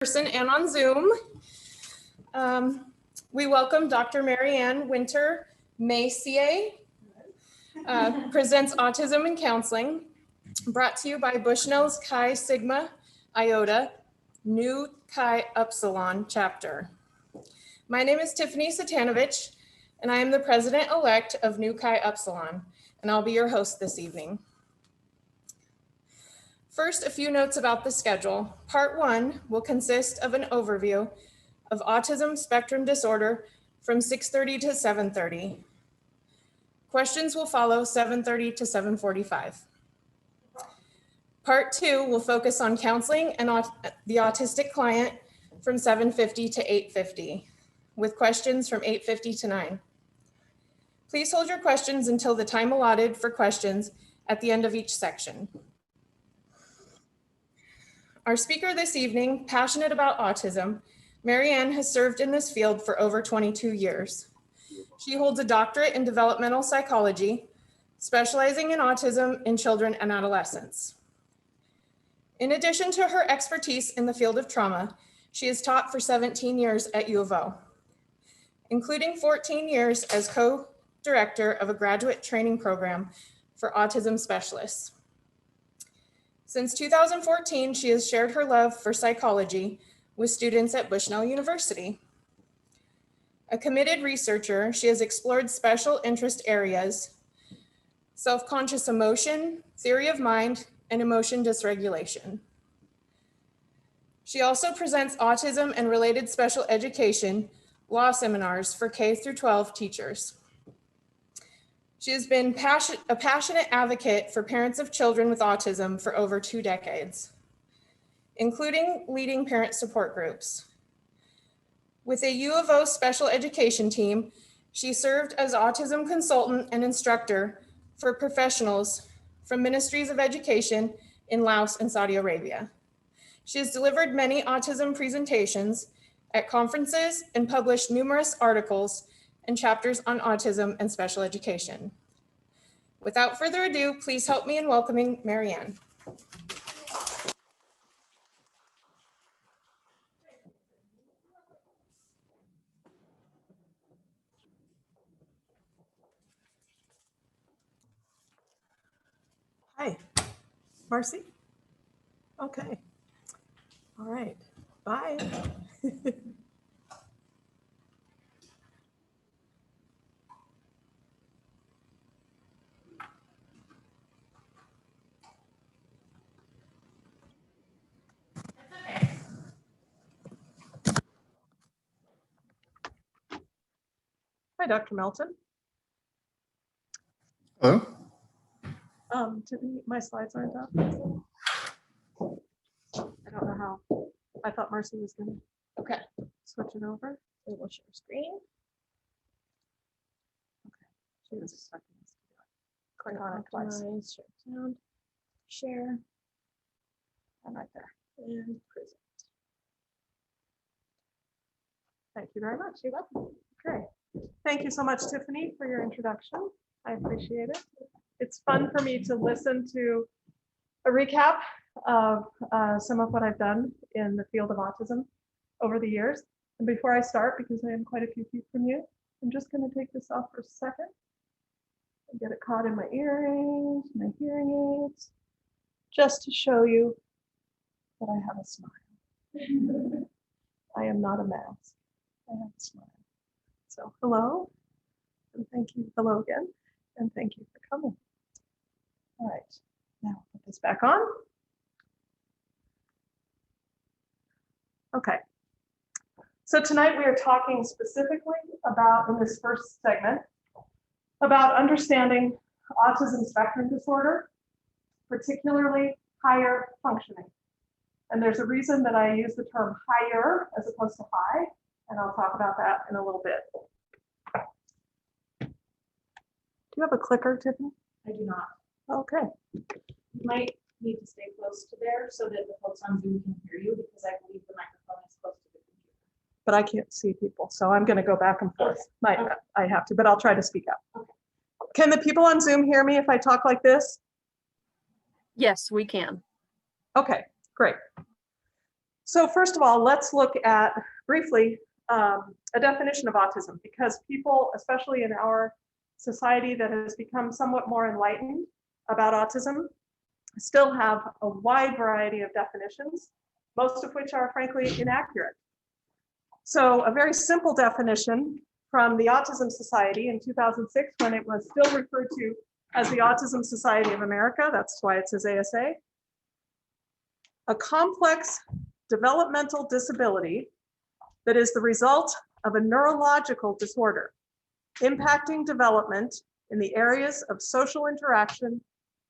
Person and on Zoom. We welcome Dr. Marianne Winter-Messiers, presents Autism and Counseling, brought to you by Bushnell's Chi Sigma Iota, New Chi Upsilon Chapter. My name is Tiffany Satanovich, and I am the president-elect of New Chi Upsilon, and I'll be your host this evening. First, a few notes about the schedule. Part 1 will consist of an overview of autism spectrum disorder from 6:30 to 7:30. Questions will follow 7:30 to 7:45. Part 2 will focus on counseling and the autistic client from 7:50 to 8:50, with questions from 8:50 to 9. Please hold your questions until the time allotted for questions at the end of each section. Our speaker this evening, passionate about autism, Marianne has served in this field for over 22 years. She holds a doctorate in developmental psychology, specializing in autism in children and adolescents. In addition to her expertise in the field of trauma, she has taught for 17 years at U of O, including 14 years as co-director of a graduate training program for autism specialists. Since 2014, she has shared her love for psychology with students at Bushnell University. A committed researcher, she has explored special interest areas, self-conscious emotion, theory of mind, and emotion dysregulation. She also presents autism and related special education law seminars for K through 12 teachers. She has been a passionate advocate for parents of children with autism for over 2 decades, including leading parent support groups. With a U of O special education team, she served as autism consultant and instructor for professionals from ministries of education in Laos and Saudi Arabia. She has delivered many autism presentations at conferences and published numerous articles and chapters on autism and special education. Without further ado, please help me in welcoming Marianne. Hi, Marcy? Okay. All right, bye. Hi, Dr. Melton. Hello. Tiffany, my slides aren't up. I don't know how. I thought Marcy was going to switch it over. So we'll share screen. Okay, she was stuck in this. Click on it twice. Share sound, share, and right there. And present. Thank you very much. You're welcome. Okay. Thank you so much, Tiffany, for your introduction. I appreciate it. It's fun for me to listen to a recap of some of what I've done in the field of autism over the years. And before I start, because I am quite a few feet from you, I'm just going to take this off for a second and get it caught in my earrings, my hearing aids, just to show you that I have a smile. I am not a mask. I have a smile. So hello, and thank you. Hello again, and thank you for coming. All right, now I'll put this back on. Okay, so tonight we are talking specifically about, in this first segment, about understanding autism spectrum disorder, particularly higher functioning. And there's a reason that I use the term higher as opposed to high, and I'll talk about that in a little bit. Do you have a clicker, Tiffany? I do not. Okay. You might need to stay close to there so that the folks on Zoom can hear you, because I believe the microphone is close to the computer. But I can't see people, so I'm going to go back and forth. I have to, but I'll try to speak up. Okay. Can the people on Zoom hear me if I talk like this? Yes, we can. Okay, great. So first of all, let's look at briefly a definition of autism, because people, especially in our society that has become somewhat more enlightened about autism, still have a wide variety of definitions, most of which are frankly inaccurate. So a very simple definition from the Autism Society in 2006, when it was still referred to as the Autism Society of America, that's why it says ASA, a complex developmental disability that is the result of a neurological disorder impacting development in the areas of social interaction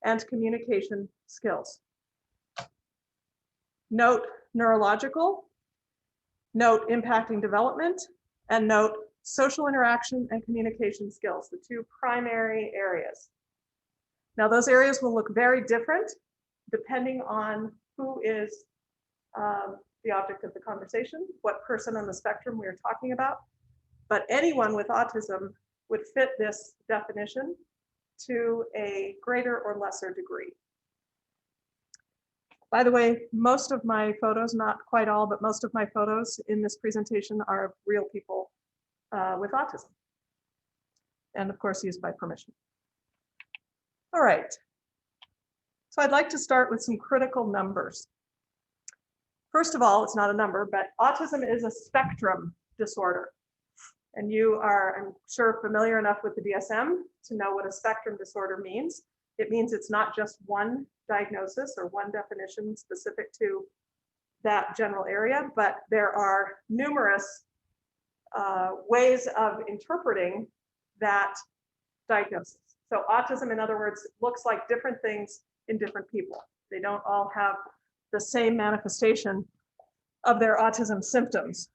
and communication skills. Note neurological, note impacting development, and note social interaction and communication skills, the two primary areas. Now, those areas will look very different depending on who is the object of the conversation, what person on the spectrum we are talking about, but anyone with autism would fit this definition to a greater or lesser degree. By the way, most of my photos, not quite all, but most of my photos in this presentation are of real people with autism, and of course used by permission. All right, so I'd like to start with some critical numbers. First of all, it's not a number, but autism is a spectrum disorder. And you are, I'm sure, familiar enough with the DSM to know what a spectrum disorder means. It means it's not just one diagnosis or one definition specific to that general area, but there are numerous ways of interpreting that diagnosis. So autism, in other words, looks like different things in different people. They don't all have the same manifestation of their autism symptoms.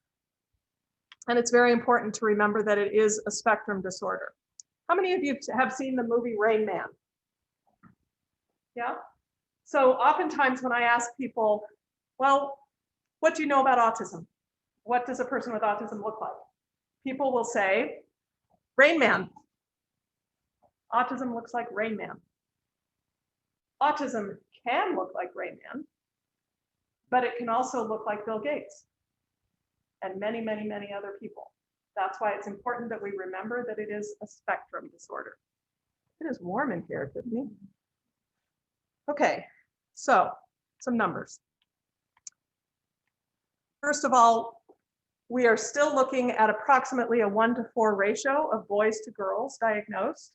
And it's very important to remember that it is a spectrum disorder. How many of you have seen the movie Rain Man? Yeah? So oftentimes when I ask people, well, what do you know about autism? What does a person with autism look like? People will say, Rain Man. Autism looks like Rain Man. Autism can look like Rain Man, but it can also look like Bill Gates and many, many, many other people. That's why it's important that we remember that it is a spectrum disorder. It is warm in here, isn't it? Okay, so some numbers. First of all, we are still looking at approximately a 1-to-4 ratio of boys to girls diagnosed.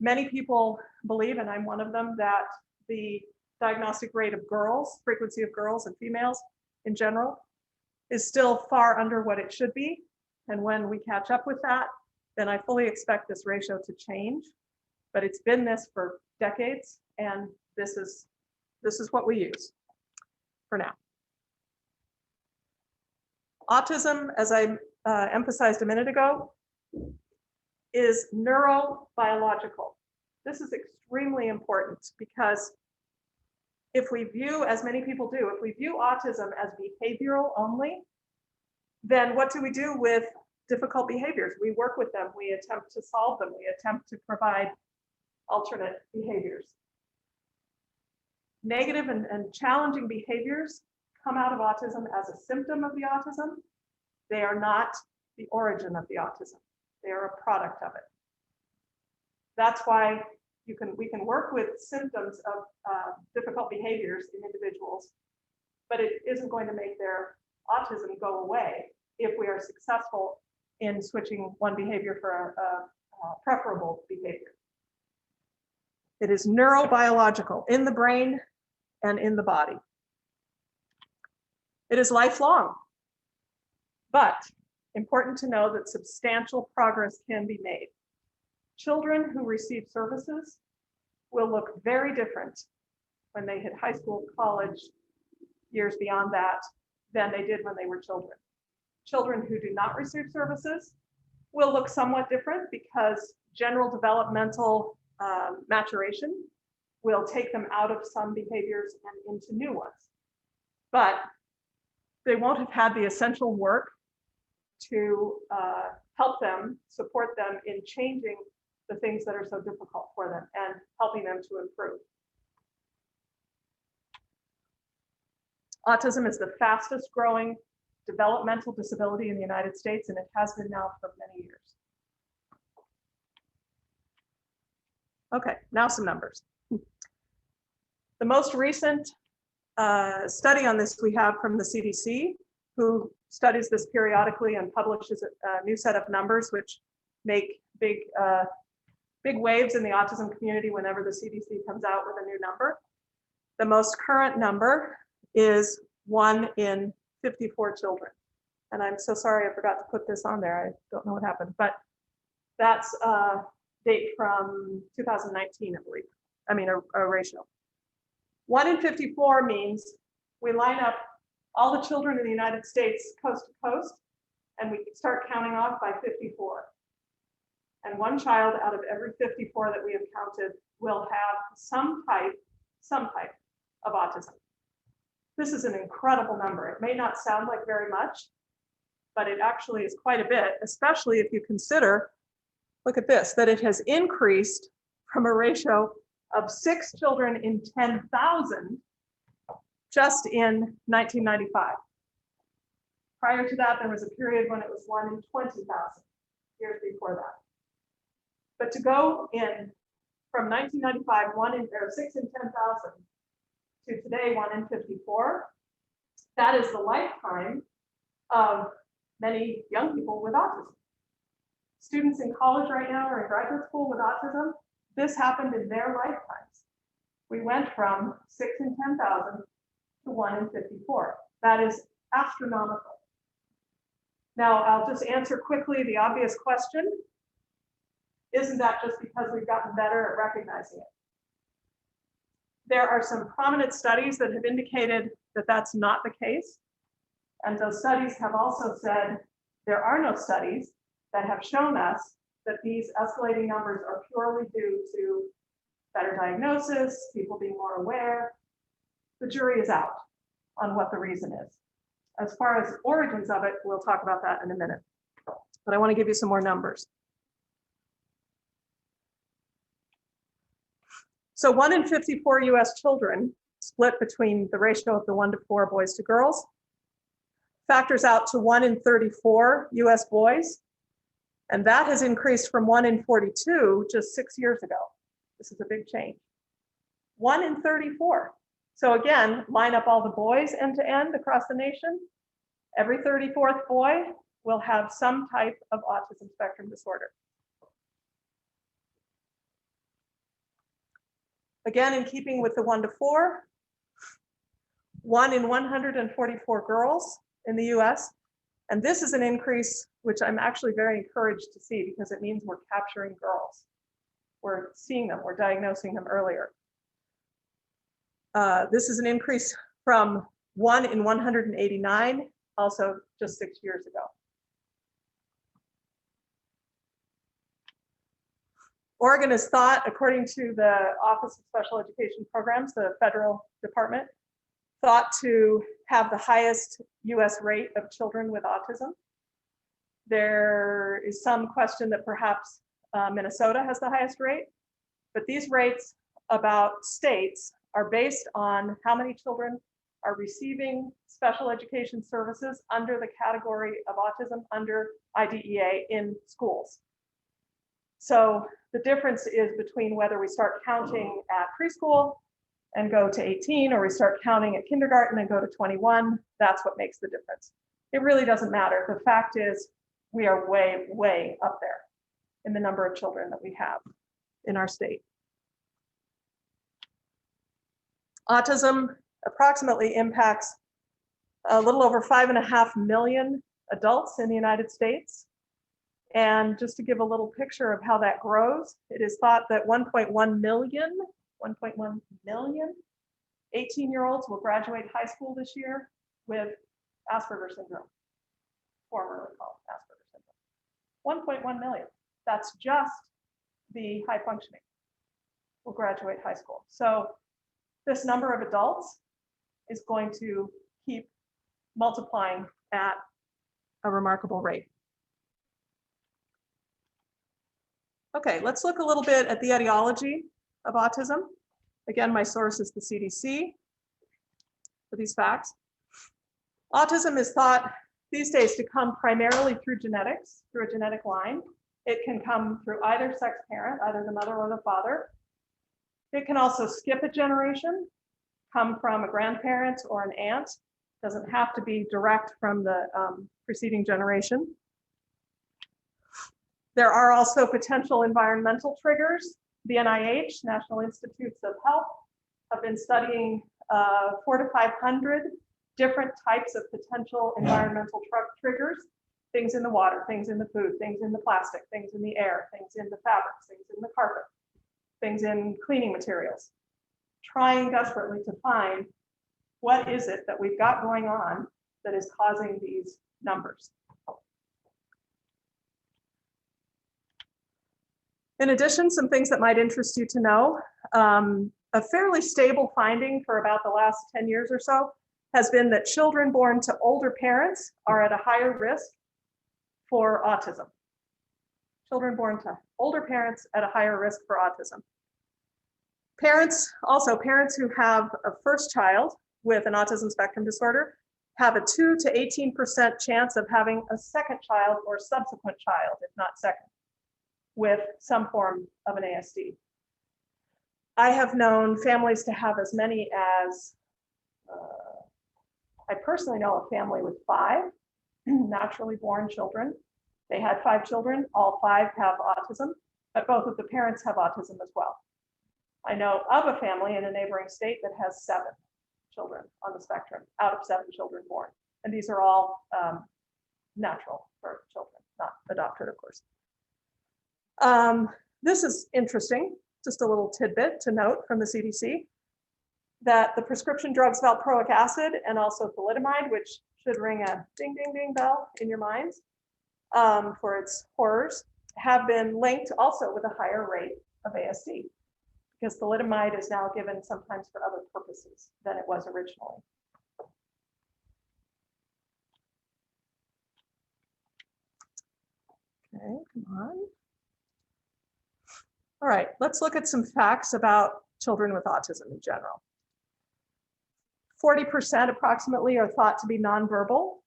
Many people believe, and I'm one of them, that the diagnostic rate of girls, frequency of girls and females in general, is still far under what it should be. And when we catch up with that, then I fully expect this ratio to change. But it's been this for decades, and this is what we use for now. Autism, as I emphasized a minute ago, is neurobiological. This is extremely important because if we view, as many people do, if we view autism as behavioral only, then what do we do with difficult behaviors? We work with them, we attempt to solve them, we attempt to provide alternate behaviors. Negative and challenging behaviors come out of autism as a symptom of the autism. They are not the origin of the autism. They are a product of it. That's why we can work with symptoms of difficult behaviors in individuals, but it isn't going to make their autism go away if we are successful in switching one behavior for a preferable behavior. It is neurobiological in the brain and in the body. It is lifelong, but important to know that substantial progress can be made. Children who receive services will look very different when they hit high school, college, years beyond that, than they did when they were children. Children who do not receive services will look somewhat different because general developmental maturation will take them out of some behaviors and into new ones. But they won't have had the essential work to help them, support them in changing the things that are so difficult for them and helping them to improve. Autism is the fastest growing developmental disability in the United States, and it has been now for many years. Okay, now some numbers. The most recent study on this we have from the CDC, who studies this periodically and publishes a new set of numbers, which make big waves in the autism community whenever the CDC comes out with a new number. The most current number is 1 in 54 children. And I'm so sorry I forgot to put this on there. I don't know what happened, but that's a date from 2019, I believe. I mean, a ratio. 1 in 54 means we line up all the children in the United States coast to coast, and we start counting off by 54. And one child out of every 54 that we have counted will have some type of autism. This is an incredible number. It may not sound like very much, but it actually is quite a bit, especially if you consider, look at this, that it has increased from a ratio of 6 children in 10,000 just in 1995. Prior to that, there was a period when it was 1 in 20,000 years before that. But to go in from 1995, 6 in 10,000 to today, 1 in 54, that is the lifetime of many young people with autism. Students in college right now or in graduate school with autism, this happened in their lifetimes. We went from 6 in 10,000 to 1 in 54. That is astronomical. Now, I'll just answer quickly the obvious question. Isn't that just because we've gotten better at recognizing it? There are some prominent studies that have indicated that that's not the case. And those studies have also said there are no studies that have shown us that these escalating numbers are purely due to better diagnosis, people being more aware. The jury is out on what the reason is. As far as origins of it, we'll talk about that in a minute. But I want to give you some more numbers. So 1 in 54 US children, split between the ratio of the 1 to 4 boys to girls, factors out to 1 in 34 US boys. And that has increased from 1 in 42 just 6 years ago. This is a big change. 1 in 34. So again, line up all the boys end to end across the nation. Every 34th boy will have some type of autism spectrum disorder. Again, in keeping with the 1 to 4, 1 in 144 girls in the US. And this is an increase, which I'm actually very encouraged to see because it means we're capturing girls. We're seeing them, we're diagnosing them earlier. This is an increase from 1 in 189, also just 6 years ago. Oregon is thought, according to the Office of Special Education Programs, the federal department, thought to have the highest US rate of children with autism. There is some question that perhaps Minnesota has the highest rate, but these rates about states are based on how many children are receiving special education services under the category of autism under IDEA in schools. So the difference is between whether we start counting at preschool and go to 18, or we start counting at kindergarten and go to 21. That's what makes the difference. It really doesn't matter. The fact is we are way, way up there in the number of children that we have in our state. Autism approximately impacts a little over 5.5 million adults in the United States. And just to give a little picture of how that grows, it is thought that 1.1 million 18-year-olds will graduate high school this year with Asperger syndrome, formerly called Asperger syndrome. 1.1 million. That's just the high functioning will graduate high school. So this number of adults is going to keep multiplying at a remarkable rate. Okay, let's look a little bit at the etiology of autism. Again, my source is the CDC for these facts. Autism is thought these days to come primarily through genetics, through a genetic line. It can come through either sex parent, either the mother or the father. It can also skip a generation, come from a grandparent or an aunt. Doesn't have to be direct from the preceding generation. There are also potential environmental triggers. The NIH, National Institutes of Health, have been studying 400 to 500 different types of potential environmental triggers. Things in the water, things in the food, things in the plastic, things in the air, things in the fabrics, things in the carpet, things in cleaning materials. Trying desperately to find what is it that we've got going on that is causing these numbers. In addition, some things that might interest you to know, a fairly stable finding for about the last 10 years or so has been that children born to older parents are at a higher risk for autism. Children born to older parents at a higher risk for autism. Parents who have a first child with an autism spectrum disorder have a 2 to 18% chance of having a second child or subsequent child, if not second, with some form of an ASD. I have known families to have as many as, I personally know a family with 5 naturally born children. They had 5 children, all 5 have autism, but both of the parents have autism as well. I know of a family in a neighboring state that has 7 children on the spectrum out of 7 children born. And these are all natural birth children, not adopted, of course. This is interesting, just a little tidbit to note from the CDC, that the prescription drugs valproic acid and also thalidomide, which should ring a ding, ding, ding bell in your minds for its horrors, have been linked also with a higher rate of ASD, because thalidomide is now given sometimes for other purposes than it was originally. Okay, come on. All right, let's look at some facts about children with autism in general. 40% approximately are thought to be nonverbal.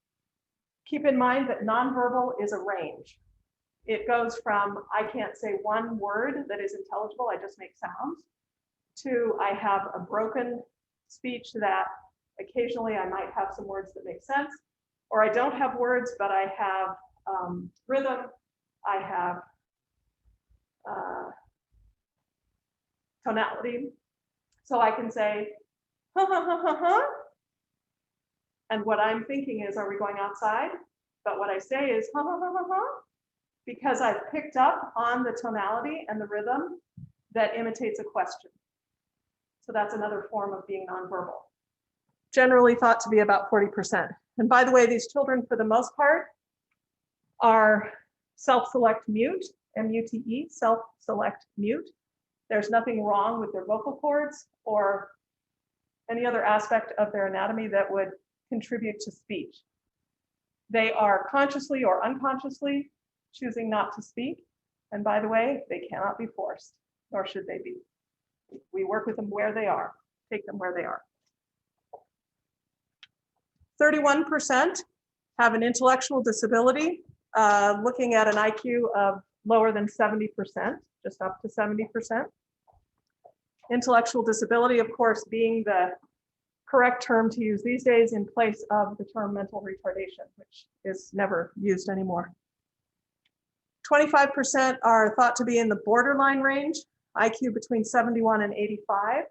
Keep in mind that nonverbal is a range. It goes from, I can't say one word that is intelligible, I just make sounds, to I have a broken speech that occasionally I might have some words that make sense, or I don't have words, but I have rhythm, I have tonality. So I can say, ha ha ha ha ha. And what I'm thinking is, are we going outside? But what I say is, ha ha ha ha ha, because I've picked up on the tonality and the rhythm that imitates a question. So that's another form of being nonverbal. Generally thought to be about 40%. And by the way, these children, for the most part, are self-select mute, M-U-T-E, self-select mute. There's nothing wrong with their vocal cords or any other aspect of their anatomy that would contribute to speech. They are consciously or unconsciously choosing not to speak. And by the way, they cannot be forced, nor should they be. We work with them where they are, take them where they are. 31% have an intellectual disability, looking at an IQ of lower than 70%, just up to 70%. Intellectual disability, of course, being the correct term to use these days in place of the term mental retardation, which is never used anymore. 25% are thought to be in the borderline range, IQ between 71 and 85.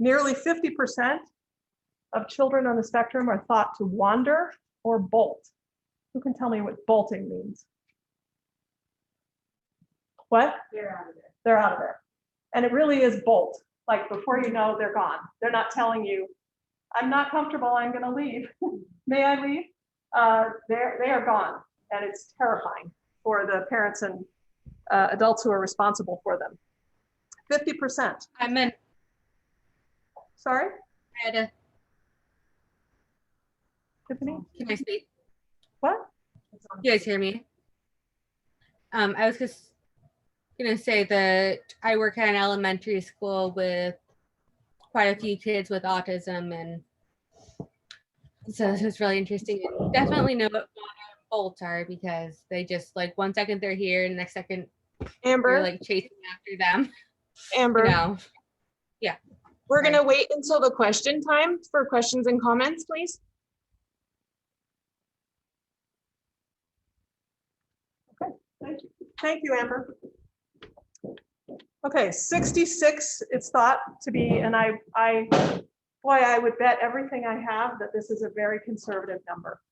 Nearly 50% of children on the spectrum are thought to wander or bolt. Who can tell me what bolting means? What? They're out of there. They're out of there. And it really is bolt. Like before you know, they're gone. They're not telling you, I'm not comfortable, I'm gonna leave. May I leave? They are gone. And it's terrifying for the parents and adults who are responsible for them. 50%. I'm in. Sorry, I had a, Tiffany? can I speak? What? You guys hear me? I was just gonna say that I work at an elementary school with quite a few kids with autism, and so this is really interesting. And definitely know what bolts are, because they just like 1 second they're here and the next second you're Amber, like chasing after them. Amber, You know. Yeah. we're gonna wait until the question time for questions and comments, please. Thank you. Thank you, Amber. Okay, 66, it's thought to be, and boy, I would bet everything I have that this is a very conservative number.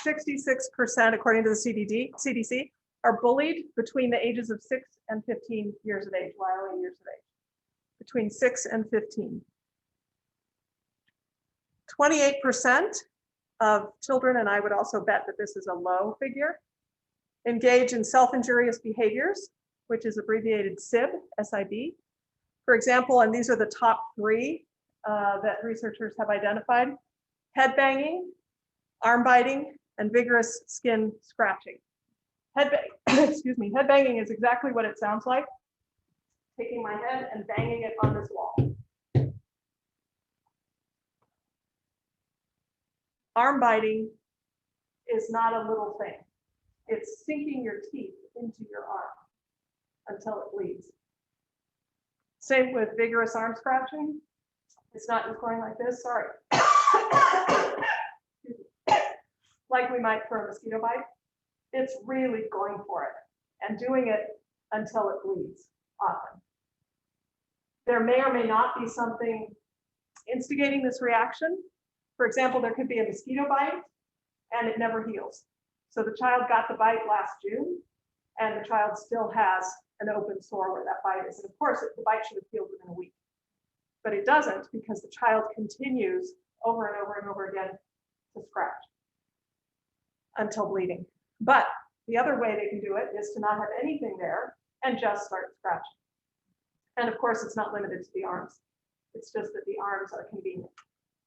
66%, according to the CDC, are bullied between the ages of 6 and 15 years of age, YOA years of age, between 6 and 15. 28% of children, and I would also bet that this is a low figure, engage in self-injurious behaviors, which is abbreviated SIB, S-I-B. For example, and these are the top 3 that researchers have identified: head banging, arm biting, and vigorous skin scratching. Excuse me, head banging is exactly what it sounds like: taking my head and banging it on this wall. Arm biting is not a little thing. It's sinking your teeth into your arm until it bleeds. Same with vigorous arm scratching. It's not just going like this, sorry. Like we might for a mosquito bite. It's really going for it and doing it until it bleeds often. There may or may not be something instigating this reaction. For example, there could be a mosquito bite and it never heals. So the child got the bite last June and the child still has an open sore where that bite is. And of course, the bite should have healed within a week, but it doesn't, because the child continues over and over and over again to scratch until bleeding. But the other way they can do it is to not have anything there and just start scratching. And of course, it's not limited to the arms. It's just that the arms are convenient.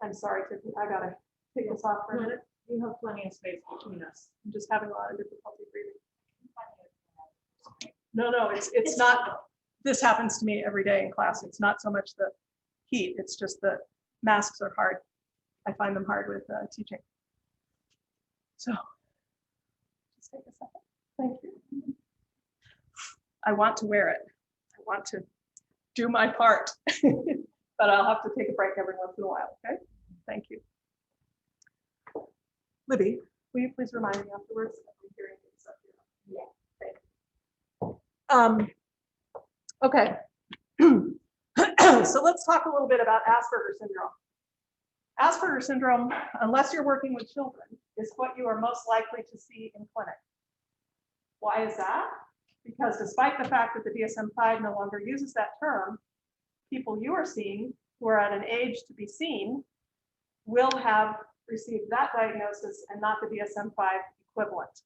I'm sorry, Tiffany, I gotta take this off for a minute. You have plenty of space between us. I'm just having a lot of difficulty breathing. No, it's not, this happens to me every day in class. It's not so much the heat, it's just the masks are hard. I find them hard with teaching. So, just take a second. Thank you. I want to wear it. I want to do my part, but I'll have to take a break every once in a while, okay? Thank you. Libby, will you please remind me afterwards? I'm hearing things up here. Yeah. Okay. So let's talk a little bit about Asperger syndrome. Asperger syndrome, unless you're working with children, is what you are most likely to see in clinic. Why is that? Because despite the fact that the DSM-5 no longer uses that term, people you are seeing who are at an age to be seen will have received that diagnosis and not the DSM-5 equivalent.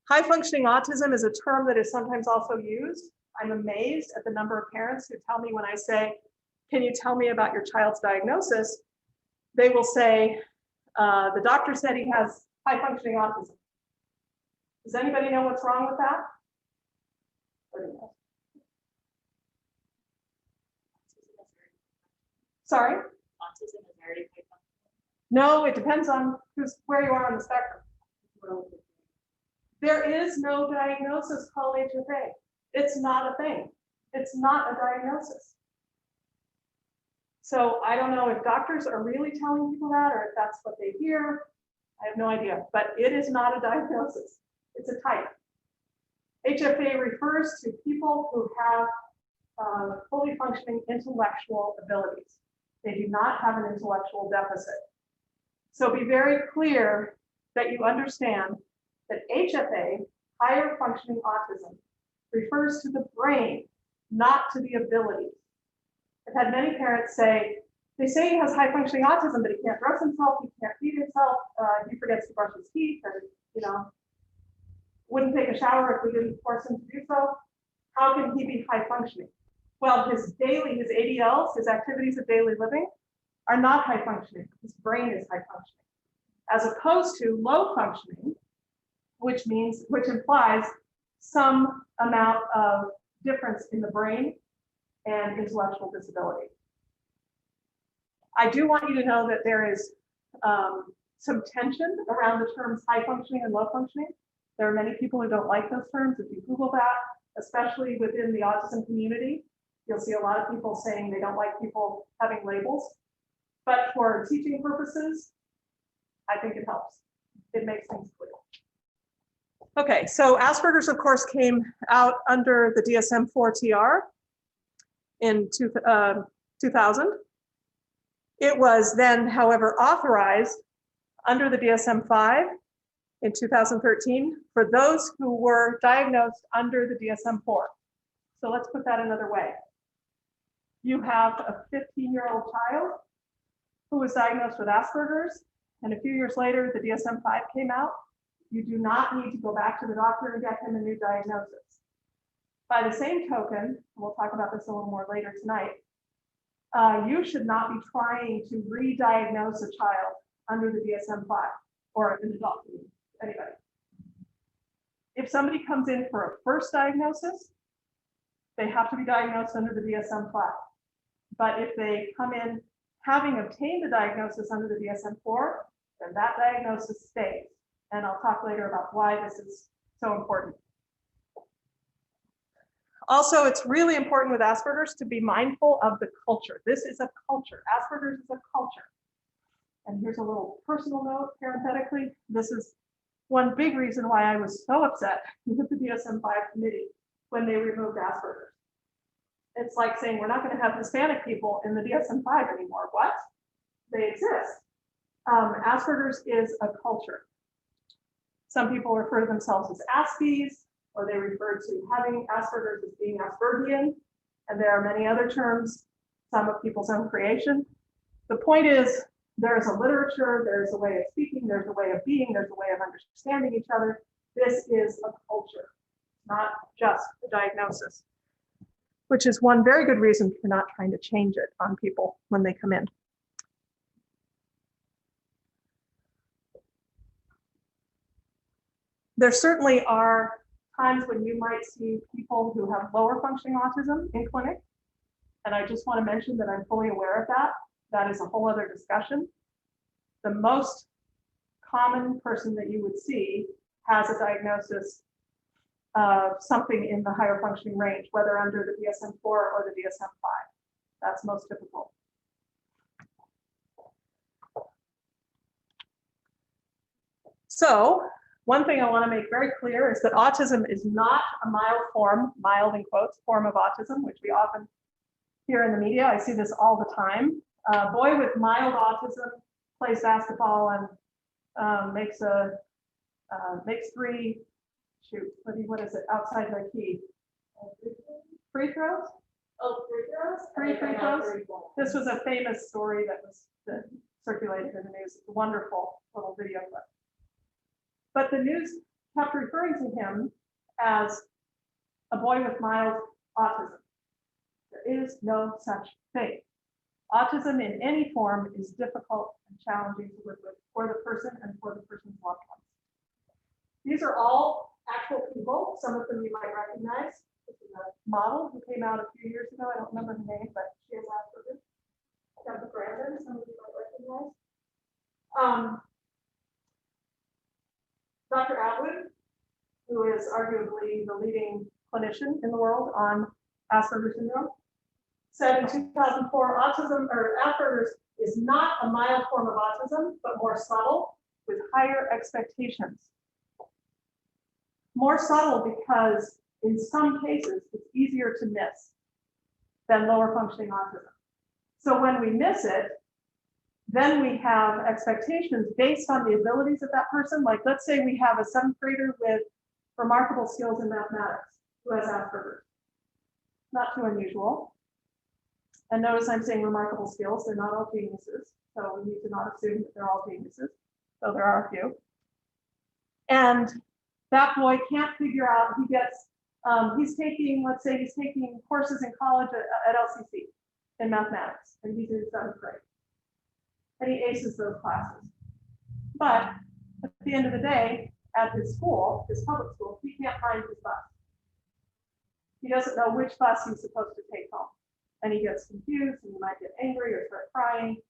High functioning autism is a term that is sometimes also used. I'm amazed at the number of parents who tell me when I say, can you tell me about your child's diagnosis? They will say, the doctor said he has high functioning autism. Does anybody know what's wrong with that? Sorry? Autism is already quite functional. No, it depends on where you are on the spectrum. There is no diagnosis called HFA. It's not a thing. It's not a diagnosis. So I don't know if doctors are really telling people that or if that's what they hear. I have no idea, but it is not a diagnosis. It's a type. HFA refers to people who have fully functioning intellectual abilities. They do not have an intellectual deficit. So be very clear that you understand that HFA, higher functioning autism, refers to the brain, not to the abilities. I've had many parents say, they say he has high functioning autism, but he can't dress himself, he can't feed himself, he forgets to brush his teeth, and wouldn't take a shower if we didn't force him to do so. How can he be high functioning? Well, his ADLs, his activities of daily living, are not high functioning. His brain is high functioning, as opposed to low functioning, which implies some amount of difference in the brain and intellectual disability. I do want you to know that there is some tension around the terms high functioning and low functioning. There are many people who don't like those terms. If you Google that, especially within the autism community, you'll see a lot of people saying they don't like people having labels. But for teaching purposes, I think it helps. It makes things clear. Okay, so Asperger's, of course, came out under the DSM-4 TR in 2000. It was then, however, authorized under the DSM-5 in 2013 for those who were diagnosed under the DSM-4. So let's put that another way. You have a 15-year-old child who was diagnosed with Asperger's, and a few years later, the DSM-5 came out. You do not need to go back to the doctor and get him a new diagnosis. By the same token, we'll talk about this a little more later tonight, you should not be trying to re-diagnose a child under the DSM-5 or an adult, anybody. If somebody comes in for a first diagnosis, they have to be diagnosed under the DSM-5. But if they come in having obtained a diagnosis under the DSM-4, then that diagnosis stays. And I'll talk later about why this is so important. Also, it's really important with Asperger's to be mindful of the culture. This is a culture. Asperger's is a culture. And here's a little personal note, parenthetically. This is one big reason why I was so upset with the DSM-5 committee when they removed Asperger's. It's like saying we're not going to have Hispanic people in the DSM-5 anymore. What? They exist. Asperger's is a culture. Some people refer to themselves as Aspies, or they refer to having Asperger's as being Aspergian, and there are many other terms, some of people's own creation. The point is, there's a literature, there's a way of speaking, there's a way of being, there's a way of understanding each other. This is a culture, not just a diagnosis, which is one very good reason for not trying to change it on people when they come in. There certainly are times when you might see people who have lower functioning autism in clinic. And I just want to mention that I'm fully aware of that. That is a whole other discussion. The most common person that you would see has a diagnosis of something in the higher functioning range, whether under the DSM-4 or the DSM-5. That's most typical. So, one thing I want to make very clear is that autism is not a mild form, mild in quotes, form of autism, which we often hear in the media. I see this all the time. A boy with mild autism plays basketball and makes three, what is it, outside the key? Free throws? Oh, free throws? Free throws? This was a famous story that circulated in the news. It's a wonderful little video clip. But the news kept referring to him as a boy with mild autism. There is no such thing. Autism in any form is difficult and challenging to live with for the person and for the person's loved ones. These are all actual people. Some of them you might recognize. This is a model who came out a few years ago. I don't remember her name, but she has Asperger's. Deborah Brandon, some of you might recognize. Dr. Atwood, who is arguably the leading clinician in the world on Asperger's syndrome, said in 2004, autism or Asperger's is not a mild form of autism, but more subtle with higher expectations. More subtle because in some cases it's easier to miss than lower functioning autism. So when we miss it, then we have expectations based on the abilities of that person. Like, let's say we have a seventh grader with remarkable skills in mathematics who has Asperger's. Not too unusual. And notice I'm saying remarkable skills. They're not all geniuses. So we need to not assume that they're all geniuses. So there are a few. And that boy can't figure out, he's taking, let's say he's taking courses in college at LCC in mathematics, and he's in seventh grade. And he aces those classes. But at the end of the day, at his school, his public school, he can't find his bus. He doesn't know which bus he's supposed to take home. And he gets confused, and he might get angry or start crying.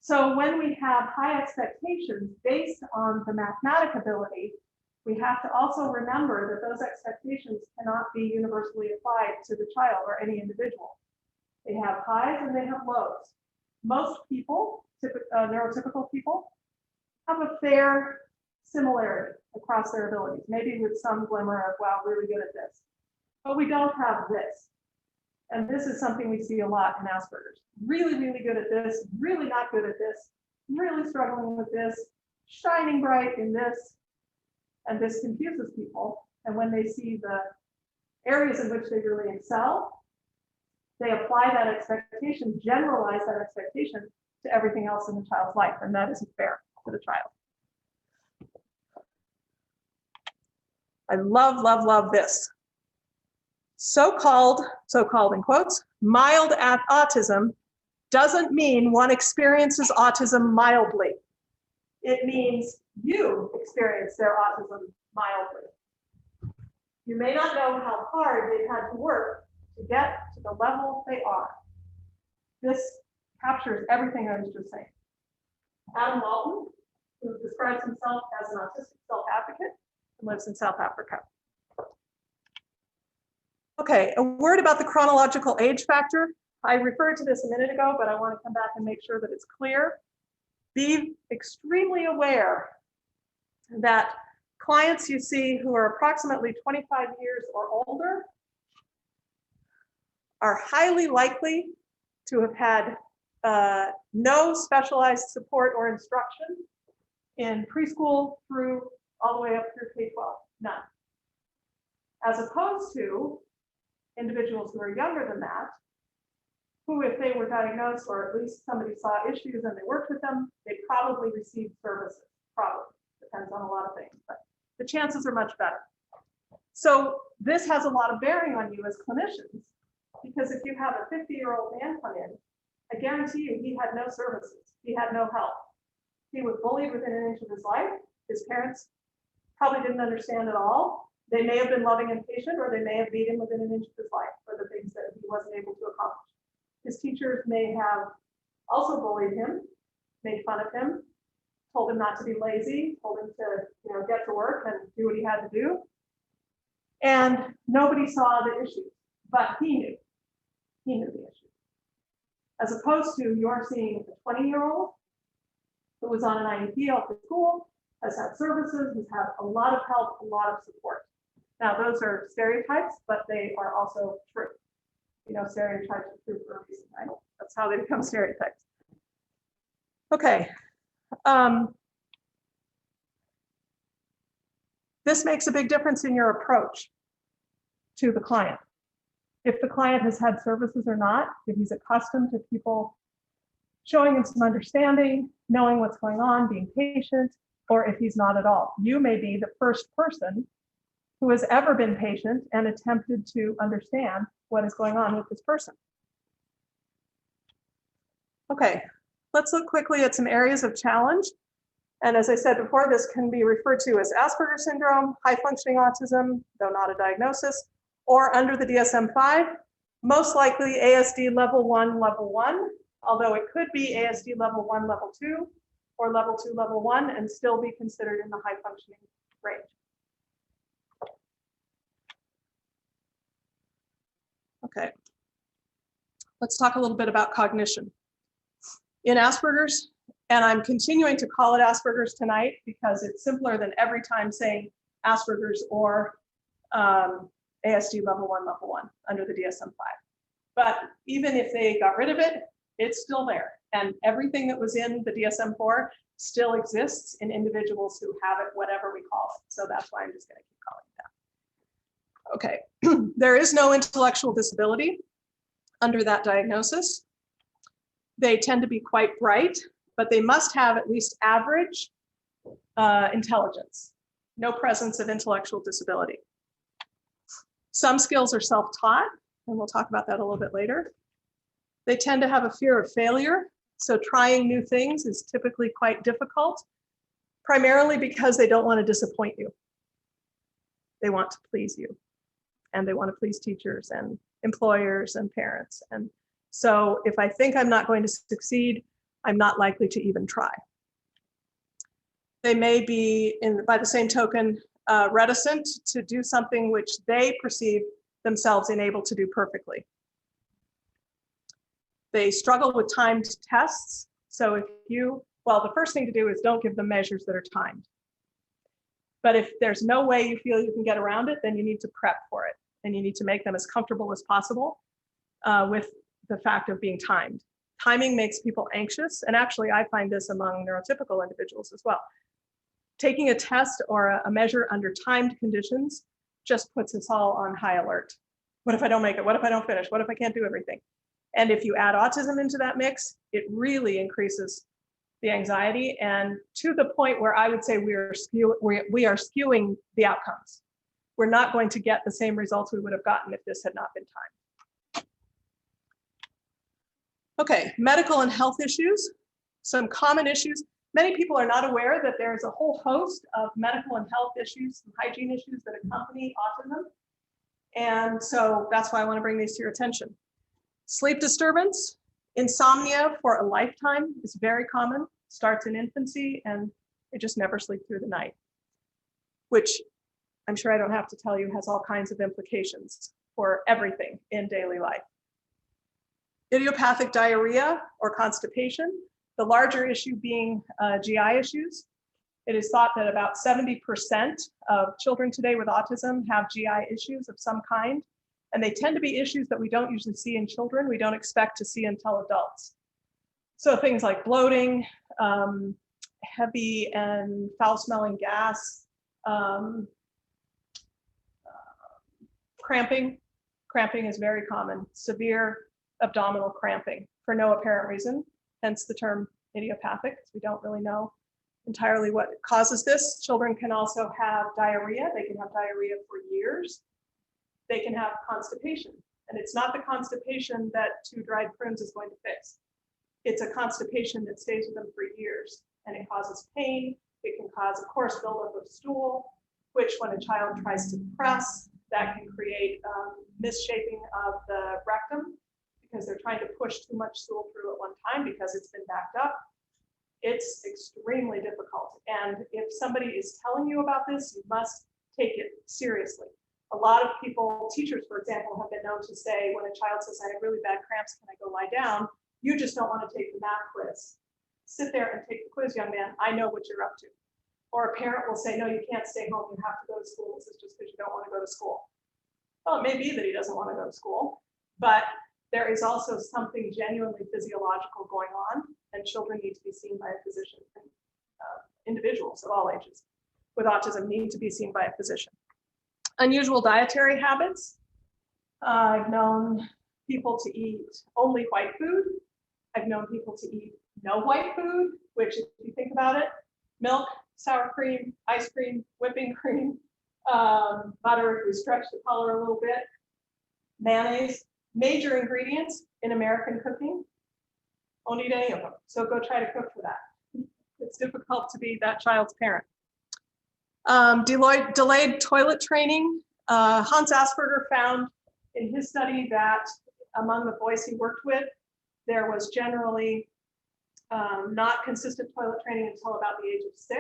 So when we have high expectations based on the mathematic ability, we have to also remember that those expectations cannot be universally applied to the child or any individual. They have highs and they have lows. Most people, neurotypical people, have a fair similarity across their abilities, maybe with some glimmer of, wow, really good at this. But we don't have this. And this is something we see a lot in Asperger's. Really, really good at this, really not good at this, really struggling with this, shining bright in this. And this confuses people. And when they see the areas in which they really excel, they apply that expectation, generalize that expectation to everything else in the child's life. And that isn't fair to the child. I love, love, love this. So-called in quotes, mild autism doesn't mean one experiences autism mildly. It means you experience their autism mildly. You may not know how hard they've had to work to get to the level they are. This captures everything I was just saying. Adam Walton, who describes himself as an autistic self-advocate and lives in South Africa. Okay, a word about the chronological age factor. I referred to this a minute ago, but I want to come back and make sure that it's clear. Be extremely aware that clients you see who are approximately 25 years or older are highly likely to have had no specialized support or instruction in preschool through all the way up through K-12, none. As opposed to individuals who are younger than that, who, if they were diagnosed or at least somebody saw issues and they worked with them, they probably received services, probably, depends on a lot of things, but the chances are much better. So this has a lot of bearing on you as clinicians, because if you have a 50-year-old man come in, I guarantee you he had no services, he had no help. He was bullied within an inch of his life. His parents probably didn't understand at all. They may have been loving and patient, or they may have beat him within an inch of his life for the things that he wasn't able to accomplish. His teachers may have also bullied him, made fun of him, told him not to be lazy, told him to get to work and do what he had to do. And nobody saw the issue, but he knew. He knew the issue. As opposed to you're seeing a 20-year-old who was on an IEP off the school, has had services, has had a lot of help, a lot of support. Now, those are stereotypes, but they are also true. Stereotypes are true for a reason, right? That's how they become stereotypes. Okay. This makes a big difference in your approach to the client. If the client has had services or not, if he's accustomed to people showing him some understanding, knowing what's going on, being patient, or if he's not at all. You may be the first person who has ever been patient and attempted to understand what is going on with this person. Okay, let's look quickly at some areas of challenge. And as I said before, this can be referred to as Asperger syndrome, high functioning autism, though not a diagnosis, or under the DSM-5, most likely ASD level 1, although it could be ASD level 1, level 2, or level 2, level 1, and still be considered in the high functioning range. Okay, let's talk a little bit about cognition. In Asperger's, and I'm continuing to call it Asperger's tonight because it's simpler than every time saying Asperger's or ASD level 1 under the DSM-5. But even if they got rid of it, it's still there. And everything that was in the DSM-4 still exists in individuals who have it, whatever we call it. So that's why I'm just going to keep calling it that. Okay, there is no intellectual disability under that diagnosis. They tend to be quite bright, but they must have at least average intelligence, no presence of intellectual disability. Some skills are self-taught, and we'll talk about that a little bit later. They tend to have a fear of failure, so trying new things is typically quite difficult, primarily because they don't want to disappoint you. They want to please you, and they want to please teachers and employers and parents. And so if I think I'm not going to succeed, I'm not likely to even try. They may be, by the same token, reticent to do something which they perceive themselves unable to do perfectly. They struggle with timed tests. So if you, well, the first thing to do is don't give them measures that are timed. But if there's no way you feel you can get around it, then you need to prep for it. And you need to make them as comfortable as possible with the fact of being timed. Timing makes people anxious. And actually, I find this among neurotypical individuals as well. Taking a test or a measure under timed conditions just puts us all on high alert. What if I don't make it? What if I don't finish? What if I can't do everything? And if you add autism into that mix, it really increases the anxiety, and to the point where I would say we are skewing the outcomes. We're not going to get the same results we would have gotten if this had not been timed. Okay, medical and health issues. Some common issues. Many people are not aware that there's a whole host of medical and health issues, and hygiene issues that accompany autism. And so that's why I want to bring these to your attention. Sleep disturbance, insomnia for a lifetime is very common, starts in infancy, and they just never sleep through the night, which I'm sure I don't have to tell you has all kinds of implications for everything in daily life. Idiopathic diarrhea or constipation, the larger issue being GI issues. It is thought that about 70% of children today with autism have GI issues of some kind, and they tend to be issues that we don't usually see in children. We don't expect to see until adults. So things like bloating, heavy and foul-smelling gas, cramping. Cramping is very common. Severe abdominal cramping for no apparent reason, hence the term idiopathic, because we don't really know entirely what causes this. Children can also have diarrhea. They can have diarrhea for years. They can have constipation. And it's not the constipation that 2 dried prunes is going to fix. It's a constipation that stays with them for years. And it causes pain. It can cause, of course, buildup of stool, which when a child tries to press, that can create misshaping of the rectum because they're trying to push too much stool through at one time because it's been backed up. It's extremely difficult. And if somebody is telling you about this, you must take it seriously. A lot of people, teachers, for example, have been known to say when a child says, I have really bad cramps, can I go lie down? You just don't want to take the math quiz. Sit there and take the quiz, young man. I know what you're up to. Or a parent will say, no, you can't stay home. You have to go to school. This is just because you don't want to go to school. Well, it may be that he doesn't want to go to school, but there is also something genuinely physiological going on, and children need to be seen by a physician. Individuals of all ages with autism need to be seen by a physician. Unusual dietary habits. I've known people to eat only white food. I've known people to eat no white food, which if you think about it, milk, sour cream, ice cream, whipping cream, butter, we stretch the color a little bit, mayonnaise, major ingredients in American cooking. Won't eat any of them. So go try to cook for that. It's difficult to be that child's parent. Delayed toilet training. Hans Asperger found in his study that among the boys he worked with, there was generally not consistent toilet training until about the age of 6.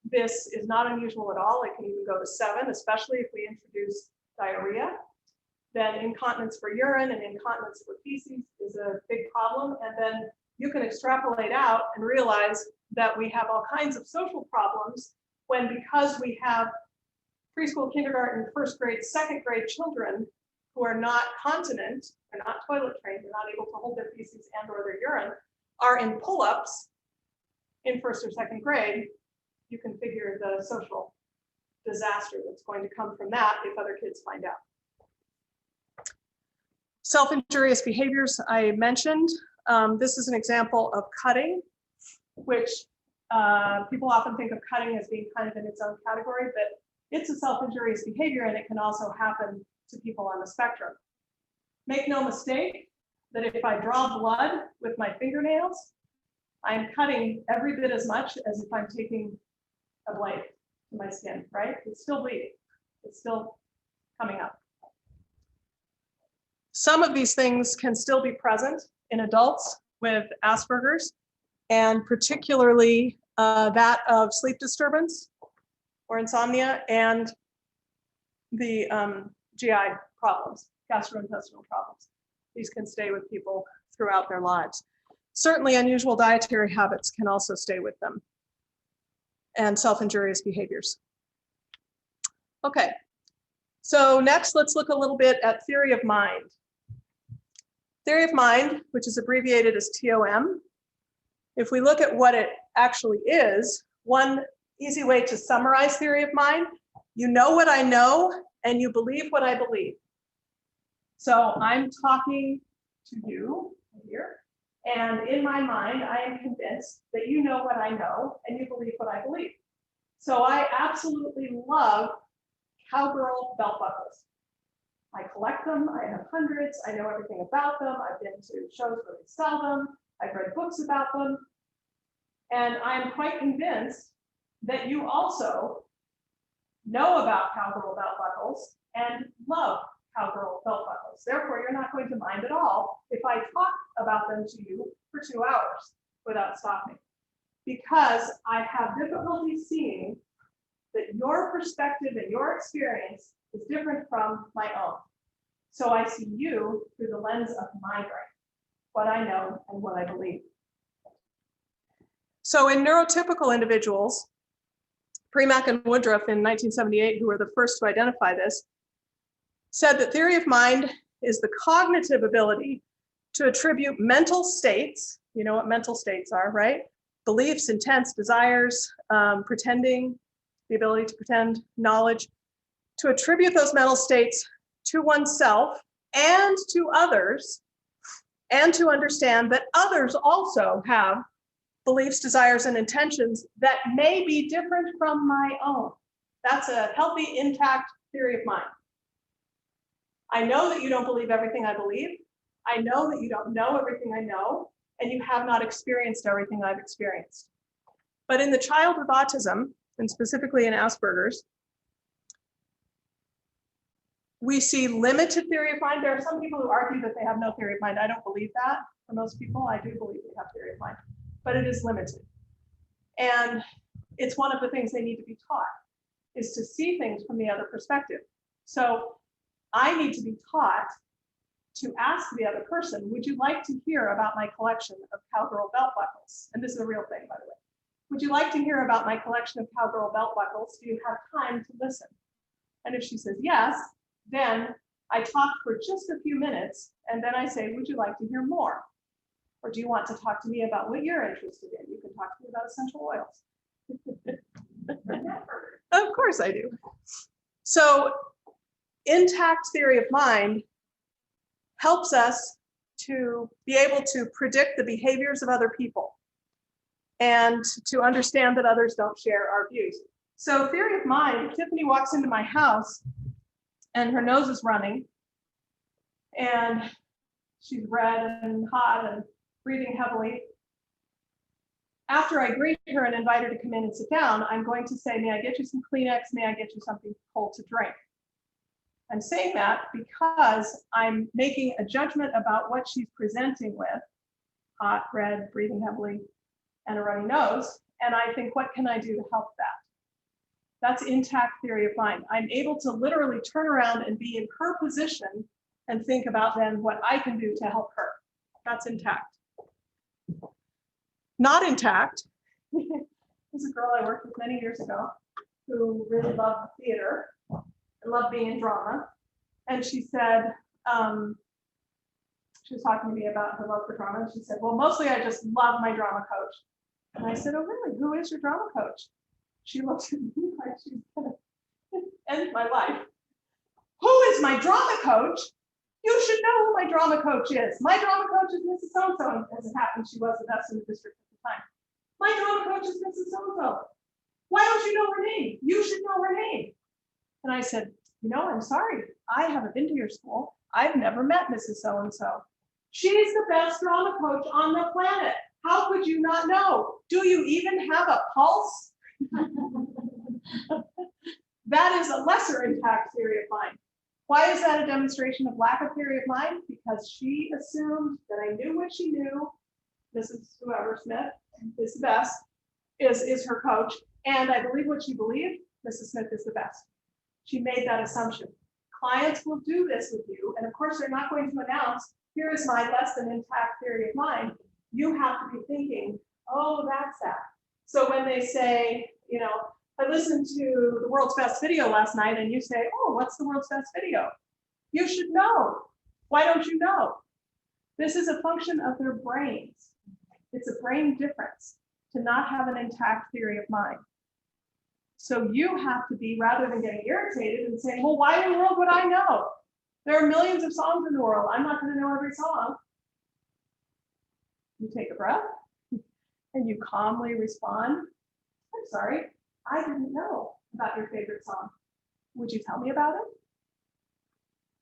This is not unusual at all. It can even go to 7, especially if we introduce diarrhea. Then incontinence for urine and incontinence for feces is a big problem. And then you can extrapolate out and realize that we have all kinds of social problems when, because we have preschool, kindergarten, 1st grade, 2nd grade children who are not continent, they're not toilet trained, they're not able to hold their feces and or their urine, are in pull-ups in 1st or 2nd grade, you can figure the social disaster that's going to come from that if other kids find out. Self-injurious behaviors I mentioned. This is an example of cutting, which people often think of cutting as being kind of in its own category, but it's a self-injurious behavior and it can also happen to people on the spectrum. Make no mistake that if I draw blood with my fingernails, I'm cutting every bit as much as if I'm taking a blade to my skin, right? It's still bleeding. It's still coming up. Some of these things can still be present in adults with Asperger's. and particularly that of sleep disturbance or insomnia and the GI problems, gastrointestinal problems. These can stay with people throughout their lives. Certainly unusual dietary habits can also stay with them, and self-injurious behaviors. Okay, so next let's look a little bit at theory of mind. Theory of mind, which is abbreviated as TOM. If we look at what it actually is, one easy way to summarize theory of mind, you know what I know and you believe what I believe. So I'm talking to you here, and in my mind, I am convinced that you know what I know and you believe what I believe. So I absolutely love cowgirl belt buckles. I collect them, I have hundreds, I know everything about them, I've been to shows where they sell them, I've read books about them, and I'm quite convinced that you also know about cowgirl belt buckles and love cowgirl belt buckles. Therefore, you're not going to mind at all if I talk about them to you for 2 hours without stopping, because I have difficulty seeing that your perspective and your experience is different from my own. So I see you through the lens of my brain, what I know and what I believe. So in neurotypical individuals, Premack and Woodruff in 1978, who were the first to identify this, said that theory of mind is the cognitive ability to attribute mental states, you know what mental states are, right? Beliefs, intents, desires, pretending, the ability to pretend, knowledge, to attribute those mental states to oneself and to others, and to understand that others also have beliefs, desires, and intentions that may be different from my own. That's a healthy, intact theory of mind. I know that you don't believe everything I believe. I know that you don't know everything I know, and you have not experienced everything I've experienced. But in the child with autism, and specifically in Asperger's, we see limited theory of mind. There are some people who argue that they have no theory of mind. I don't believe that. For most people, I do believe they have theory of mind, but it is limited. And it's one of the things they need to be taught, is to see things from the other perspective. So I need to be taught to ask the other person, would you like to hear about my collection of cowgirl belt buckles? And this is a real thing, by the way. Would you like to hear about my collection of cowgirl belt buckles? Do you have time to listen? And if she says yes, then I talk for just a few minutes, and then I say, would you like to hear more? Or do you want to talk to me about what you're interested in? You can talk to me about essential oils. Of course I do. So intact theory of mind helps us to be able to predict the behaviors of other people and to understand that others don't share our views. So theory of mind, if Tiffany walks into my house and her nose is running and she's red and hot and breathing heavily, after I greet her and invite her to come in and sit down, I'm going to say, may I get you some Kleenex? May I get you something cold to drink? I'm saying that because I'm making a judgment about what she's presenting with, hot, red, breathing heavily, and a runny nose. And I think, what can I do to help that? That's intact theory of mind. I'm able to literally turn around and be in her position and think about then what I can do to help her. That's intact. Not intact. There's a girl I worked with many years ago who really loved theater and loved being in drama. And she said, she was talking to me about her love for drama. And she said, well, mostly I just love my drama coach. And I said, oh, really? Who is your drama coach? She looked at me like she's gonna end my life. Who is my drama coach? You should know who my drama coach is. My drama coach is Mrs. So-and-so. And as it happened, she was the best in the district at the time. My drama coach is Mrs. So-and-so. Why don't you know her name? You should know her name. And I said, you know, I'm sorry. I haven't been to your school. I've never met Mrs. So-and-so. She's the best drama coach on the planet. How could you not know? Do you even have a pulse? That is a lesser intact theory of mind. Why is that a demonstration of lack of theory of mind? Because she assumed that I knew what she knew, Mrs. Whoever Smith, is the best, is her coach. And I believe what she believed, Mrs. Smith is the best. She made that assumption. Clients will do this with you. And of course, they're not going to announce, here is my less than intact theory of mind. You have to be thinking, oh, that's that. So when they say, you know, I listened to the world's best video last night, and you say, oh, what's the world's best video? You should know. Why don't you know? This is a function of their brains. It's a brain difference to not have an intact theory of mind. So you have to be, rather than getting irritated and saying, well, why in the world would I know? There are millions of songs in the world. I'm not going to know every song. You take a breath and you calmly respond. I'm sorry, I didn't know about your favorite song. Would you tell me about it?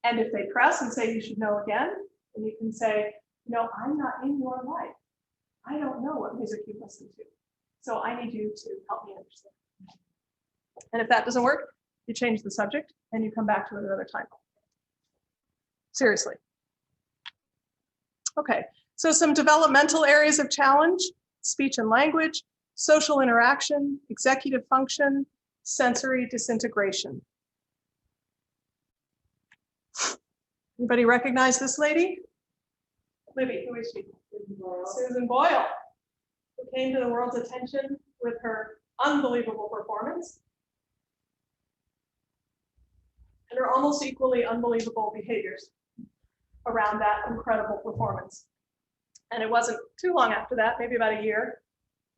And if they press and say you should know again, then you can say, no, I'm not in your life. I don't know what music you listen to. So I need you to help me understand. And if that doesn't work, you change the subject and you come back to it another time. Seriously. Okay, so some developmental areas of challenge: speech and language, social interaction, executive function, sensory disintegration. Anybody recognize this lady? Libby, who is she? Susan Boyle, who came to the world's attention with her unbelievable performance and her almost equally unbelievable behaviors around that incredible performance. And it wasn't too long after that, maybe about a year,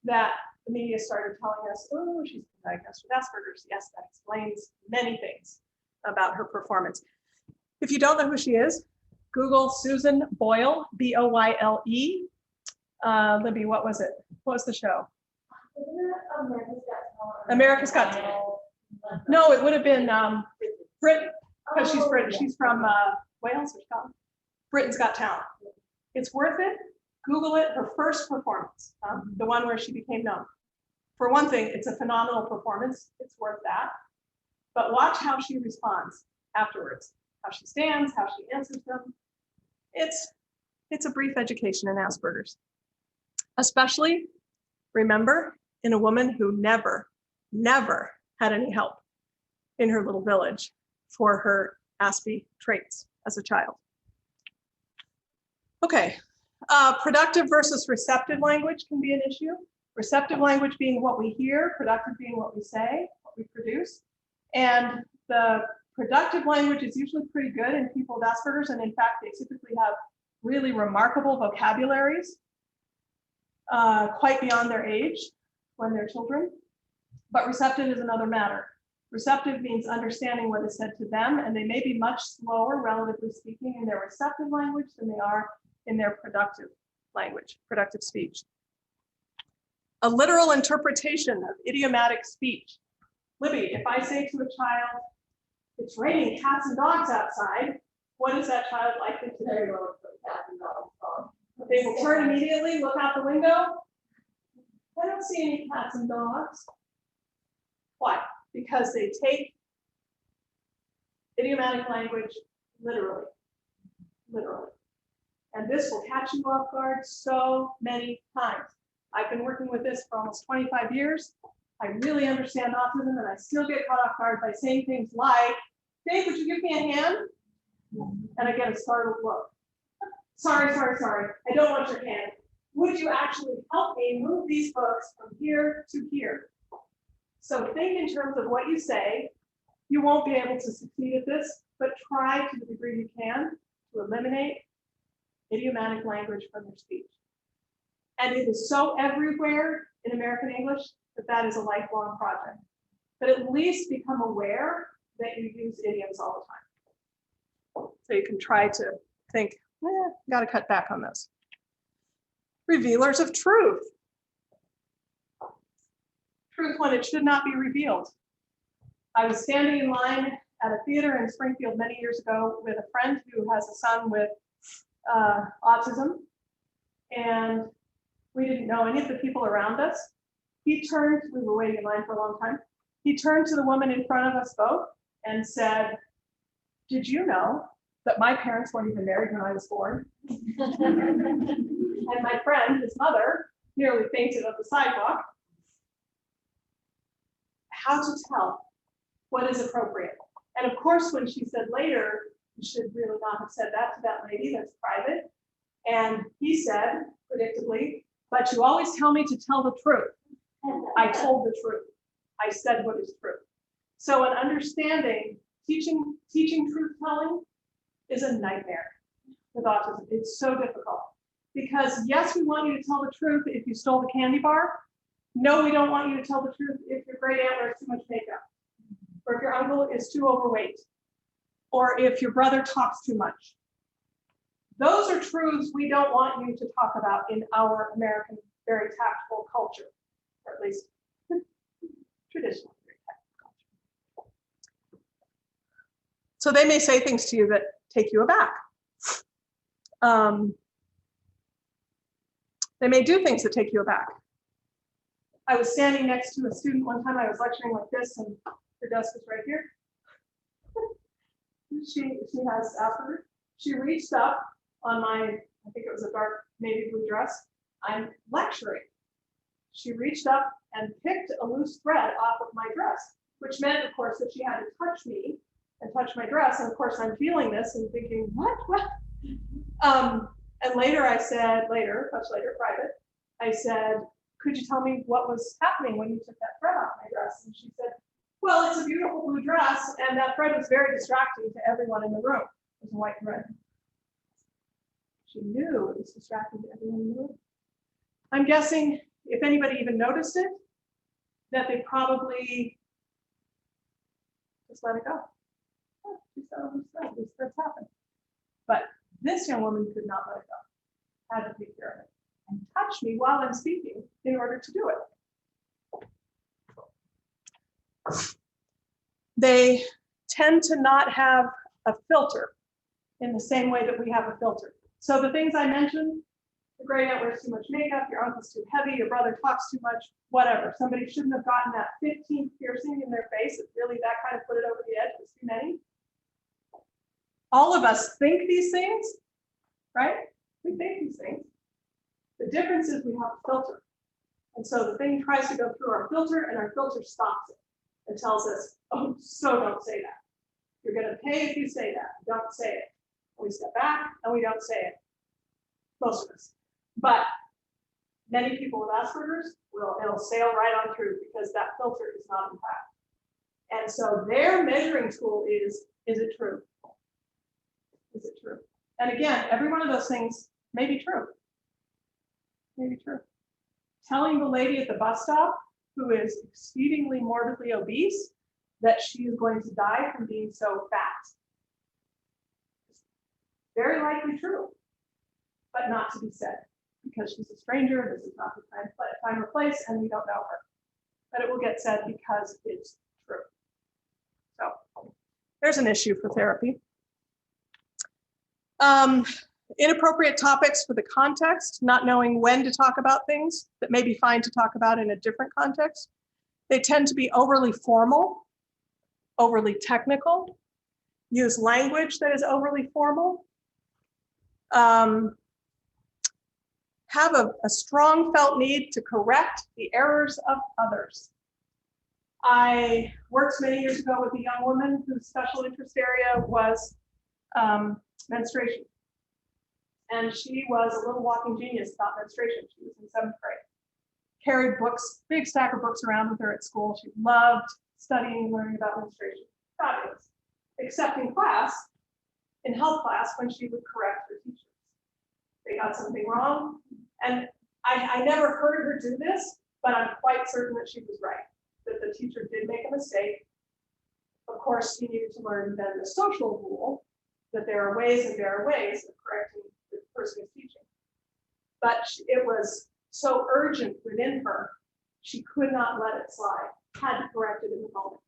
that the media started telling us, oh, she's diagnosed with Asperger's. Yes, that explains many things about her performance. If you don't know who she is, Google Susan Boyle, B-O-Y-L-E. Libby, what was it? What was the show? America's Got Talent. No, it would have been Britain, because she's British. She's from Wales or Scotland. Britain's Got Talent. It's worth it. Google it, her first performance, the one where she became known. For one thing, it's a phenomenal performance. It's worth that. But watch how she responds afterwards, how she stands, how she answers them. It's a brief education in Asperger's. Especially, remember, in a woman who never had any help in her little village for her Aspie traits as a child. Okay, productive versus receptive language can be an issue. Receptive language being what we hear, productive being what we say, what we produce. And the productive language is usually pretty good in people with Asperger's, and in fact, they typically have really remarkable vocabularies, quite beyond their age when they're children. But receptive is another matter. Receptive means understanding what is said to them, and they may be much slower, relatively speaking, in their receptive language than they are in their productive language, productive speech. A literal interpretation of idiomatic speech. Libby, if I say to a child, it's raining cats and dogs outside, what is that child likely to do? They will turn immediately, look out the window. I don't see any cats and dogs. Why? Because they take idiomatic language literally. And this will catch you off guard so many times. I've been working with this for almost 25 years. I really understand autism, and I still get caught off guard by saying things like, Dave, would you give me a hand? And I get a startled look. Sorry. I don't want your hand. Would you actually help me move these books from here to here? So think in terms of what you say. You won't be able to succeed at this, but try to the degree you can to eliminate idiomatic language from your speech. And it is so everywhere in American English that that is a lifelong project. But at least become aware that you use idioms all the time. So you can try to think, got to cut back on this. Revealers of truth. Truth when it should not be revealed. I was standing in line at a theater in Springfield many years ago with a friend who has a son with autism, and we didn't know any of the people around us. He turned, we were waiting in line for a long time. He turned to the woman in front of us both and said, did you know that my parents weren't even married when I was born? And my friend, his mother, nearly fainted on the sidewalk. How to tell what is appropriate. And of course, when she said later, you should really not have said that to that lady, that's private. And he said, predictably, but you always tell me to tell the truth. I told the truth. I said what is true. So an understanding, teaching truth telling is a nightmare with autism. It's so difficult because yes, we want you to tell the truth if you stole the candy bar. No, we don't want you to tell the truth if your great aunt wears too much makeup, or if your uncle is too overweight, or if your brother talks too much. Those are truths we don't want you to talk about in our American, very tactful culture, or at least traditional very tactful culture. So they may say things to you that take you aback. They may do things that take you aback. I was standing next to a student one time, I was lecturing like this, and her desk was right here. She has Asperger. She reached up on my, I think it was a dark navy blue dress. I'm lecturing. She reached up and picked a loose thread off of my dress, which meant, of course, that she had to touch me and touch my dress. And of course, I'm feeling this and thinking, what? And later I said, much later, private, I said, could you tell me what was happening when you took that thread off my dress? And she said, well, it's a beautiful blue dress, and that thread was very distracting to everyone in the room. It was a white thread. She knew it was distracting to everyone in the room. I'm guessing if anybody even noticed it, that they probably just let it go. Oh, she said, oh, this thread's happened. But this young woman could not let it go. Had to take care of it and touch me while I'm speaking in order to do it. They tend to not have a filter in the same way that we have a filter. So the things I mentioned, the great aunt wears too much makeup, your uncle's too heavy, your brother talks too much, whatever. Somebody shouldn't have gotten that 15th piercing in their face. If really that kind of put it over the edge, was too many. All of us think these things, right? We think these things. The difference is we have a filter. And so the thing tries to go through our filter and our filter stops it and tells us, oh, so don't say that. You're going to pay if you say that. Don't say it. And we step back and we don't say it. Most of us. But many people with Asperger's, it'll sail right on through because that filter is not intact. And so their measuring tool is it true? Is it true? And again, every one of those things may be true. May be true. Telling the lady at the bus stop who is exceedingly morbidly obese that she is going to die from being so fat. Very likely true, but not to be said because she's a stranger. This is not the time or place, and we don't know her. But it will get said because it's true. So there's an issue for therapy. Inappropriate topics for the context, not knowing when to talk about things that may be fine to talk about in a different context. They tend to be overly formal, overly technical, use language that is overly formal, have a strong felt need to correct the errors of others. I worked many years ago with a young woman whose special interest area was menstruation. And she was a little walking genius about menstruation. She was in 7th grade. Carried books, big stack of books around with her at school. She loved studying and learning about menstruation. Fabulous. Except in class, in health class, when she would correct her teachers. They got something wrong. And I never heard her do this, but I'm quite certain that she was right, that the teacher did make a mistake. Of course, she needed to learn then the social rule, that there are ways and there are ways of correcting the person who's teaching. But it was so urgent within her, she could not let it slide, had to correct it in the moment.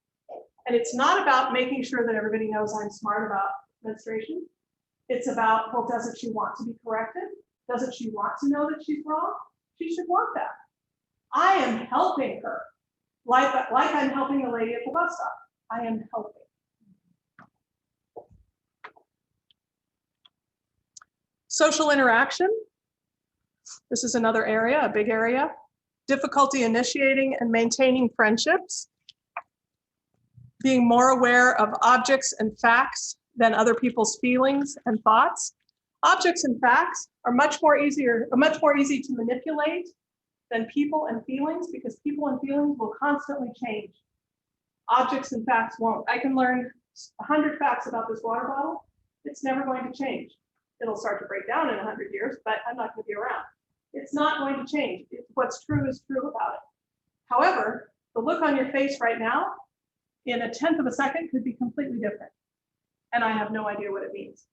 And it's not about making sure that everybody knows I'm smart about menstruation. It's about, well, doesn't she want to be corrected? Doesn't she want to know that she's wrong? She should want that. I am helping her, like I'm helping the lady at the bus stop. I am helping. Social interaction. This is another area, a big area. Difficulty initiating and maintaining friendships. Being more aware of objects and facts than other people's feelings and thoughts. Objects and facts are much more easy to manipulate than people and feelings, because people and feelings will constantly change. Objects and facts won't. I can learn 100 facts about this water bottle. It's never going to change. It'll start to break down in 100 years, but I'm not going to be around. It's not going to change. What's true is true about it. However, the look on your face right now, in a 1/10 of a second, could be completely different. And I have no idea what it means.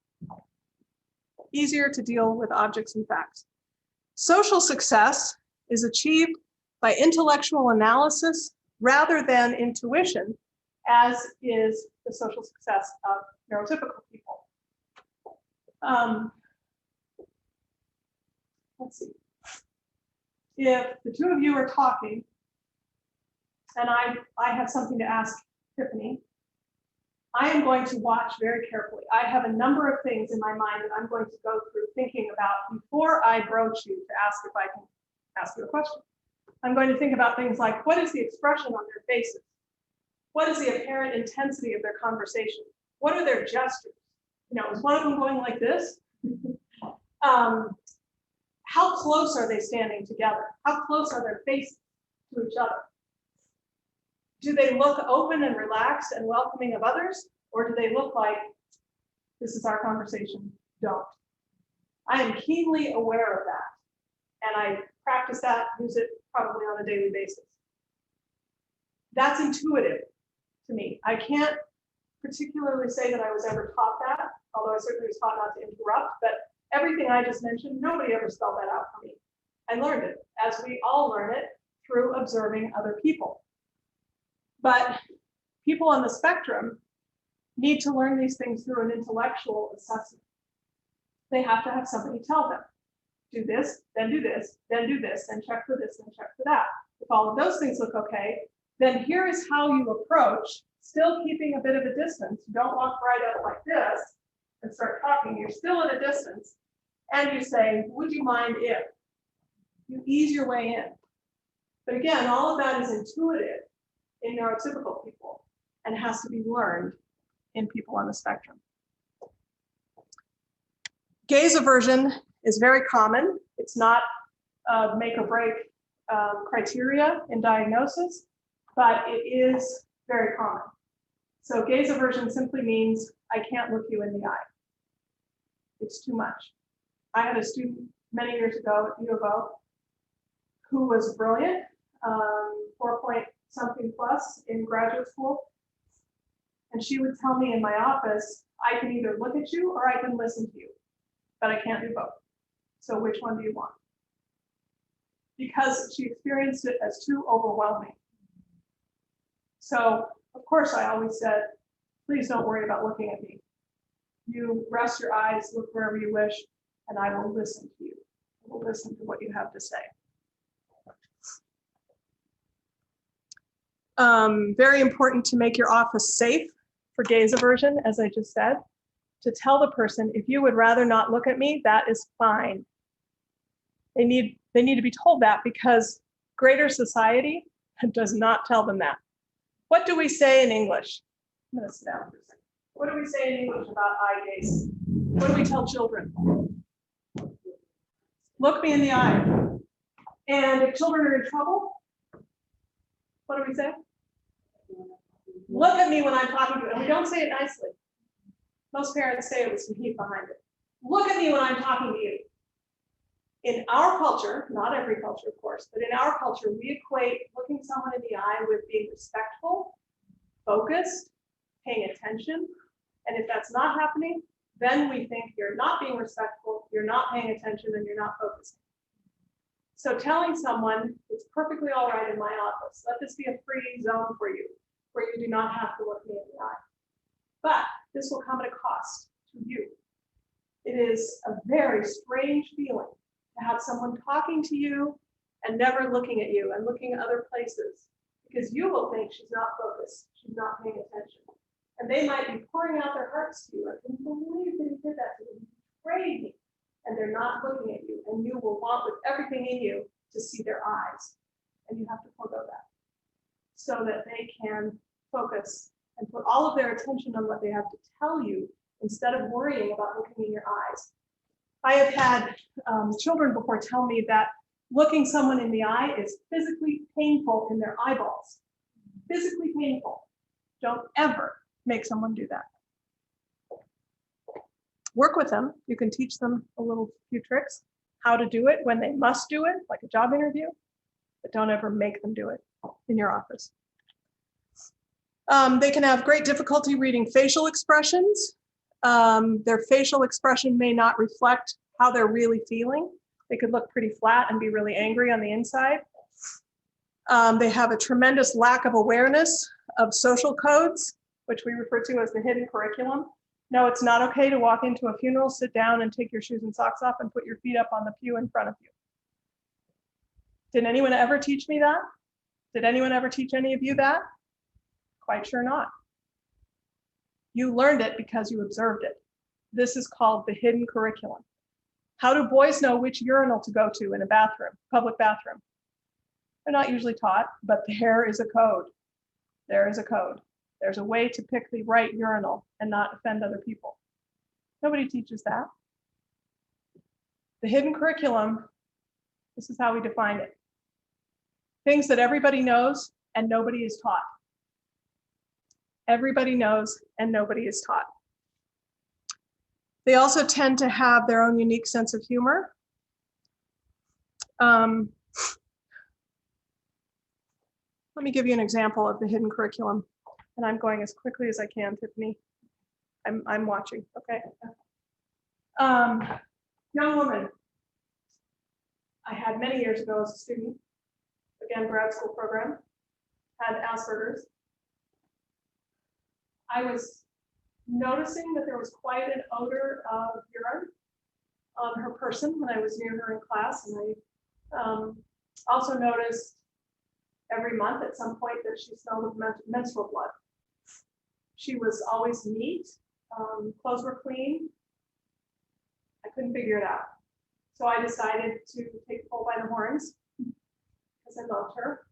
Easier to deal with objects and facts. Social success is achieved by intellectual analysis rather than intuition, as is the social success of neurotypical people. Let's see. If the two of you are talking, and I have something to ask Tiffany, I am going to watch very carefully. I have a number of things in my mind that I'm going to go through thinking about before I broach you to ask if I can ask you a question. I'm going to think about things like, what is the expression on their faces? What is the apparent intensity of their conversation? What are their gestures? You know, is one of them going like this? How close are they standing together? How close are their faces to each other? Do they look open and relaxed and welcoming of others? Or do they look like, this is our conversation, don't? I am keenly aware of that. And I practice that, use it probably on a daily basis. That's intuitive to me. I can't particularly say that I was ever taught that, although I certainly was taught not to interrupt, but everything I just mentioned, nobody ever spelled that out for me. I learned it, as we all learn it, through observing other people. But people on the spectrum need to learn these things through an intellectual assessment. They have to have somebody tell them, do this, then do this, then do this, then check for this, then check for that. If all of those things look okay, then here is how you approach, still keeping a bit of a distance. You don't walk right up like this and start talking. You're still at a distance. And you say, would you mind if? You ease your way in. But again, all of that is intuitive in neurotypical people and has to be learned in people on the spectrum. Gaze aversion is very common. It's not a make or break criteria in diagnosis, but it is very common. So gaze aversion simply means I can't look you in the eye. It's too much. I had a student many years ago at U of O who was brilliant, 4-point-something plus in graduate school. And she would tell me in my office, I can either look at you or I can listen to you, but I can't do both. So which one do you want? Because she experienced it as too overwhelming. So of course I always said, please don't worry about looking at me. You rest your eyes, look wherever you wish, and I will listen to you. I will listen to what you have to say. Very important to make your office safe for gaze aversion, as I just said, to tell the person, if you would rather not look at me, that is fine. They need to be told that, because greater society does not tell them that. What do we say in English? I'm gonna sit down for a second. What do we say in English about eye gaze? What do we tell children? Look me in the eye. And if children are in trouble, what do we say? Look at me when I'm talking to you. And we don't say it nicely. Most parents say it with some heat behind it. Look at me when I'm talking to you. In our culture, not every culture, of course, but in our culture, we equate looking someone in the eye with being respectful, focused, paying attention. And if that's not happening, then we think you're not being respectful, you're not paying attention, and you're not focusing. So telling someone it's perfectly all right in my office, let this be a free zone for you, where you do not have to look me in the eye. But this will come at a cost to you. It is a very strange feeling to have someone talking to you and never looking at you and looking at other places, because you will think she's not focused, she's not paying attention. And they might be pouring out their hearts to you. I can't believe that he did that to me. He betrayed me. and they're not looking at you, and you will want with everything in you to see their eyes. And you have to forego that so that they can focus and put all of their attention on what they have to tell you instead of worrying about looking in your eyes. I have had children before tell me that looking someone in the eye is physically painful in their eyeballs. Physically painful. Don't ever make someone do that. Work with them. You can teach them a few tricks, how to do it when they must do it, like a job interview, but don't ever make them do it in your office. They can have great difficulty reading facial expressions. Their facial expression may not reflect how they're really feeling. They could look pretty flat and be really angry on the inside. They have a tremendous lack of awareness of social codes, which we refer to as the hidden curriculum. No, it's not okay to walk into a funeral, sit down and take your shoes and socks off and put your feet up on the pew in front of you. Did anyone ever teach me that? Did anyone ever teach any of you that? Quite sure not. You learned it because you observed it. This is called the hidden curriculum. How do boys know which urinal to go to in a bathroom, public bathroom? They're not usually taught, but there is a code. There is a code. There's a way to pick the right urinal and not offend other people. Nobody teaches that. The hidden curriculum, this is how we define it. Things that everybody knows and nobody is taught. Everybody knows and nobody is taught. They also tend to have their own unique sense of humor. Let me give you an example of the hidden curriculum. And I'm going as quickly as I can, Tiffany. I'm watching, okay? Young woman I had many years ago as a student, again, grad school program, had Asperger's. I was noticing that there was quite an odor of urine on her person when I was near her in class. And I also noticed every month at some point that she smelled of menstrual blood. She was always neat, clothes were clean. I couldn't figure it out. So I decided to take the bull by the horns because I loved her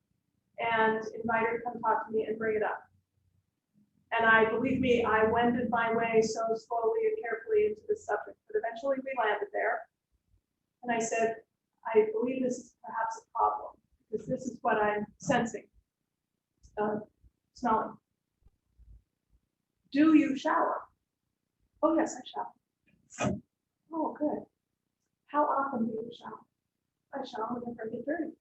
and invite her to come talk to me and bring it up. And believe me, I wended my way so slowly and carefully into this subject, but eventually we landed there. And I said, I believe this is perhaps a problem because this is what I'm sensing, smelling. Do you shower? Oh, yes, I shower. Oh, good. How often do you shower? I shower whenever I get dirty.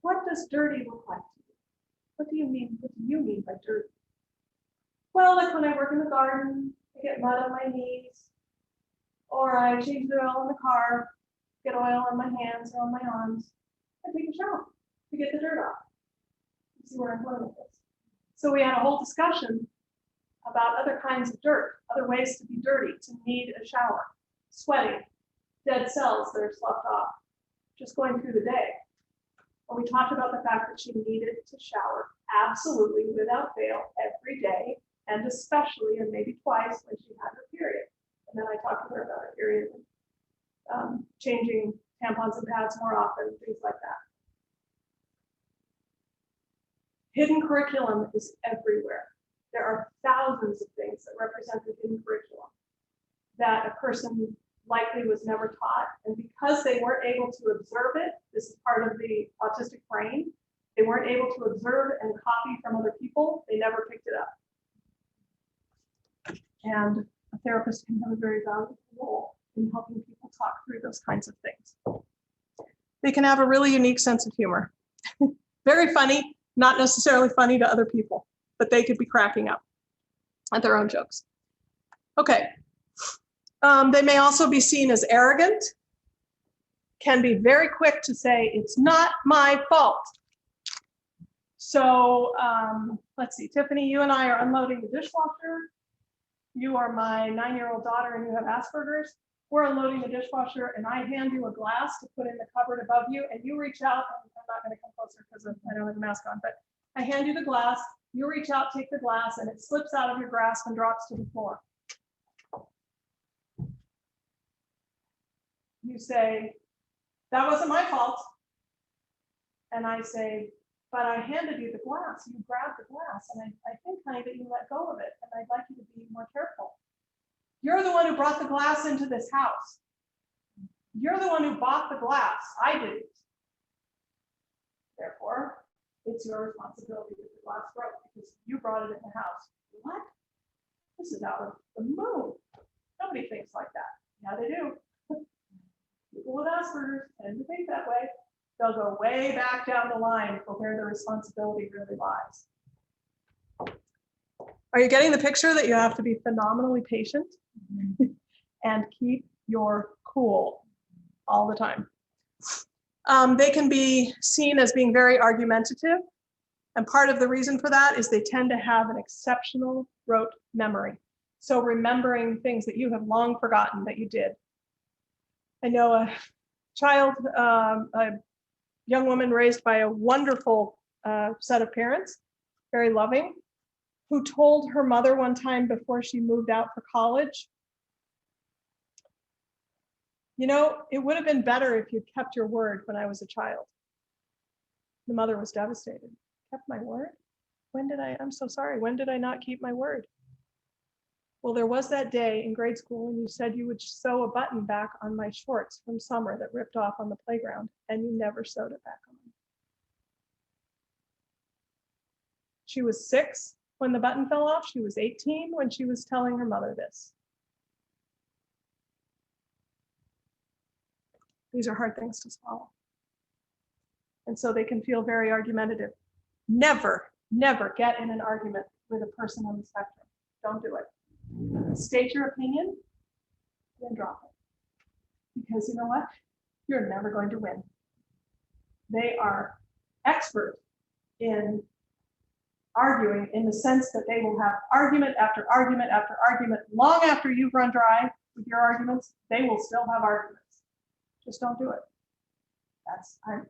What does dirty look like to you? What do you mean by dirty? Well, like when I work in the garden, I get mud on my knees, or I change the oil in the car, get oil on my hands or on my arms. I take a shower to get the dirt off. You see where I'm going with this? So we had a whole discussion about other kinds of dirt, other ways to be dirty, to need a shower, sweating, dead cells that are sloughed off, just going through the day. And we talked about the fact that she needed to shower absolutely without fail every day, and especially, and maybe twice, when she had her period. And then I talked to her about her period, changing tampons and pads more often, things like that. Hidden curriculum is everywhere. There are thousands of things that represent the hidden curriculum that a person likely was never taught. And because they weren't able to observe it, this is part of the autistic brain, they weren't able to observe and copy from other people, they never picked it up. And a therapist can have a very valuable role in helping people talk through those kinds of things. They can have a really unique sense of humor. Very funny, not necessarily funny to other people, but they could be cracking up at their own jokes. Okay. They may also be seen as arrogant, can be very quick to say, it's not my fault. So let's see, Tiffany, you and I are unloading the dishwasher. You are my 9-year-old daughter and you have Asperger's. We're unloading the dishwasher and I hand you a glass to put in the cupboard above you and you reach out, and I'm not gonna come closer because I don't have a mask on, but I hand you the glass, you reach out, take the glass, and it slips out of your grasp and drops to the floor. you say, that wasn't my fault. And I say, but I handed you the glass. You grabbed the glass. And I think, honey, that you let go of it. And I'd like you to be more careful. You're the one who brought the glass into this house. You're the one who bought the glass. I didn't. Therefore, it's your responsibility that the glass broke because you brought it in the house. What? This is out of the moon. Nobody thinks like that. Yeah, they do. People with Asperger's tend to think that way. They'll go way back down the line for where the responsibility really lies. Are you getting the picture that you have to be phenomenally patient and keep your cool all the time? They can be seen as being very argumentative. And part of the reason for that is they tend to have an exceptional rote memory. So remembering things that you have long forgotten that you did. I know a child, a young woman raised by a wonderful set of parents, very loving, who told her mother one time before she moved out for college, you know, it would have been better if you'd kept your word when I was a child. The mother was devastated. Kept my word? When did I'm so sorry. When did I not keep my word? Well, there was that day in grade school when you said you would sew a button back on my shorts from summer that ripped off on the playground, and you never sewed it back on. She was 6 when the button fell off. She was 18 when she was telling her mother this. These are hard things to swallow. And so they can feel very argumentative. Never, never get in an argument with a person on the spectrum. Don't do it. State your opinion, then drop it. Because you know what? You're never going to win. They are expert in arguing in the sense that they will have argument after argument after argument. Long after you've run dry with your arguments, they will still have arguments. Just don't do it. I'm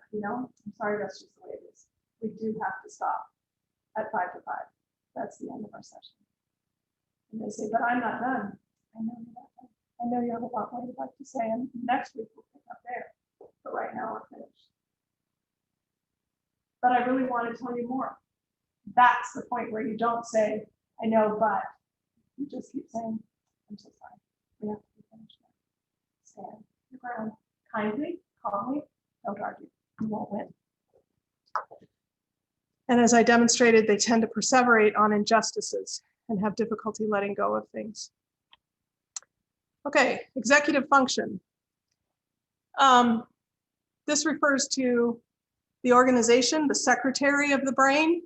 sorry, that's just the way it is. We do have to stop at 5 to 5. That's the end of our session. And they say, but I'm not done. I know you're not done. I know you have a lot more you'd like to say, and next week we'll pick up there. But right now we're finished. But I really want to tell you more. That's the point where you don't say, I know, but you just keep saying, I'm so sorry. We have to be finished now. Stand your ground kindly, calmly, don't argue. You won't win. And as I demonstrated, they tend to perseverate on injustices and have difficulty letting go of things. Okay, executive function. This refers to the organization, the secretary of the brain.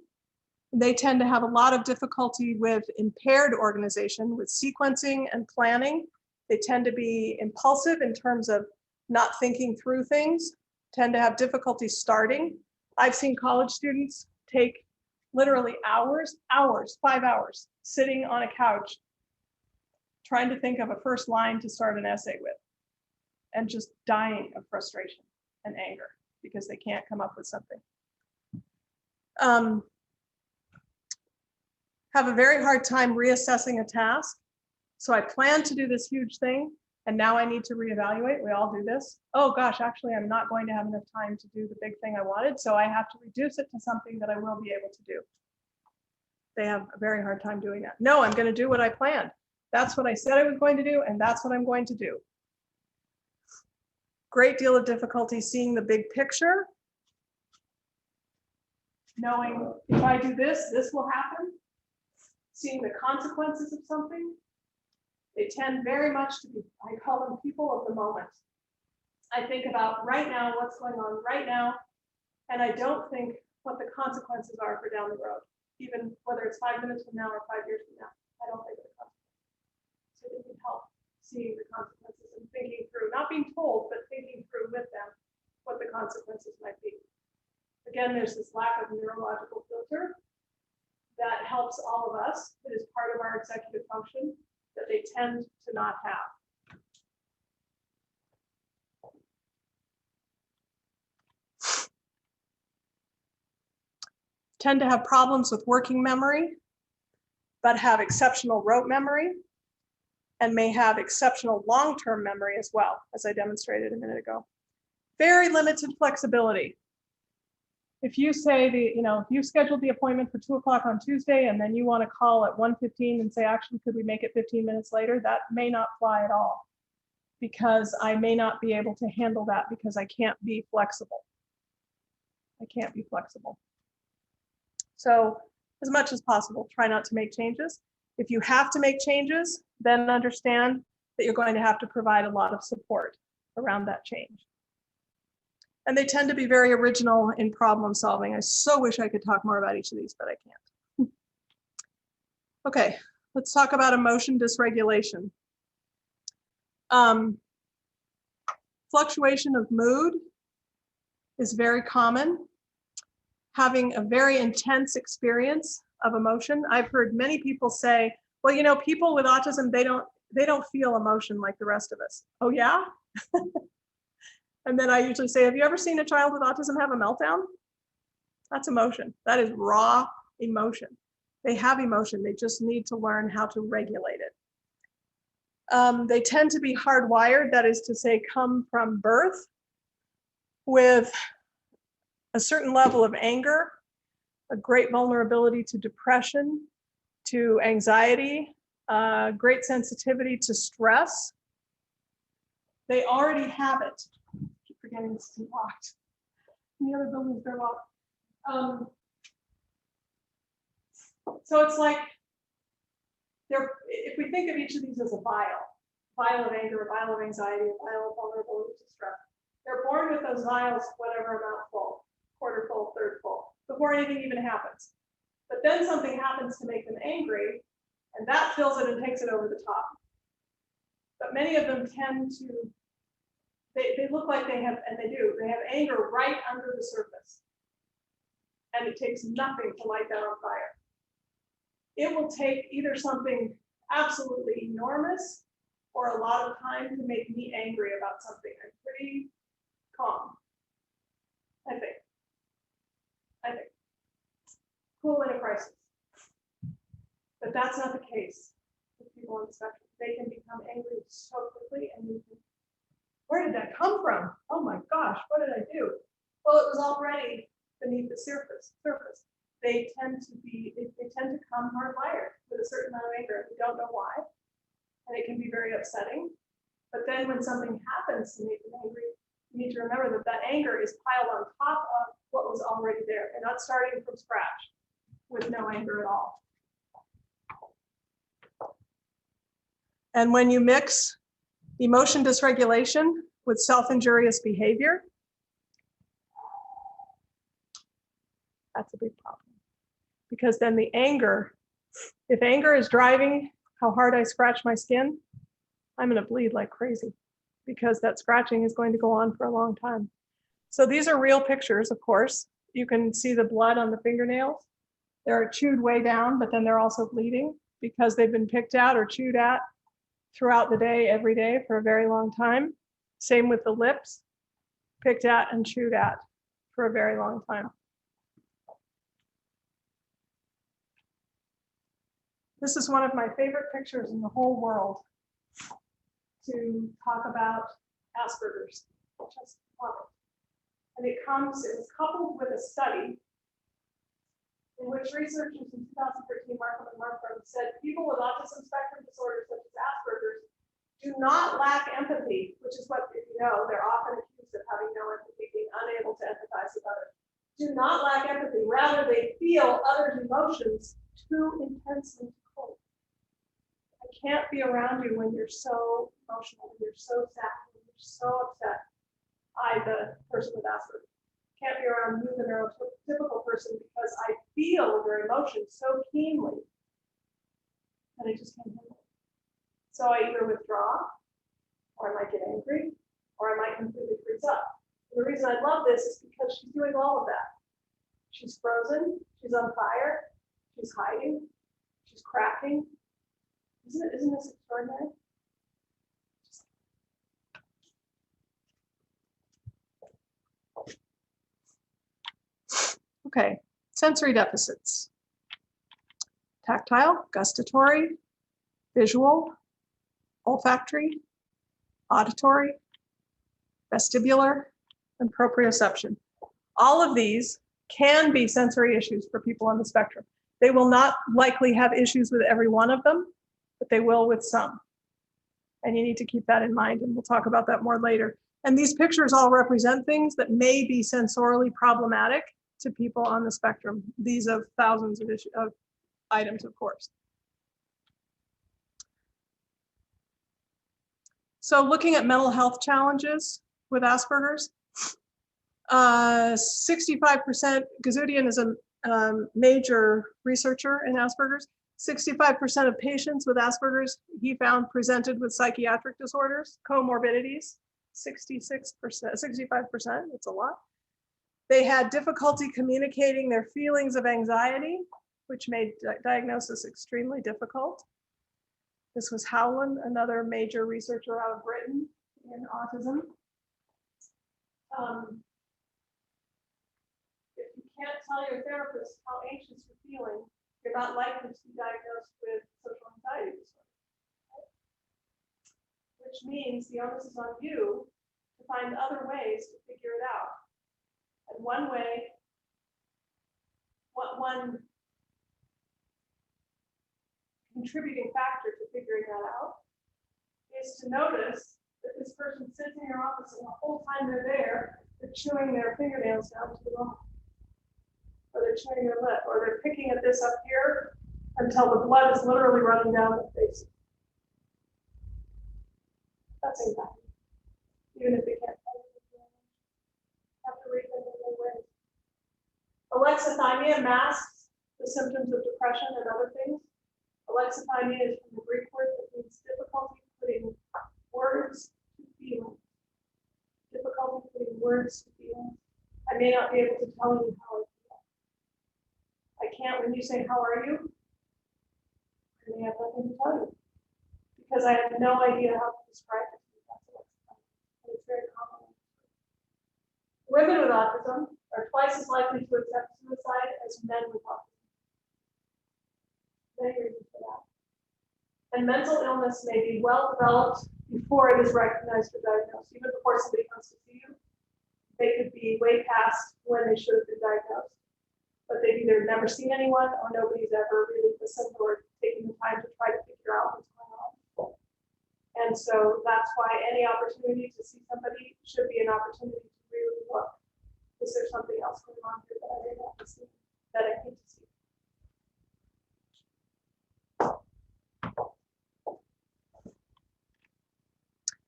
They tend to have a lot of difficulty with impaired organization, with sequencing and planning. They tend to be impulsive in terms of not thinking through things, tend to have difficulty starting. I've seen college students take literally hours, 5 hours, sitting on a couch, trying to think of a first line to start an essay with, and just dying of frustration and anger because they can't come up with something. Have a very hard time reassessing a task. So I planned to do this huge thing, and now I need to reevaluate. We all do this. Oh gosh, actually, I'm not going to have enough time to do the big thing I wanted, so I have to reduce it to something that I will be able to do. They have a very hard time doing that. No, I'm going to do what I planned. That's what I said I was going to do, and that's what I'm going to do. Great deal of difficulty seeing the big picture, knowing if I do this, this will happen, seeing the consequences of something. They tend very much to be, I call them people of the moment. I think about right now, what's going on right now, and I don't think what the consequences are for down the road, even whether it's 5 minutes from now or 5 years from now. I don't think of the consequences. So they can help seeing the consequences and thinking through, not being told, but thinking through with them what the consequences might be. Again, there's this lack of neurological filter that helps all of us. It is part of our executive function that they tend to not have. Tend to have problems with working memory, but have exceptional rote memory. and may have exceptional long-term memory as well, as I demonstrated a minute ago. Very limited flexibility. If you say if you scheduled the appointment for 2 o'clock on Tuesday and then you want to call at 1:15 and say, actually, could we make it 15 minutes later? That may not fly at all, because I may not be able to handle that because I can't be flexible. I can't be flexible. So as much as possible, try not to make changes. If you have to make changes, then understand that you're going to have to provide a lot of support around that change. And they tend to be very original in problem solving. I so wish I could talk more about each of these, but I can't. Okay, let's talk about emotion dysregulation. Fluctuation of mood is very common. Having a very intense experience of emotion. I've heard many people say, well, people with autism, they don't feel emotion like the rest of us. Oh yeah? And then I usually say, have you ever seen a child with autism have a meltdown? That's emotion. That is raw emotion. They have emotion. They just need to learn how to regulate it. They tend to be hardwired, that is to say, come from birth with a certain level of anger, a great vulnerability to depression, to anxiety, great sensitivity to stress. They already have it. I keep forgetting this is locked. In the other buildings, they're locked. So it's like, if we think of each of these as a vial of anger, a vial of anxiety, a vial of vulnerability to stress, they're born with those vials, whatever amount full, quarter full, third full, before anything even happens. But then something happens to make them angry, and that fills it and takes it over the top. But many of them tend to, they look like they have, and they do, they have anger right under the surface. And it takes nothing to light that on fire. It will take either something absolutely enormous or a lot of time to make me angry about something. I'm pretty calm, I think. Cool in a crisis. But that's not the case with people on the spectrum. They can become angry so quickly, and you think, where did that come from? Oh my gosh, what did I do? Well, it was already beneath the surface. They tend to come hardwired with a certain amount of anger. We don't know why, and it can be very upsetting. But then when something happens to make them angry, you need to remember that that anger is piled on top of what was already there. They're not starting from scratch with no anger at all. And when you mix emotion dysregulation with self-injurious behavior, that's a big problem. Because then the anger, if anger is driving how hard I scratch my skin, I'm going to bleed like crazy, because that scratching is going to go on for a long time. So these are real pictures, of course. You can see the blood on the fingernails. They're chewed way down, but then they're also bleeding because they've been picked out or chewed at throughout the day, every day for a very long time. Same with the lips, picked at and chewed at for a very long time. This is one of my favorite pictures in the whole world to talk about Asperger's. Just love it. And it was coupled with a study in which researchers in 2013, Markham and Markram, said people with autism spectrum disorders such as Asperger's do not lack empathy, which is what, if you know, they're often accused of having no empathy, being unable to empathize with others. Do not lack empathy. Rather, they feel others' emotions too intensely to cope. I can't be around you when you're so emotional, when you're so sad, when you're so upset. I, the person with Asperger's, can't be around you, the neurotypical person, because I feel their emotions so keenly that I just can't handle it. So I either withdraw, or I might get angry, or I might completely freeze up. And the reason I love this is because she's doing all of that. She's frozen, she's on fire, she's hiding, she's cracking. Isn't this extraordinary? Okay, sensory deficits. Tactile, gustatory, visual, olfactory, auditory, vestibular, and proprioception. All of these can be sensory issues for people on the spectrum. They will not likely have issues with every one of them, but they will with some. And you need to keep that in mind, and we'll talk about that more later. And these pictures all represent things that may be sensorially problematic to people on the spectrum. These of thousands of items, of course. So looking at mental health challenges with Asperger's, 65%, Gazoudian is a major researcher in Asperger's. 65% of patients with Asperger's he found presented with psychiatric disorders, comorbidities, 66%, 65%, it's a lot. They had difficulty communicating their feelings of anxiety, which made diagnosis extremely difficult. This was Howland, another major researcher out of Britain in autism. If you can't tell your therapist how anxious you're feeling, you're not likely to be diagnosed with social anxiety disorder. Which means the onus is on you to find other ways to figure it out. And one way, one contributing factor to figuring that out is to notice that this person sits in your office and the whole time they're there, they're chewing their fingernails down to the bone, or they're chewing their lip, or they're picking at this up here until the blood is literally running down their face. That's anxiety, even if they can't tell you. Have to read them in their ways. Alexithymia masks the symptoms of depression and other things. Alexithymia is from the Greek word that means difficulty putting words to feelings. Difficulty putting words to feelings. I may not be able to tell you how I feel. I can't, when you say, how are you? I may have nothing to tell you. Because I have no idea how to describe it. That's alexithymia. And it's very common. Women with autism are twice as likely to attempt suicide as men with autism. Many reasons for that. And mental illness may be well developed before it is recognized or diagnosed. Even before somebody comes to see you, they could be way past when they should have been diagnosed. But they've either never seen anyone or nobody's ever really listened or taken the time to try to figure out what's going on. And so that's why any opportunity to see somebody should be an opportunity to really look. Is there something else going on here that I didn't have to see, that I need to see?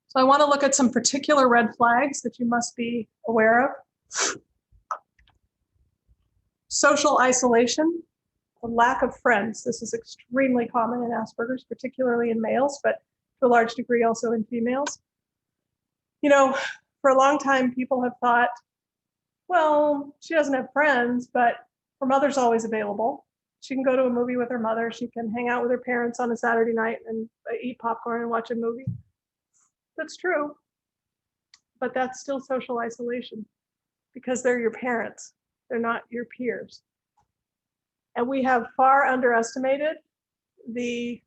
So I want to look at some particular red flags that you must be aware of. Social isolation, the lack of friends. This is extremely common in Asperger's, particularly in males, but to a large degree also in females. You know, for a long time, people have thought, well, she doesn't have friends, but her mother's always available. She can go to a movie with her mother. She can hang out with her parents on a Saturday night and eat popcorn and watch a movie. That's true, but that's still social isolation because they're your parents. They're not your peers. And we have far underestimated the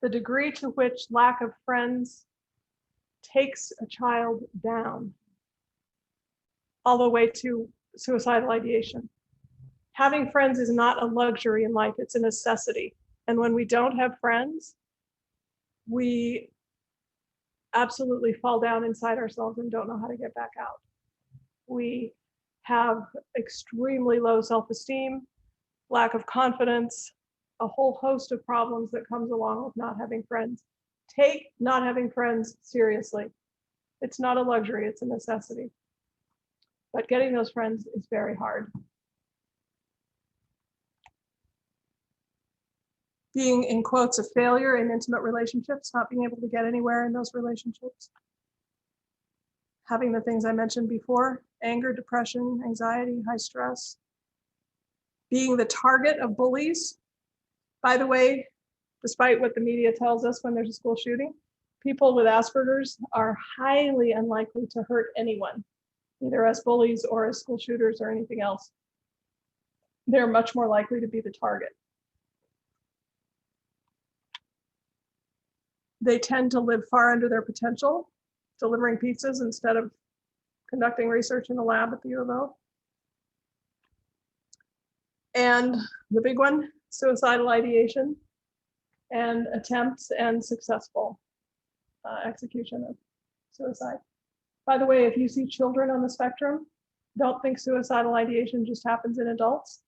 degree to which lack of friends takes a child down all the way to suicidal ideation. Having friends is not a luxury in life, it's a necessity. And when we don't have friends, we absolutely fall down inside ourselves and don't know how to get back out. We have extremely low self-esteem, lack of confidence, a whole host of problems that comes along with not having friends. Take not having friends seriously. It's not a luxury, it's a necessity. But getting those friends is very hard. Being, in quotes, a failure in intimate relationships, not being able to get anywhere in those relationships. Having the things I mentioned before, anger, depression, anxiety, high stress. Being the target of bullies. By the way, despite what the media tells us when there's a school shooting, people with Asperger's are highly unlikely to hurt anyone, either as bullies or as school shooters or anything else. they're much more likely to be the target. They tend to live far under their potential, delivering pizzas instead of conducting research in a lab at the U of O. And the big one, suicidal ideation and attempts and successful execution of suicide. By the way, if you see children on the spectrum, don't think suicidal ideation just happens in adults.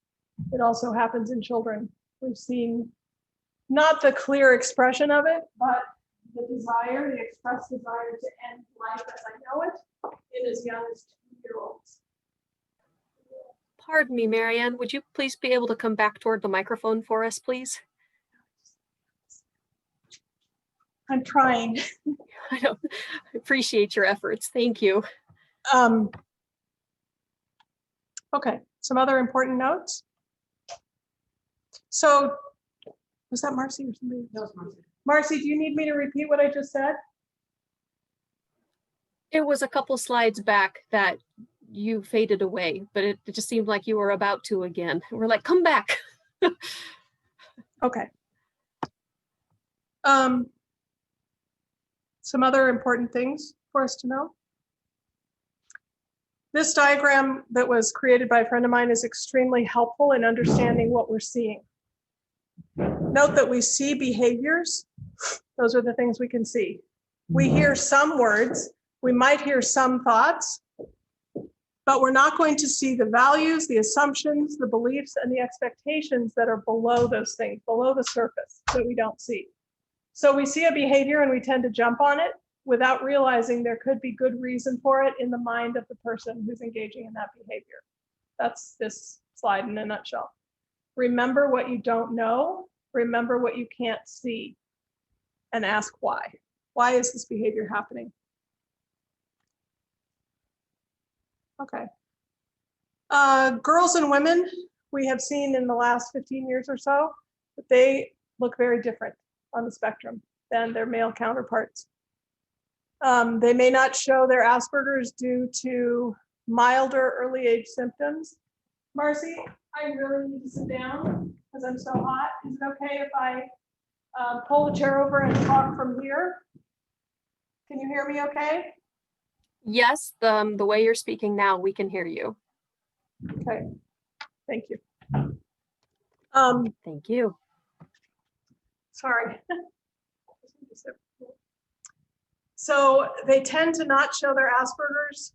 It also happens in children. We've seen not the clear expression of it, but the desire, the expressed desire to end life as I know it in as young as 2-year-olds. Pardon me, Marianne, would you please be able to come back toward the microphone for us, please? I'm trying. I don't appreciate your efforts. Thank you. Okay, some other important notes. So, was that Marcy or somebody? That was Marcy. Marcy, do you need me to repeat what I just said? It was a couple slides back that you faded away, but it just seemed like you were about to again. We're like, come back. Okay. Some other important things for us to know. This diagram that was created by a friend of mine is extremely helpful in understanding what we're seeing. Note that we see behaviors. Those are the things we can see. We hear some words, we might hear some thoughts, but we're not going to see the values, the assumptions, the beliefs, and the expectations that are below those things, below the surface that we don't see. So we see a behavior and we tend to jump on it without realizing there could be good reason for it in the mind of the person who's engaging in that behavior. That's this slide in a nutshell. Remember what you don't know, remember what you can't see, and ask why. Why is this behavior happening? Okay. Girls and women, we have seen in the last 15 years or so, that they look very different on the spectrum than their male counterparts. They may not show their Asperger's due to milder early age symptoms. Marcy, I really need to sit down because I'm so hot. Is it okay if I pull the chair over and talk from here? Can you hear me okay? Yes, the way you're speaking now, we can hear you. Okay, thank you. Thank you. Sorry. So they tend to not show their Asperger's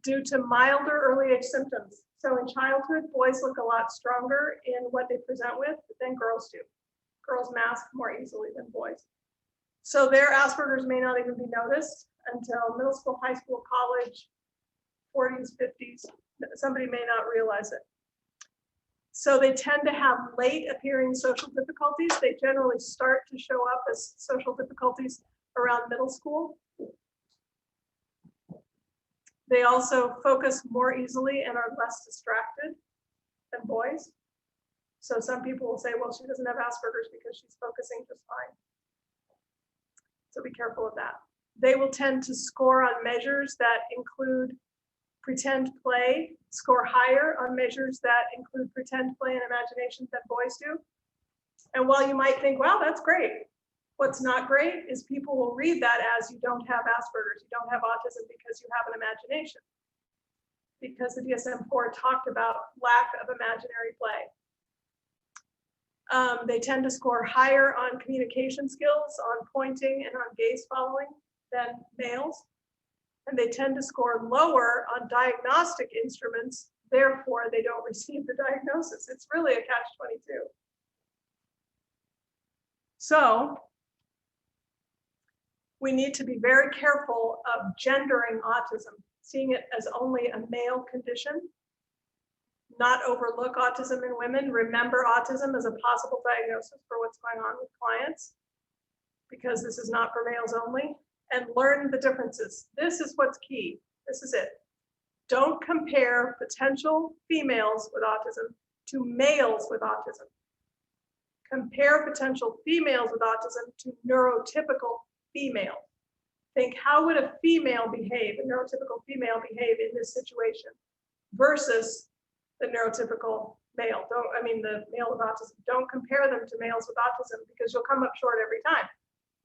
due to milder early age symptoms. So in childhood, boys look a lot stronger in what they present with than girls do. Girls mask more easily than boys. So their Asperger's may not even be noticed until middle school, high school, college, 40s, 50s. Somebody may not realize it. So they tend to have late appearing social difficulties. They generally start to show up as social difficulties around middle school. They also focus more easily and are less distracted than boys. So some people will say, well, she doesn't have Asperger's because she's focusing just fine. So be careful of that. They will tend to score on measures that include pretend play, score higher on measures that include pretend play and imagination than boys do. And while you might think, wow, that's great, what's not great is people will read that as you don't have Asperger's, you don't have autism because you have an imagination. Because the DSM-4 talked about lack of imaginary play. They tend to score higher on communication skills, on pointing and on gaze following than males. And they tend to score lower on diagnostic instruments, therefore they don't receive the diagnosis. It's really a catch-22. So we need to be very careful of gendering autism, seeing it as only a male condition, not overlook autism in women. Remember autism as a possible diagnosis for what's going on with clients, because this is not for males only. And learn the differences. This is what's key. This is it. Don't compare potential females with autism to males with autism. Compare potential females with autism to neurotypical female. Think, how would a female behave, a neurotypical female behave in this situation versus the neurotypical male. The male with autism. Don't compare them to males with autism because you'll come up short every time.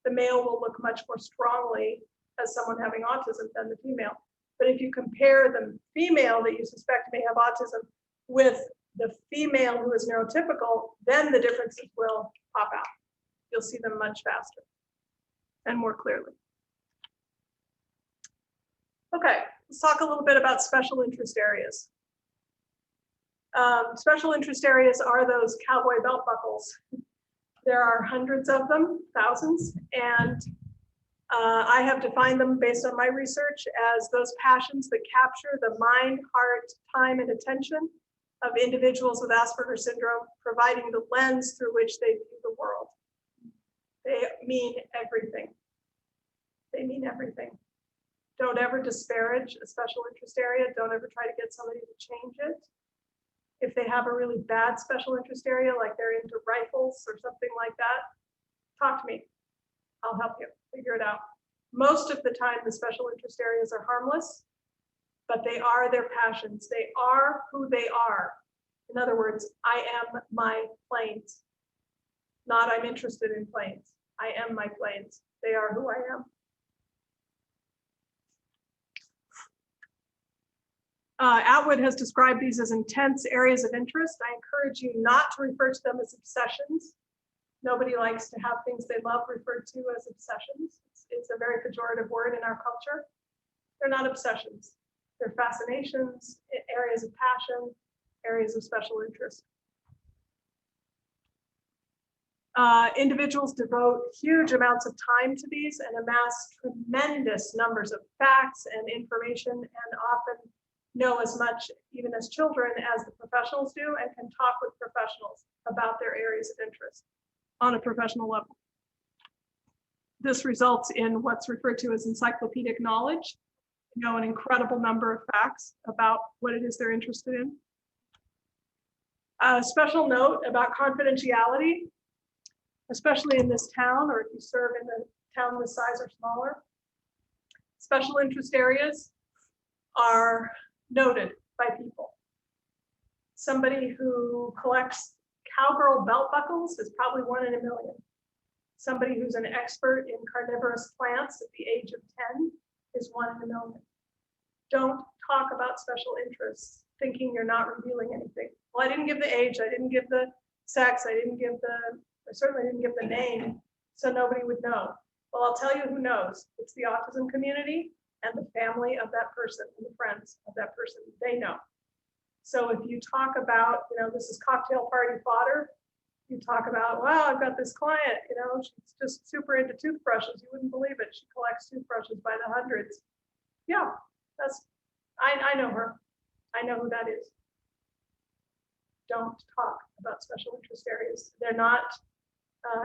The male will look much more strongly as someone having autism than the female. But if you compare the female that you suspect may have autism with the female who is neurotypical, then the differences will pop out. You'll see them much faster and more clearly. Okay, let's talk a little bit about special interest areas. Special interest areas are those cowboy belt buckles. There are hundreds of them, thousands, and I have defined them based on my research as those passions that capture the mind, heart, time, and attention of individuals with Asperger syndrome, providing the lens through which they view the world. They mean everything. They mean everything. Don't ever disparage a special interest area. Don't ever try to get somebody to change it. If they have a really bad special interest area, like they're into rifles or something like that, talk to me. I'll help you figure it out. Most of the time, the special interest areas are harmless, but they are their passions. They are who they are. In other words, I am my planes. Not I'm interested in planes. I am my planes. They are who I am. Atwood has described these as intense areas of interest. I encourage you not to refer to them as obsessions. Nobody likes to have things they love referred to as obsessions. It's a very pejorative word in our culture. They're not obsessions. They're fascinations, areas of passion, areas of special interest. Individuals devote huge amounts of time to these and amass tremendous numbers of facts and information, and often know as much, even as children, as the professionals do, and can talk with professionals about their areas of interest on a professional level. This results in what's referred to as encyclopedic knowledge, an incredible number of facts about what it is they're interested in. A special note about confidentiality, especially in this town, or if you serve in a town this size or smaller. Special interest areas are noted by people. Somebody who collects cowgirl belt buckles is probably 1 in a million. Somebody who's an expert in carnivorous plants at the age of 10 is 1 in a million. Don't talk about special interests thinking you're not revealing anything. Well, I didn't give the age, I didn't give the sex, I certainly didn't give the name, so nobody would know. Well, I'll tell you who knows. It's the autism community and the family of that person and the friends of that person. They know. So if you talk about, this is cocktail party fodder, you talk about, well, I've got this client, she's just super into toothbrushes. You wouldn't believe it. She collects toothbrushes by the hundreds. Yeah, I know her. I know who that is. Don't talk about special interest areas. They're not,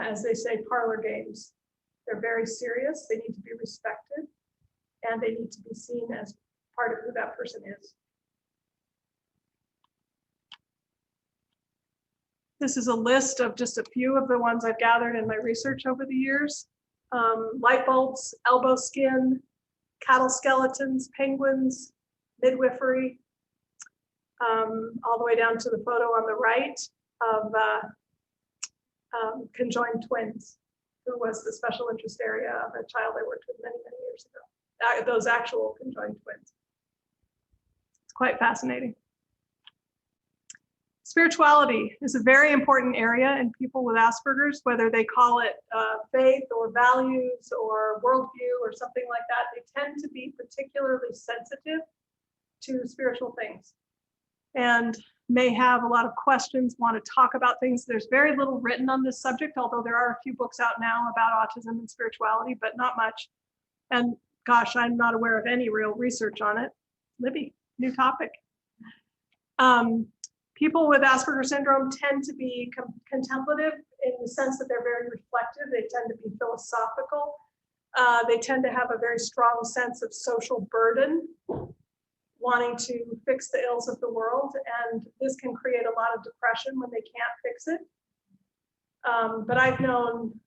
as they say, parlor games. They're very serious. They need to be respected, and they need to be seen as part of who that person is. This is a list of just a few of the ones I've gathered in my research over the years. Light bulbs, elbow skin, cattle skeletons, penguins, midwifery, all the way down to the photo on the right of conjoined twins, who was the special interest area of a child I worked with many, many years ago. Those actual conjoined twins. It's quite fascinating. Spirituality is a very important area in people with Asperger's, whether they call it faith or values or worldview or something like that. They tend to be particularly sensitive to spiritual things and may have a lot of questions, want to talk about things. There's very little written on this subject, although there are a few books out now about autism and spirituality, but not much. And gosh, I'm not aware of any real research on it. Libby, new topic. People with Asperger syndrome tend to be contemplative in the sense that they're very reflective. They tend to be philosophical. They tend to have a very strong sense of social burden, wanting to fix the ills of the world. And this can create a lot of depression when they can't fix it. But I've known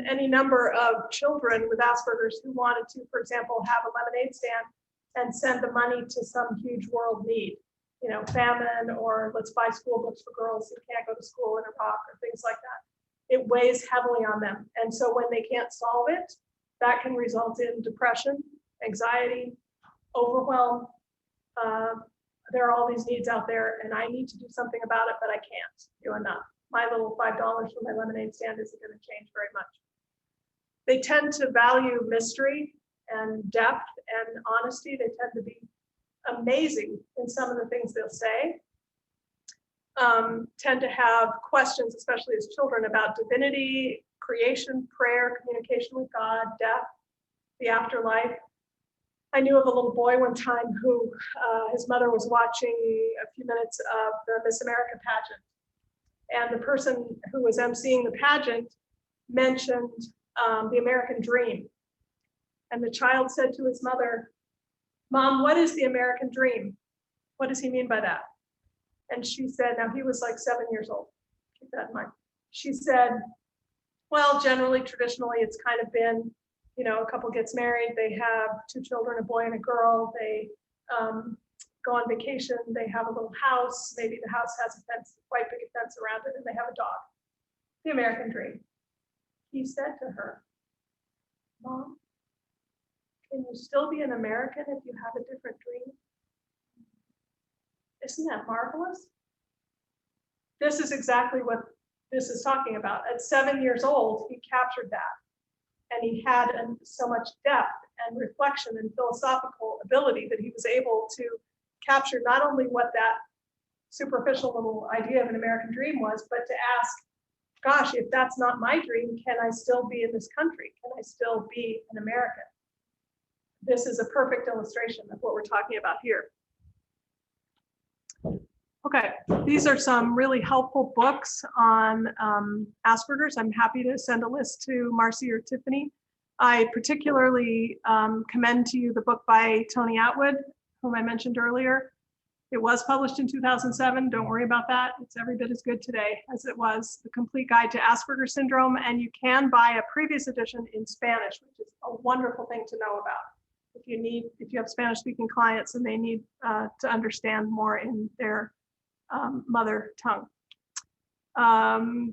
any number of children with Asperger's who wanted to, for example, have a lemonade stand and send the money to some huge world need. you know, famine, or let's buy school books for girls who can't go to school in Iraq, or things like that. It weighs heavily on them. And so when they can't solve it, that can result in depression, anxiety, overwhelm. There are all these needs out there, and I need to do something about it, but I can't do enough. My little $5 for my lemonade stand isn't going to change very much. They tend to value mystery and depth and honesty. They tend to be amazing in some of the things they'll say. Tend to have questions, especially as children, about divinity, creation, prayer, communication with God, death, the afterlife. I knew of a little boy one time who his mother was watching a few minutes of the Miss America pageant. And the person who was emceeing the pageant mentioned the American dream. And the child said to his mother, "Mom, what is the American dream? What does he mean by that?" And she said, now he was like 7 years old. Keep that in mind. She said, well, generally, traditionally, it's kind of been, you know, a couple gets married, they have 2 children, a boy and a girl, they go on vacation, they have a little house, maybe the house has a fence, quite big fence around it, and they have a dog. The American dream. He said to her, "Mom, can you still be an American if you have a different dream? Isn't that marvelous?" This is exactly what this is talking about. At 7 years old, he captured that. And he had so much depth and reflection and philosophical ability that he was able to capture not only what that superficial little idea of an American dream was, but to ask, gosh, if that's not my dream, can I still be in this country? Can I still be an American? This is a perfect illustration of what we're talking about here. Okay, these are some really helpful books on Asperger's. I'm happy to send a list to Marcy or Tiffany. I particularly commend to you the book by Tony Atwood, whom I mentioned earlier. It was published in 2007. Don't worry about that. It's every bit as good today as it was. The Complete Guide to Asperger Syndrome, and you can buy a previous edition in Spanish, which is a wonderful thing to know about. If you have Spanish-speaking clients and they need to understand more in their mother tongue.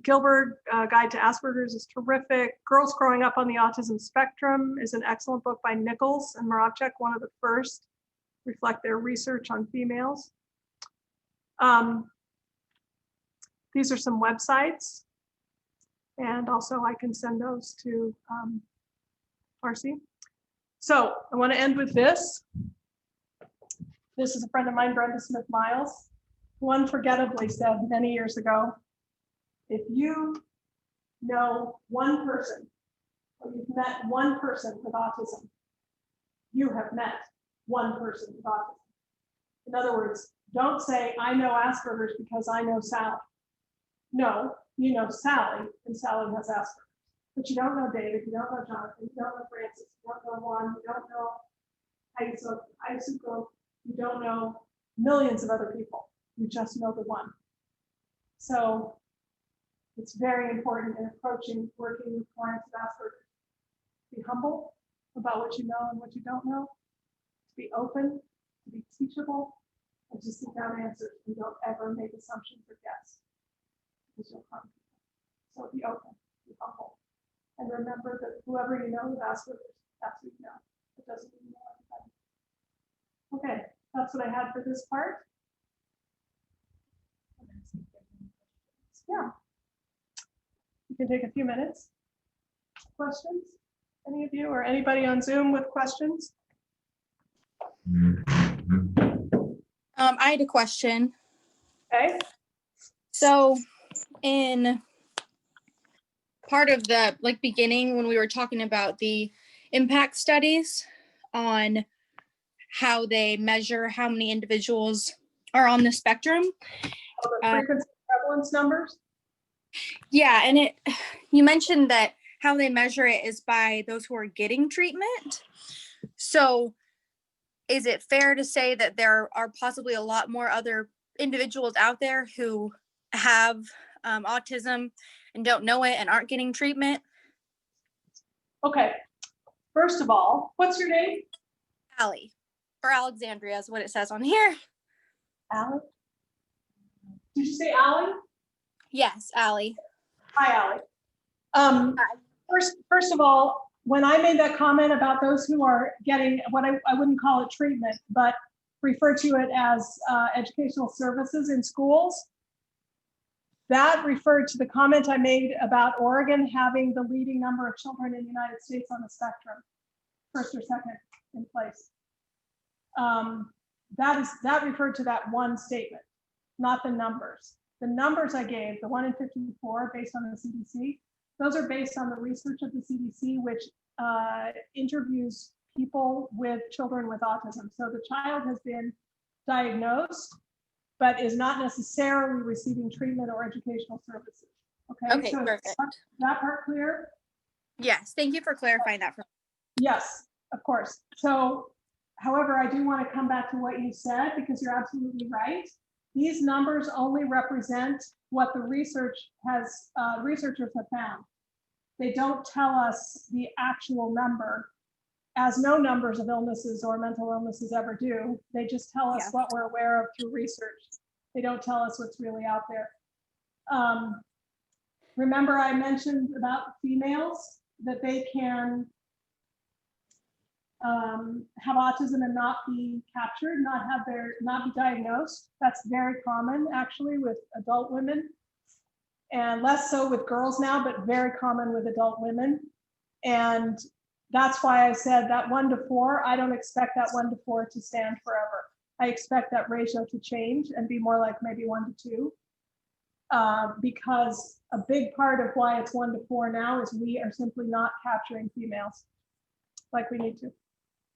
Gilbert, Guide to Asperger's is terrific. Girls Growing Up on the Autism Spectrum is an excellent book by Nichols and Moravchik, one of the first reflect their research on females. These are some websites, and also I can send those to Marcy. So I want to end with this. This is a friend of mine, Brenda Smith Miles, who unforgettably said many years ago, if you know one person, or you've met one person with autism, you have met one person with autism. In other words, don't say, I know Asperger's because I know Sally. No, you know Sally, and Sally has Asperger's. But you don't know David, you don't know Jonathan, you don't know Francis, you don't know Juan, you don't know Isuko, you don't know millions of other people. You just know the one. So it's very important in approaching working with clients with Asperger's. Be humble about what you know and what you don't know. To be open, to be teachable, and to seek out answers, and don't ever make assumptions or guess, because you'll harm people. So be open, be humble, and remember that whoever you know with Asperger's, that's who you know. It doesn't mean you know everybody. Okay, that's what I had for this part. Yeah, you can take a few minutes. Questions? Any of you or anybody on Zoom with questions? I had a question. Okay. So in part of the beginning, when we were talking about the impact studies on how they measure how many individuals are on the spectrum. Oh, the frequency prevalence numbers? Yeah, and you mentioned that how they measure it is by those who are getting treatment. So is it fair to say that there are possibly a lot more other individuals out there who have autism and don't know it and aren't getting treatment? Okay. First of all, what's your name? Allie, or Alexandria is what it says on here. Allie? Did you say Allie? Yes, Allie. Hi, Allie. First of all, when I made that comment about those who are getting what I wouldn't call it treatment, but refer to it as educational services in schools, that referred to the comment I made about Oregon having the leading number of children in the United States on the spectrum, first or second in place. That referred to that one statement, not the numbers. The numbers I gave, the 1 in 54 based on the CDC, those are based on the research of the CDC, which interviews people with children with autism. So the child has been diagnosed, but is not necessarily receiving treatment or educational services. Okay, so perfect. Is that part clear? Yes, thank you for clarifying that for me. Yes, of course. So, however, I do want to come back to what you said, because you're absolutely right. These numbers only represent what the researchers have found. They don't tell us the actual number, as no numbers of illnesses or mental illnesses ever do. They just tell us what we're aware of through research. They don't tell us what's really out there. Remember I mentioned about females, that they can have autism and not be captured, not be diagnosed. That's very common actually with adult women, and less so with girls now, but very common with adult women. And that's why I said that 1 to 4, I don't expect that 1 to 4 to stand forever. I expect that ratio to change and be more like maybe 1 to 2. Because a big part of why it's 1 to 4 now is we are simply not capturing females like we need to.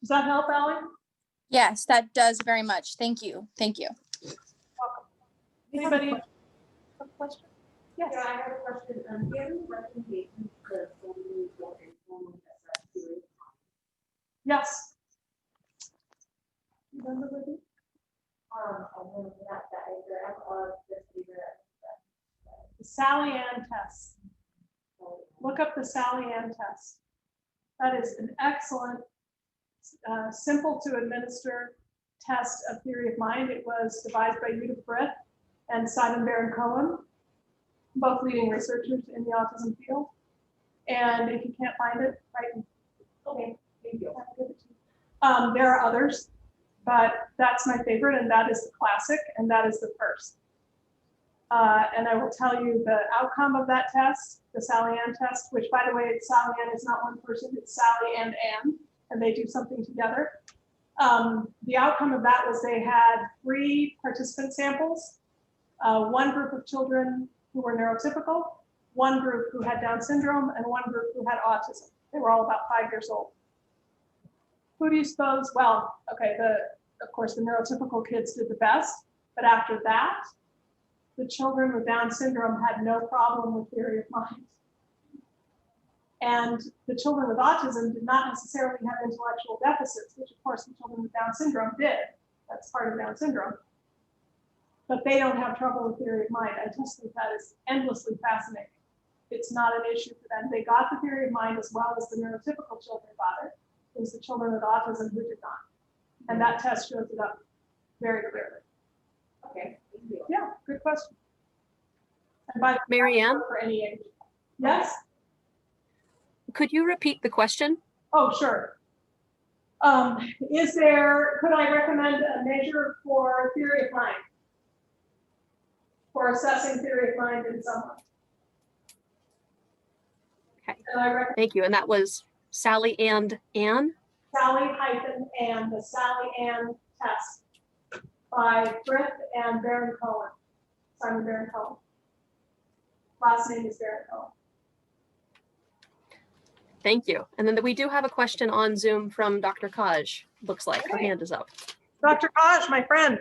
Does that help, Allie? Yes, that does very much. Thank you. Thank you. Welcome. Anybody have a question? Yes. Yeah, I have a question. Do you have any recommendations for someone who's going to serious? Yes. Remember, Libby? I want that diagram of the figure. The Sally Ann test. Look up the Sally Ann test. That is an excellent, simple to administer test of theory of mind. It was devised by Judith Britt and Simon Baron-Cohen, both leading researchers in the autism field. And if you can't find it, right? Okay, thank you. There are others, but that's my favorite, and that is the classic, and that is the first. And I will tell you the outcome of that test, the Sally Ann test, which, by the way, Sally Ann is not one person, it's Sally and Ann, and they do something together. The outcome of that was they had 3 participant samples, 1 group of children who were neurotypical, 1 group who had Down syndrome, and 1 group who had autism. They were all about 5 years old. Who do you suppose? Well, okay, of course, the neurotypical kids did the best, but after that, the children with Down syndrome had no problem with theory of mind. And the children with autism did not necessarily have intellectual deficits, which of course the children with Down syndrome did. That's part of Down syndrome. But they don't have trouble with theory of mind. I just think that is endlessly fascinating. It's not an issue for them. They got the theory of mind as well as the neurotypical children got it. It was the children with autism who did not. And that test shows it up very clearly. Okay, thank you. Yeah, good question. And by the way, Mary Ann, for any age. Yes? could you repeat the question? Oh, sure. Could I recommend a measure for theory of mind? For assessing theory of mind in someone? Okay, And I recommend thank you. And that was Sally and Ann? Sally-Ann, the Sally Ann test by Britt and Baron-Cohen, Simon Baron-Cohen. Last name is Baron-Cohen. Thank you. And then we do have a question on Zoom from Dr. Kaj. Looks like her hand is up. Dr. Kaj, my friend.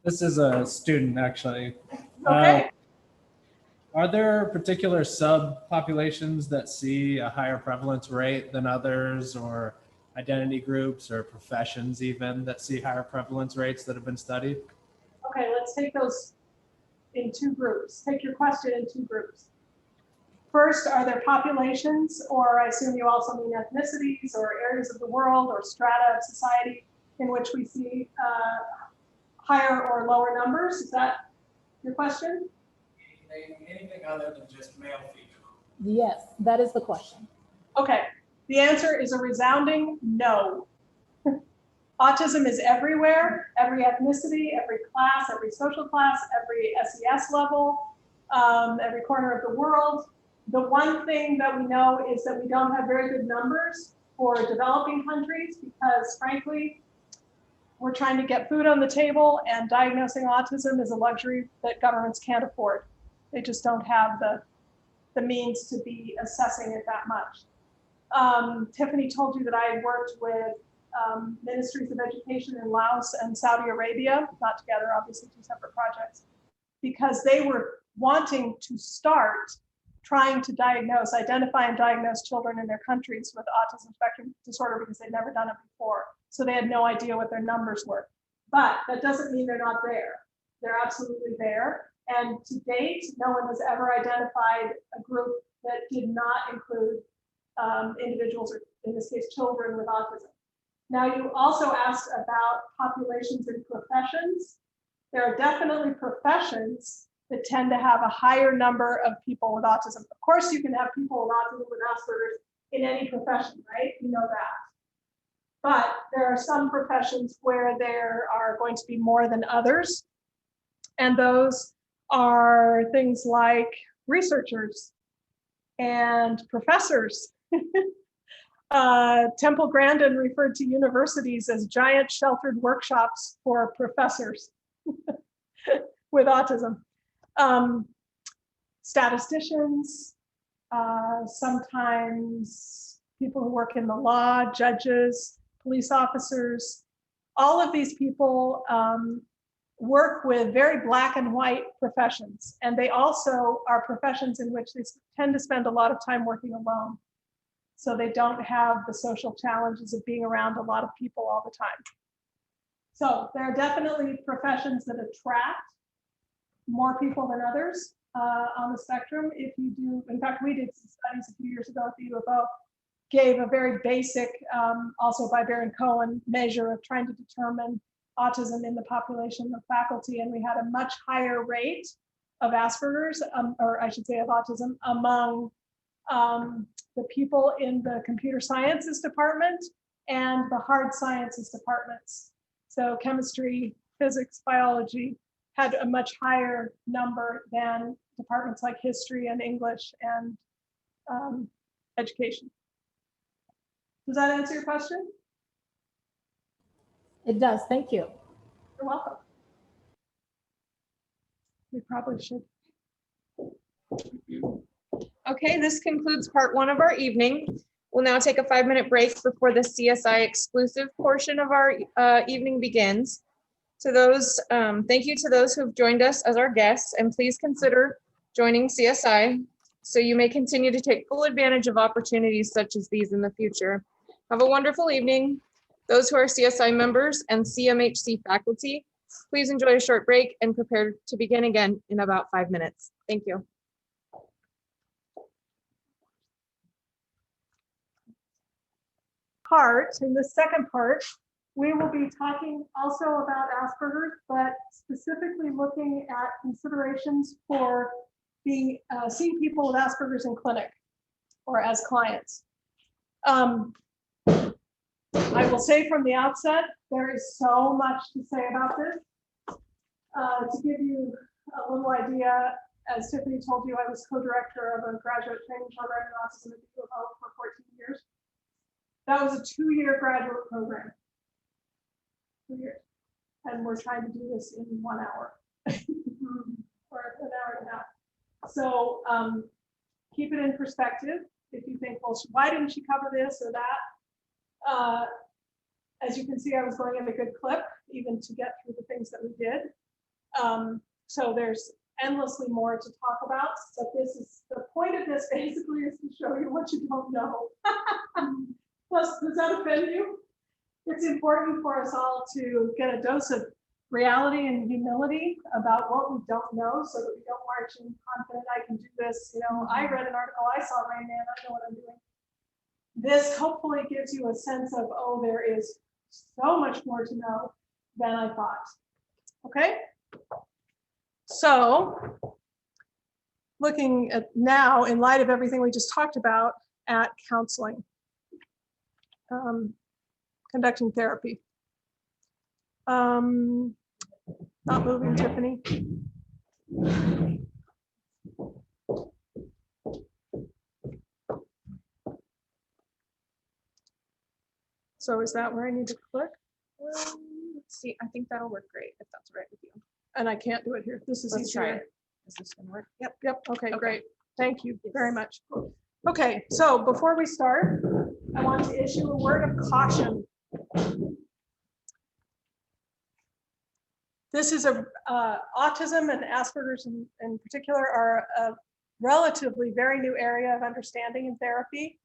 This is a student, actually. Okay. Are there particular subpopulations that see a higher prevalence rate than others, or identity groups or professions even that see higher prevalence rates that have been studied? Okay, let's take those in 2 groups. Take your question in 2 groups. First, are there populations, or I assume you also mean ethnicities or areas of the world or strata of society in which we see higher or lower numbers? Is that your question? Anything other than just male female? Yes, that is the question. Okay, the answer is a resounding no. Autism is everywhere, every ethnicity, every class, every social class, every SES level, every corner of the world. The one thing that we know is that we don't have very good numbers for developing countries because, frankly, we're trying to get food on the table, and diagnosing autism is a luxury that governments can't afford. They just don't have the means to be assessing it that much. Tiffany told you that I had worked with ministries of education in Laos and Saudi Arabia, not together, obviously two separate projects, because they were wanting to start trying to identify and diagnose children in their countries with autism spectrum disorder because they'd never done it before. So they had no idea what their numbers were. But that doesn't mean they're not there. They're absolutely there. And to date, no one has ever identified a group that did not include individuals, or in this case, children with autism. Now, you also asked about populations and professions. There are definitely professions that tend to have a higher number of people with autism. Of course, you can have people with autism with Asperger's in any profession, right? You know that. But there are some professions where there are going to be more than others. And those are things like researchers and professors. Temple Grandin referred to universities as giant sheltered workshops for professors with autism. Statisticians, sometimes people who work in the law, judges, police officers, all of these people work with very black and white professions. And they also are professions in which they tend to spend a lot of time working alone. So they don't have the social challenges of being around a lot of people all the time. So there are definitely professions that attract more people than others on the spectrum. If you do, in fact, we did some studies a few years ago at the U of O, gave a very basic, also by Baron Cohen, measure of trying to determine autism in the population of faculty. And we had a much higher rate of Asperger's, or I should say of autism, among the people in the computer sciences department and the hard sciences departments. So chemistry, physics, biology had a much higher number than departments like history and English and education. Does that answer your question? It does, thank you. You're welcome. We probably should. Okay, this concludes part one of our evening. We'll now take a 5-minute break before the CSI exclusive portion of our evening begins. To those, thank you to those who've joined us as our guests, and please consider joining CSI so you may continue to take full advantage of opportunities such as these in the future. Have a wonderful evening. Those who are CSI members and CMHC faculty, please enjoy a short break and prepare to begin again in about 5 minutes. Thank you. In the second part, we will be talking also about Asperger's, but specifically looking at considerations for seeing people with Asperger's in clinic or as clients. I will say from the outset, there is so much to say about this. To give you a little idea, as Tiffany told you, I was co-director of a graduate training program in autism at the U of O for 14 years. That was a 2-year graduate program. 2 years. And we're trying to do this in 1 hour or an hour and a half. So keep it in perspective. If you think, well, why didn't she cover this or that? As you can see, I was going at a good clip, even to get through the things that we did. So there's endlessly more to talk about. But this is the point of this basically is to show you what you don't know. Plus, does that offend you? It's important for us all to get a dose of reality and humility about what we don't know so that we don't march in confident, I can do this. You know, I read an article, I saw Rain Man, I know what I'm doing. This hopefully gives you a sense of, oh, there is so much more to know than I thought. Okay? So looking at now, in light of everything we just talked about, at counseling, conducting therapy. Not moving, Tiffany. So is that where I need to click? Let's see, I think that'll work great if that's all right with you. And I can't do it here. This is Let's try easier. it. Is this gonna work? Yep, okay, Okay. great. Thank you Yes. very much. Okay, so before we start, I want to issue a word of caution. This is autism and Asperger's in particular are a relatively very new area of understanding in therapy.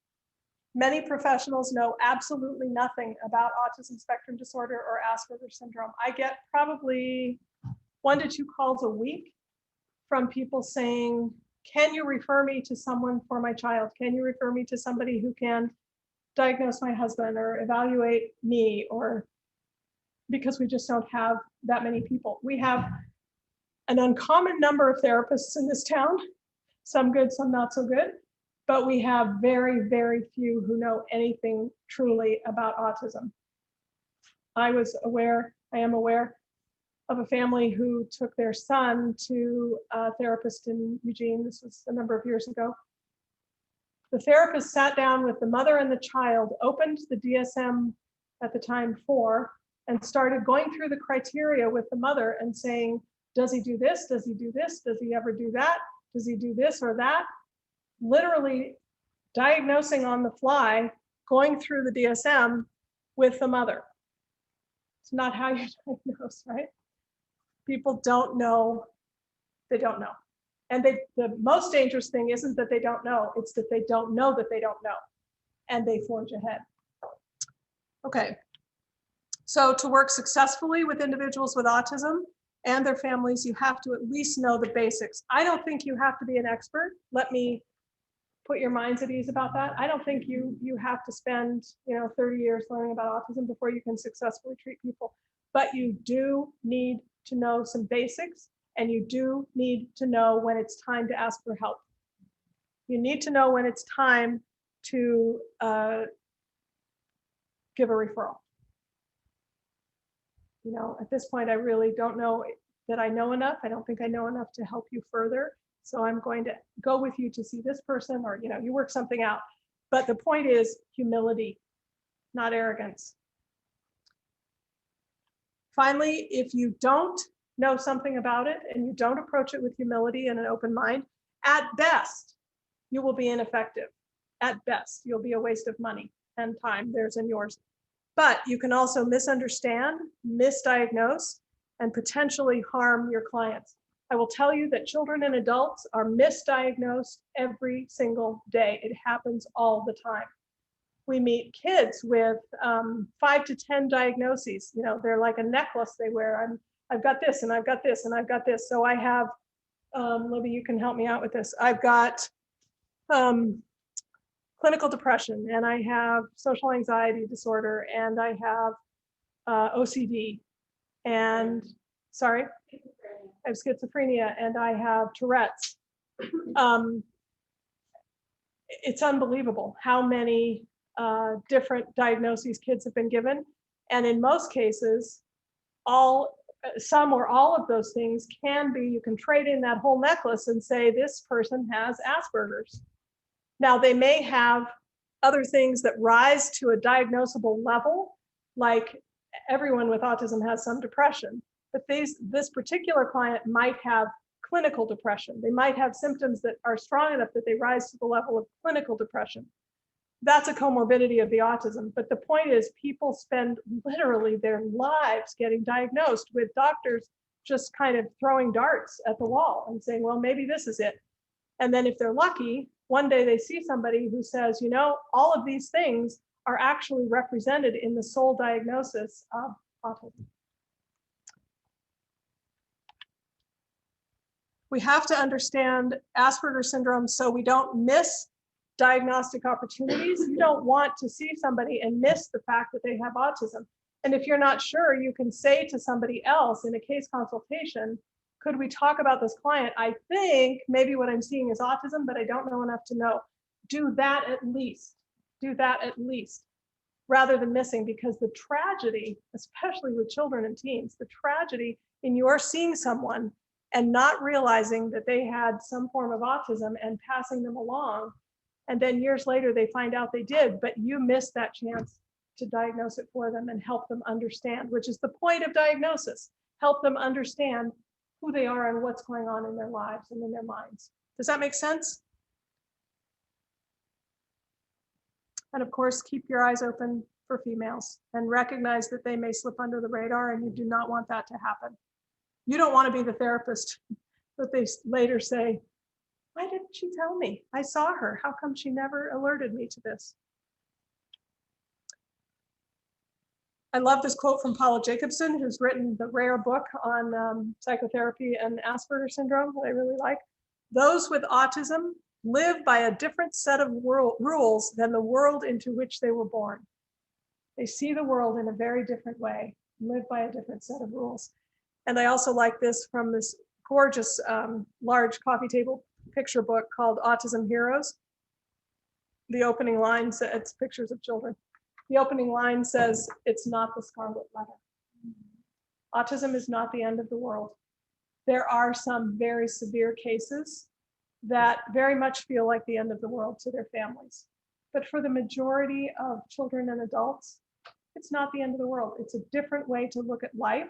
Many professionals know absolutely nothing about autism spectrum disorder or Asperger's syndrome. I get probably 1 to 2 calls a week from people saying, can you refer me to someone for my child? Can you refer me to somebody who can diagnose my husband or evaluate me? Or because we just don't have that many people. We have an uncommon number of therapists in this town, some good, some not so good, but we have very, very few who know anything truly about autism. I am aware of a family who took their son to a therapist in Eugene. This was a number of years ago. The therapist sat down with the mother and the child, opened the DSM at the time 4, and started going through the criteria with the mother and saying, does he do this? Does he do this? Does he ever do that? Does he do this or that? Literally diagnosing on the fly, going through the DSM with the mother. It's not how you diagnose, right? People don't know, they don't know. And the most dangerous thing isn't that they don't know, it's that they don't know that they don't know, and they forge ahead. Okay, so to work successfully with individuals with autism and their families, you have to at least know the basics. I don't think you have to be an expert. Let me put your minds at ease about that. I don't think you have to spend 30 years learning about autism before you can successfully treat people, but you do need to know some basics, and you do need to know when it's time to ask for help. You need to know when it's time to give a referral. At this point, I really don't know that I know enough. I don't think I know enough to help you further. So I'm going to go with you to see this person, or you work something out. But the point is humility, not arrogance. Finally, if you don't know something about it and you don't approach it with humility and an open mind, at best, you will be ineffective. At best, you'll be a waste of money and time, theirs and yours. But you can also misunderstand, misdiagnose, and potentially harm your clients. I will tell you that children and adults are misdiagnosed every single day. It happens all the time. We meet kids with 5 to 10 diagnoses. They're like a necklace they wear. I've got this, and I've got this, and I've got this. So I have, Libby, you can help me out with this. I've got clinical depression, and I have social anxiety disorder, and I have OCD, and I have schizophrenia, and I have Tourette's. It's unbelievable how many different diagnoses kids have been given. And in most cases, some or all of those things can be, you can trade in that whole necklace and say, this person has Asperger's. Now, they may have other things that rise to a diagnosable level, like everyone with autism has some depression, but this particular client might have clinical depression. They might have symptoms that are strong enough that they rise to the level of clinical depression. That's a comorbidity of the autism. But the point is, people spend literally their lives getting diagnosed, with doctors just kind of throwing darts at the wall and saying, well, maybe this is it. And then if they're lucky, one day they see somebody who says, all of these things are actually represented in the sole diagnosis of autism. We have to understand Asperger's syndrome so we don't miss diagnostic opportunities. You don't want to see somebody and miss the fact that they have autism. And if you're not sure, you can say to somebody else in a case consultation, could we talk about this client? I think maybe what I'm seeing is autism, but I don't know enough to know. Do that at least. Do that at least, rather than missing, because the tragedy, especially with children and teens, the tragedy in your seeing someone and not realizing that they had some form of autism and passing them along, and then years later they find out they did, but you missed that chance to diagnose it for them and help them understand, which is the point of diagnosis, help them understand who they are and what's going on in their lives and in their minds. Does that make sense? And of course, keep your eyes open for females and recognize that they may slip under the radar, and you do not want that to happen. You don't want to be the therapist that they later say, why didn't she tell me? I saw her. How come she never alerted me to this? I love this quote from Paula Jacobson, who's written the rare book on psychotherapy and Asperger syndrome that I really like. Those with autism live by a different set of rules than the world into which they were born. They see the world in a very different way, live by a different set of rules. And I also like this from this gorgeous large coffee table picture book called Autism Heroes. The opening line says, it's pictures of children. The opening line says, it's not the scarlet letter. Autism is not the end of the world. There are some very severe cases that very much feel like the end of the world to their families. But for the majority of children and adults, it's not the end of the world. It's a different way to look at life,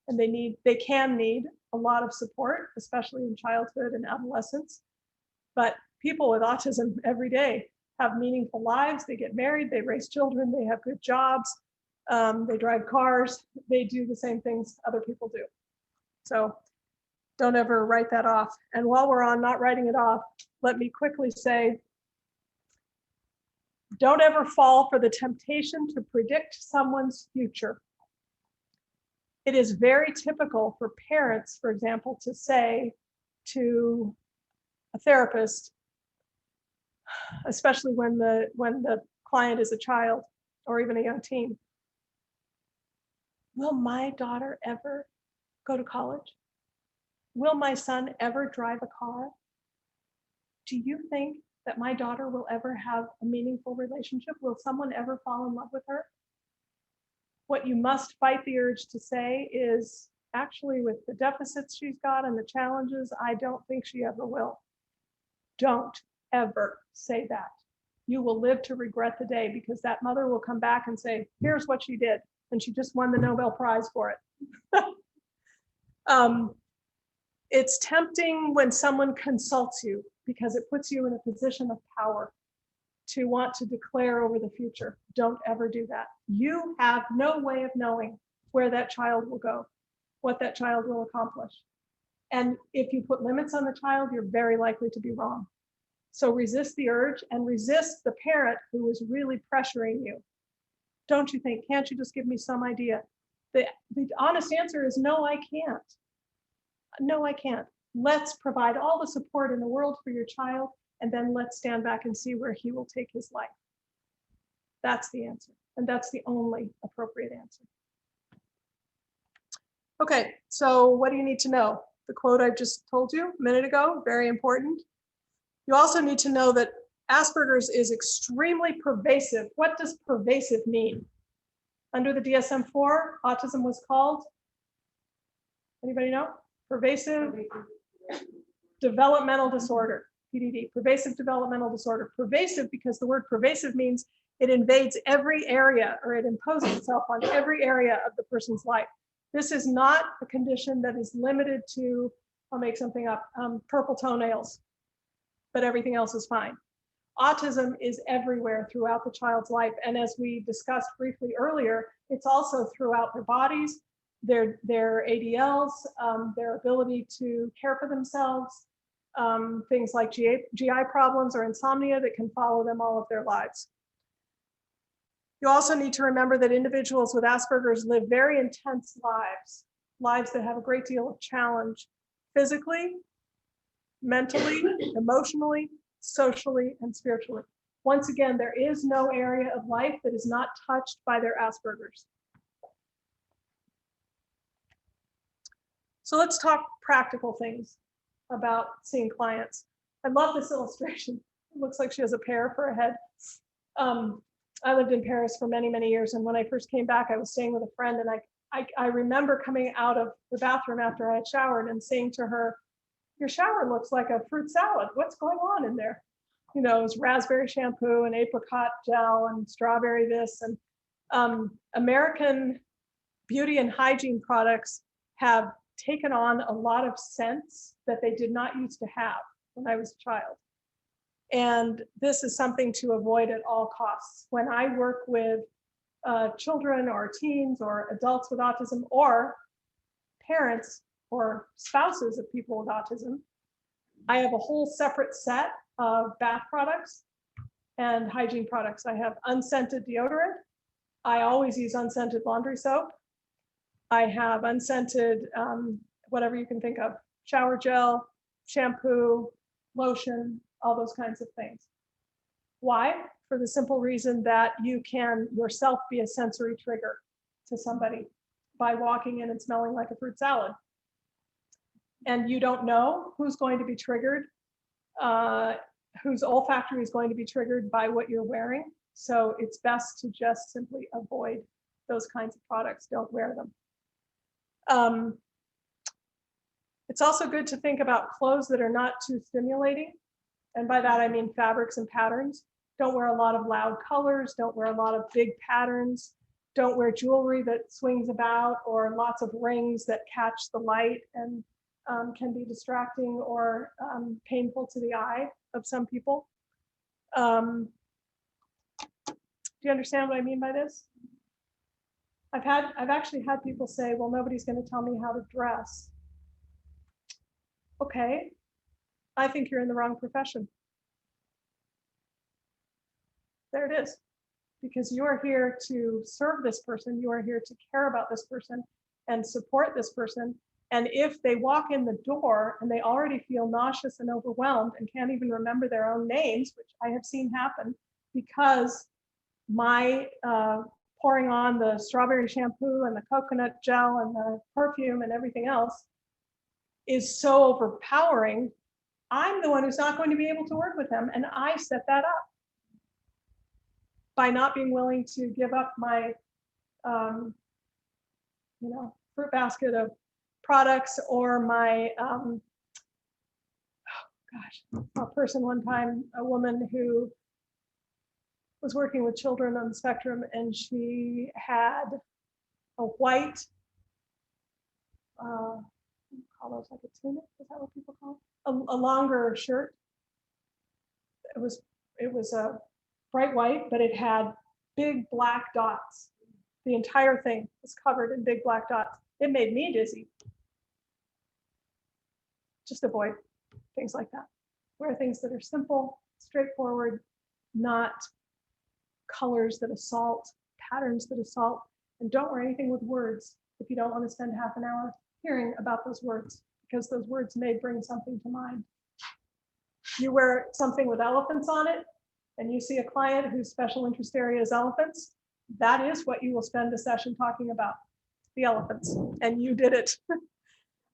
and they can need a lot of support, especially in childhood and adolescence. But people with autism every day have meaningful lives. They get married, they raise children, they have good jobs, they drive cars, they do the same things other people do. So don't ever write that off. And while we're on not writing it off, let me quickly say, don't ever fall for the temptation to predict someone's future. It is very typical for parents, for example, to say to a therapist, especially when the client is a child or even a young teen, will my daughter ever go to college? Will my son ever drive a car? Do you think that my daughter will ever have a meaningful relationship? Will someone ever fall in love with her? What you must fight the urge to say is, actually, with the deficits she's got and the challenges, I don't think she ever will. Don't ever say that. You will live to regret the day, because that mother will come back and say, here's what she did, and she just won the Nobel Prize for it. It's tempting when someone consults you, because it puts you in a position of power to want to declare over the future. Don't ever do that. You have no way of knowing where that child will go, what that child will accomplish. And if you put limits on the child, you're very likely to be wrong. So resist the urge and resist the parent who is really pressuring you. Don't you think, can't you just give me some idea? The honest answer is no, I can't. No, I can't. Let's provide all the support in the world for your child, and then let's stand back and see where he will take his life. That's the answer, and that's the only appropriate answer. Okay, so what do you need to know? The quote I just told you a minute ago, very important. You also need to know that Asperger's is extremely pervasive. What does pervasive mean? Under the DSM-4, autism was called, anybody know? Pervasive developmental disorder, PDD, pervasive developmental disorder. Pervasive because the word pervasive means it invades every area, or it imposes itself on every area of the person's life. This is not a condition that is limited to, I'll make something up, purple toenails, but everything else is fine. Autism is everywhere throughout the child's life. And as we discussed briefly earlier, it's also throughout their bodies, their ADLs, their ability to care for themselves, things like GI problems or insomnia that can follow them all of their lives. You also need to remember that individuals with Asperger's live very intense lives that have a great deal of challenge, physically, mentally, emotionally, socially, and spiritually. Once again, there is no area of life that is not touched by their Asperger's. So let's talk practical things about seeing clients. I love this illustration. It looks like she has a pear for a head. I lived in Paris for many, many years. And when I first came back, I was staying with a friend, and I remember coming out of the bathroom after I had showered and saying to her, "Your shower looks like a fruit salad. What's going on in there?" You know, it was raspberry shampoo and apricot gel and strawberry this. And American beauty and hygiene products have taken on a lot of scents that they did not used to have when I was a child. And this is something to avoid at all costs. When I work with children or teens or adults with autism or parents or spouses of people with autism, I have a whole separate set of bath products and hygiene products. I have unscented deodorant. I always use unscented laundry soap. I have unscented, whatever you can think of, shower gel, shampoo, lotion, all those kinds of things. Why? For the simple reason that you can yourself be a sensory trigger to somebody by walking in and smelling like a fruit salad. And you don't know who's going to be triggered, whose olfactory is going to be triggered by what you're wearing. So it's best to just simply avoid those kinds of products. Don't wear them. It's also good to think about clothes that are not too stimulating. And by that, I mean fabrics and patterns. Don't wear a lot of loud colors. Don't wear a lot of big patterns. Don't wear jewelry that swings about or lots of rings that catch the light and can be distracting or painful to the eye of some people. Do you understand what I mean by this? I've actually had people say, well, nobody's going to tell me how to dress. Okay, I think you're in the wrong profession. There it is. Because you are here to serve this person. You are here to care about this person and support this person. And if they walk in the door and they already feel nauseous and overwhelmed and can't even remember their own names, which I have seen happen because my pouring on the strawberry shampoo and the coconut gel and the perfume and everything else is so overpowering, I'm the one who's not going to be able to work with them. And I set that up by not being willing to give up my fruit basket of products or my a person one time, a woman who was working with children on the spectrum, and she had a white call those like a tunic, is that what people call it? A longer shirt. It was a bright white, but it had big black dots. The entire thing was covered in big black dots. It made me dizzy. Just avoid things like that. Wear things that are simple, straightforward, not colors that assault, patterns that assault, and don't wear anything with words if you don't want to spend half an hour hearing about those words, because those words may bring something to mind. You wear something with elephants on it, and you see a client whose special interest area is elephants, that is what you will spend a session talking about, the elephants, and you did it.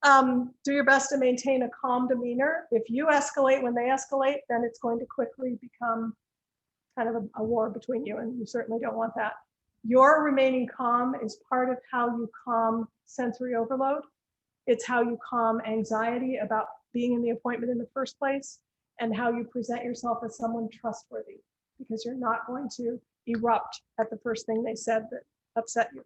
Do your best to maintain a calm demeanor. If you escalate when they escalate, then it's going to quickly become kind of a war between you, and you certainly don't want that. Your remaining calm is part of how you calm sensory overload. It's how you calm anxiety about being in the appointment in the first place, and how you present yourself as someone trustworthy, because you're not going to erupt at the first thing they said that upset you.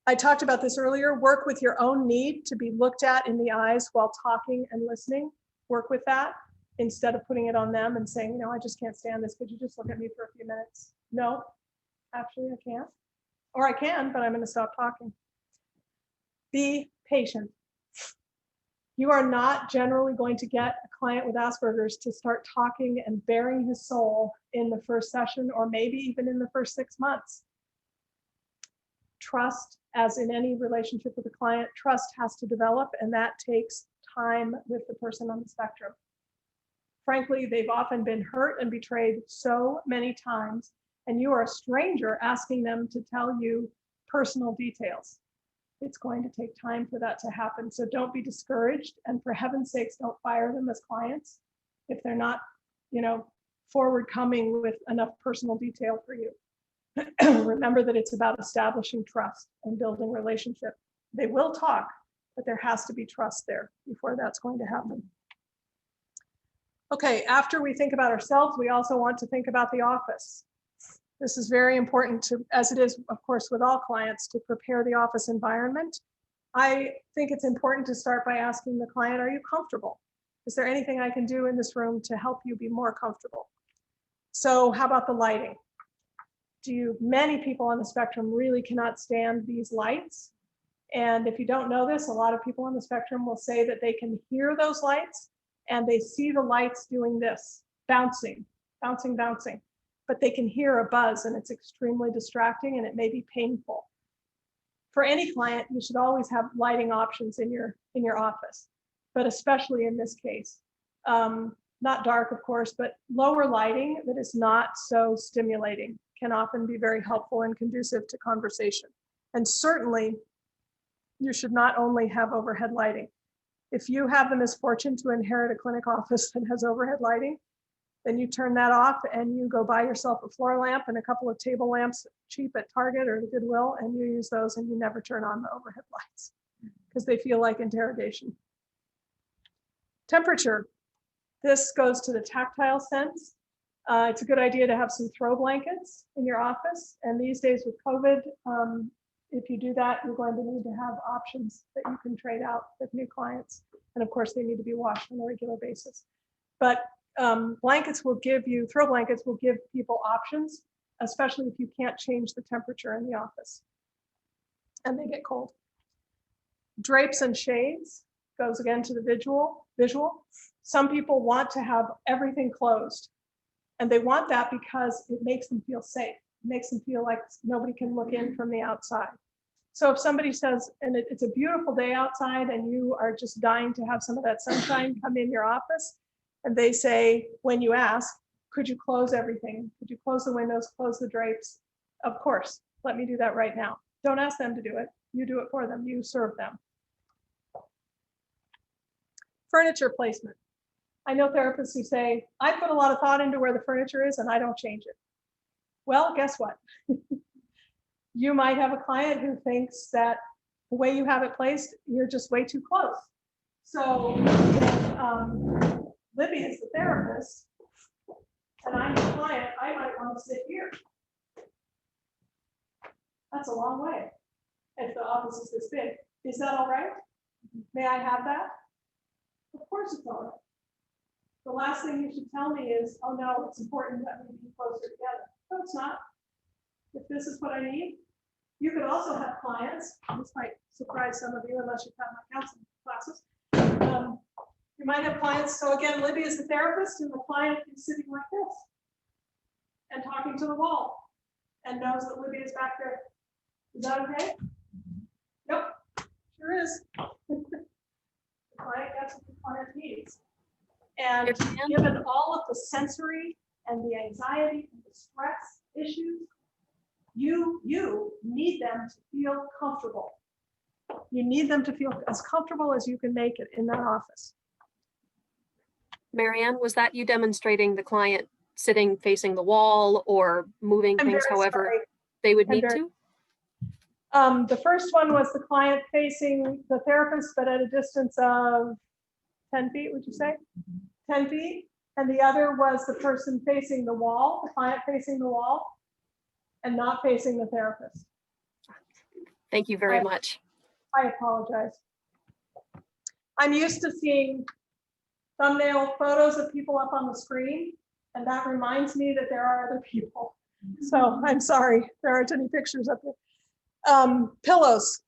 I talked about this earlier. Work with your own need to be looked at in the eyes while talking and listening. Work with that instead of putting it on them and saying, I just can't stand this. Could you just look at me for a few minutes? No, actually I can't. Or I can, but I'm going to stop talking. Be patient. You are not generally going to get a client with Asperger's to start talking and bearing his soul in the first session, or maybe even in the first 6 months. Trust, as in any relationship with a client, trust has to develop, and that takes time with the person on the spectrum. Frankly, they've often been hurt and betrayed so many times, and you are a stranger asking them to tell you personal details. It's going to take time for that to happen. So don't be discouraged. And for heaven's sakes, don't fire them as clients if they're not, forward coming with enough personal detail for you. Remember that it's about establishing trust and building relationship. They will talk, but there has to be trust there before that's going to happen. Okay, after we think about ourselves, we also want to think about the office. This is very important to, as it is, of course, with all clients, to prepare the office environment. I think it's important to start by asking the client, are you comfortable? Is there anything I can do in this room to help you be more comfortable? So how about the lighting? Many people on the spectrum really cannot stand these lights. And if you don't know this, a lot of people on the spectrum will say that they can hear those lights and they see the lights doing this, bouncing, bouncing, bouncing, but they can hear a buzz and it's extremely distracting and it may be painful. For any client, you should always have lighting options in your office, but especially in this case. Not dark, of course, but lower lighting that is not so stimulating can often be very helpful and conducive to conversation. And certainly, you should not only have overhead lighting. If you have the misfortune to inherit a clinic office that has overhead lighting, then you turn that off and you go buy yourself a floor lamp and a couple of table lamps cheap at Target or the Goodwill, and you use those and you never turn on the overhead lights because they feel like interrogation. Temperature. This goes to the tactile sense. It's a good idea to have some throw blankets in your office. And these days with COVID, if you do that, you're going to need to have options that you can trade out with new clients. And of course, they need to be washed on a regular basis. But throw blankets will give people options, especially if you can't change the temperature in the office and they get cold. Drapes and shades goes again to the visual. Some people want to have everything closed, and they want that because it makes them feel safe. It makes them feel like nobody can look in from the outside. So if somebody says, and it's a beautiful day outside and you are just dying to have some of that sunshine come in your office, and they say, when you ask, could you close everything? Could you close the windows, close the drapes? Of course, let me do that right now. Don't ask them to do it. You do it for them. You serve them. Furniture placement. I know therapists who say, I put a lot of thought into where the furniture is and I don't change it. Well, guess what? You might have a client who thinks that the way you have it placed, you're just way too close. So Libby is the therapist and I'm the client, I might want to sit here. That's a long way if the office is this big. Is that all right? May I have that? Of course it's all right. The last thing you should tell me is, oh no, it's important that we be closer together. No, it's not. If this is what I need, you could also have clients, this might surprise some of you unless you've had my counseling classes. You might have clients, so again, Libby is the therapist and the client is sitting like this and talking to the wall and knows that Libby is back there. Is that okay? Yep, sure is. The client gets what the client needs. And given all of the sensory and the anxiety and the stress issues, you need them to feel comfortable. You need them to feel as comfortable as you can make it in that office. Marianne, was that you demonstrating the client sitting facing the wall or moving things however they would need to? The first one was the client facing the therapist, but at a distance of 10 feet, would you say? 10 feet. And the other was the person facing the wall, the client facing the wall, and not facing the therapist. Thank you very much. I apologize. I'm used to seeing thumbnail photos of people up on the screen, and that reminds me that there are other people. So I'm sorry, there aren't any pictures up there. Pillows.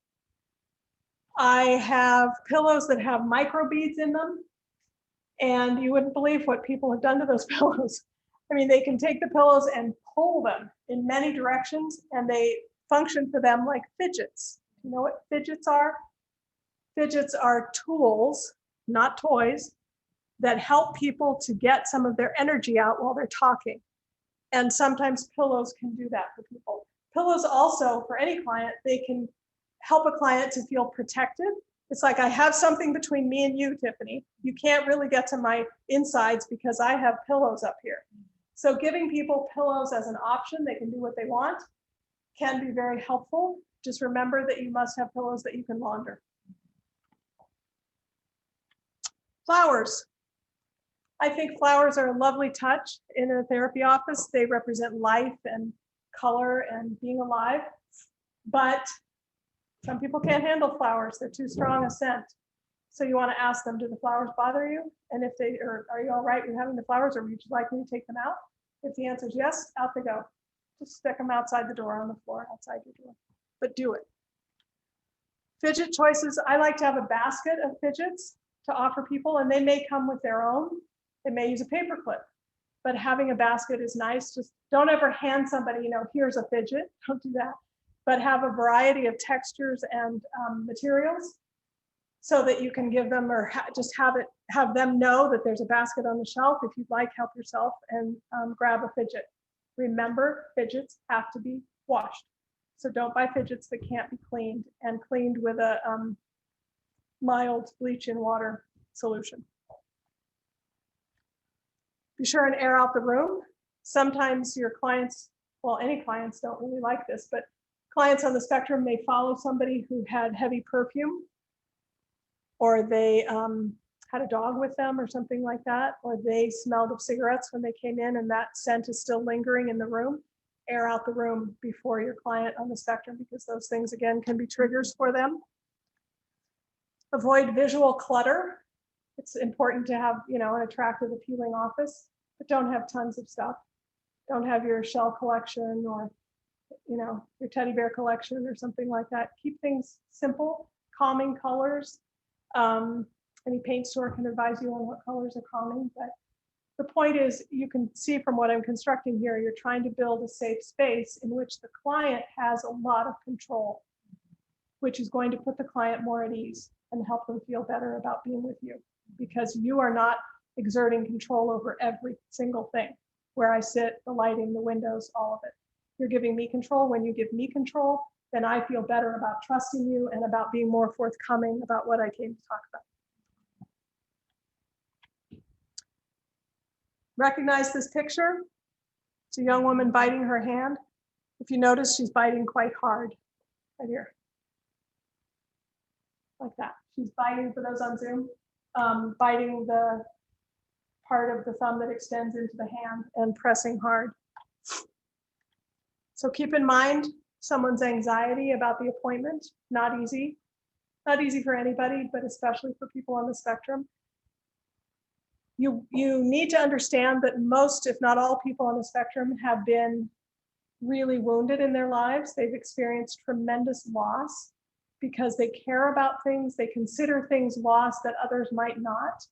I have pillows that have microbeads in them, and you wouldn't believe what people have done to those pillows. I mean, they can take the pillows and pull them in many directions, and they function for them like fidgets. You know what fidgets are? Fidgets are tools, not toys, that help people to get some of their energy out while they're talking. And sometimes pillows can do that for people. Pillows also, for any client, they can help a client to feel protected. It's like I have something between me and you, Tiffany. You can't really get to my insides because I have pillows up here. So giving people pillows as an option, they can do what they want, can be very helpful. Just remember that you must have pillows that you can launder. Flowers. I think flowers are a lovely touch in a therapy office. They represent life and color and being alive. But some people can't handle flowers. They're too strong a scent. So you want to ask them, do the flowers bother you? And if they are you all right with having the flowers, or would you like me to take them out? If the answer is yes, out they go. Just stick them outside the door on the floor, outside your door. But do it. Fidget choices. I like to have a basket of fidgets to offer people, and they may come with their own. They may use a paper clip, but having a basket is nice. Just don't ever hand somebody, here's a fidget. Don't do that. But have a variety of textures and materials so that you can give them, or just have them know that there's a basket on the shelf. If you'd like, help yourself and grab a fidget. Remember, fidgets have to be washed. So don't buy fidgets that can't be cleaned, and cleaned with a mild bleach in water solution. Be sure and air out the room. Sometimes your clients, well, any clients don't really like this, but clients on the spectrum may follow somebody who had heavy perfume, or they had a dog with them or something like that, or they smelled of cigarettes when they came in and that scent is still lingering in the room. Air out the room before your client on the spectrum, because those things, again, can be triggers for them. Avoid visual clutter. It's important to have, an attractive, appealing office, but don't have tons of stuff. Don't have your shell collection or, your teddy bear collection or something like that. Keep things simple, calming colors. Any paint store can advise you on what colors are calming, but the point is, you can see from what I'm constructing here, you're trying to build a safe space in which the client has a lot of control, which is going to put the client more at ease and help them feel better about being with you, because you are not exerting control over every single thing. Where I sit, the lighting, the windows, all of it. You're giving me control. When you give me control, then I feel better about trusting you and about being more forthcoming about what I came to talk about. Recognize this picture? It's a young woman biting her hand. If you notice, she's biting quite hard right here. Like that. She's biting, for those on Zoom, biting the part of the thumb that extends into the hand and pressing hard. So keep in mind someone's anxiety about the appointment. Not easy. Not easy for anybody, but especially for people on the spectrum. You need to understand that most, if not all, people on the spectrum have been really wounded in their lives. They've experienced tremendous loss because they care about things. They consider things lost that others might not.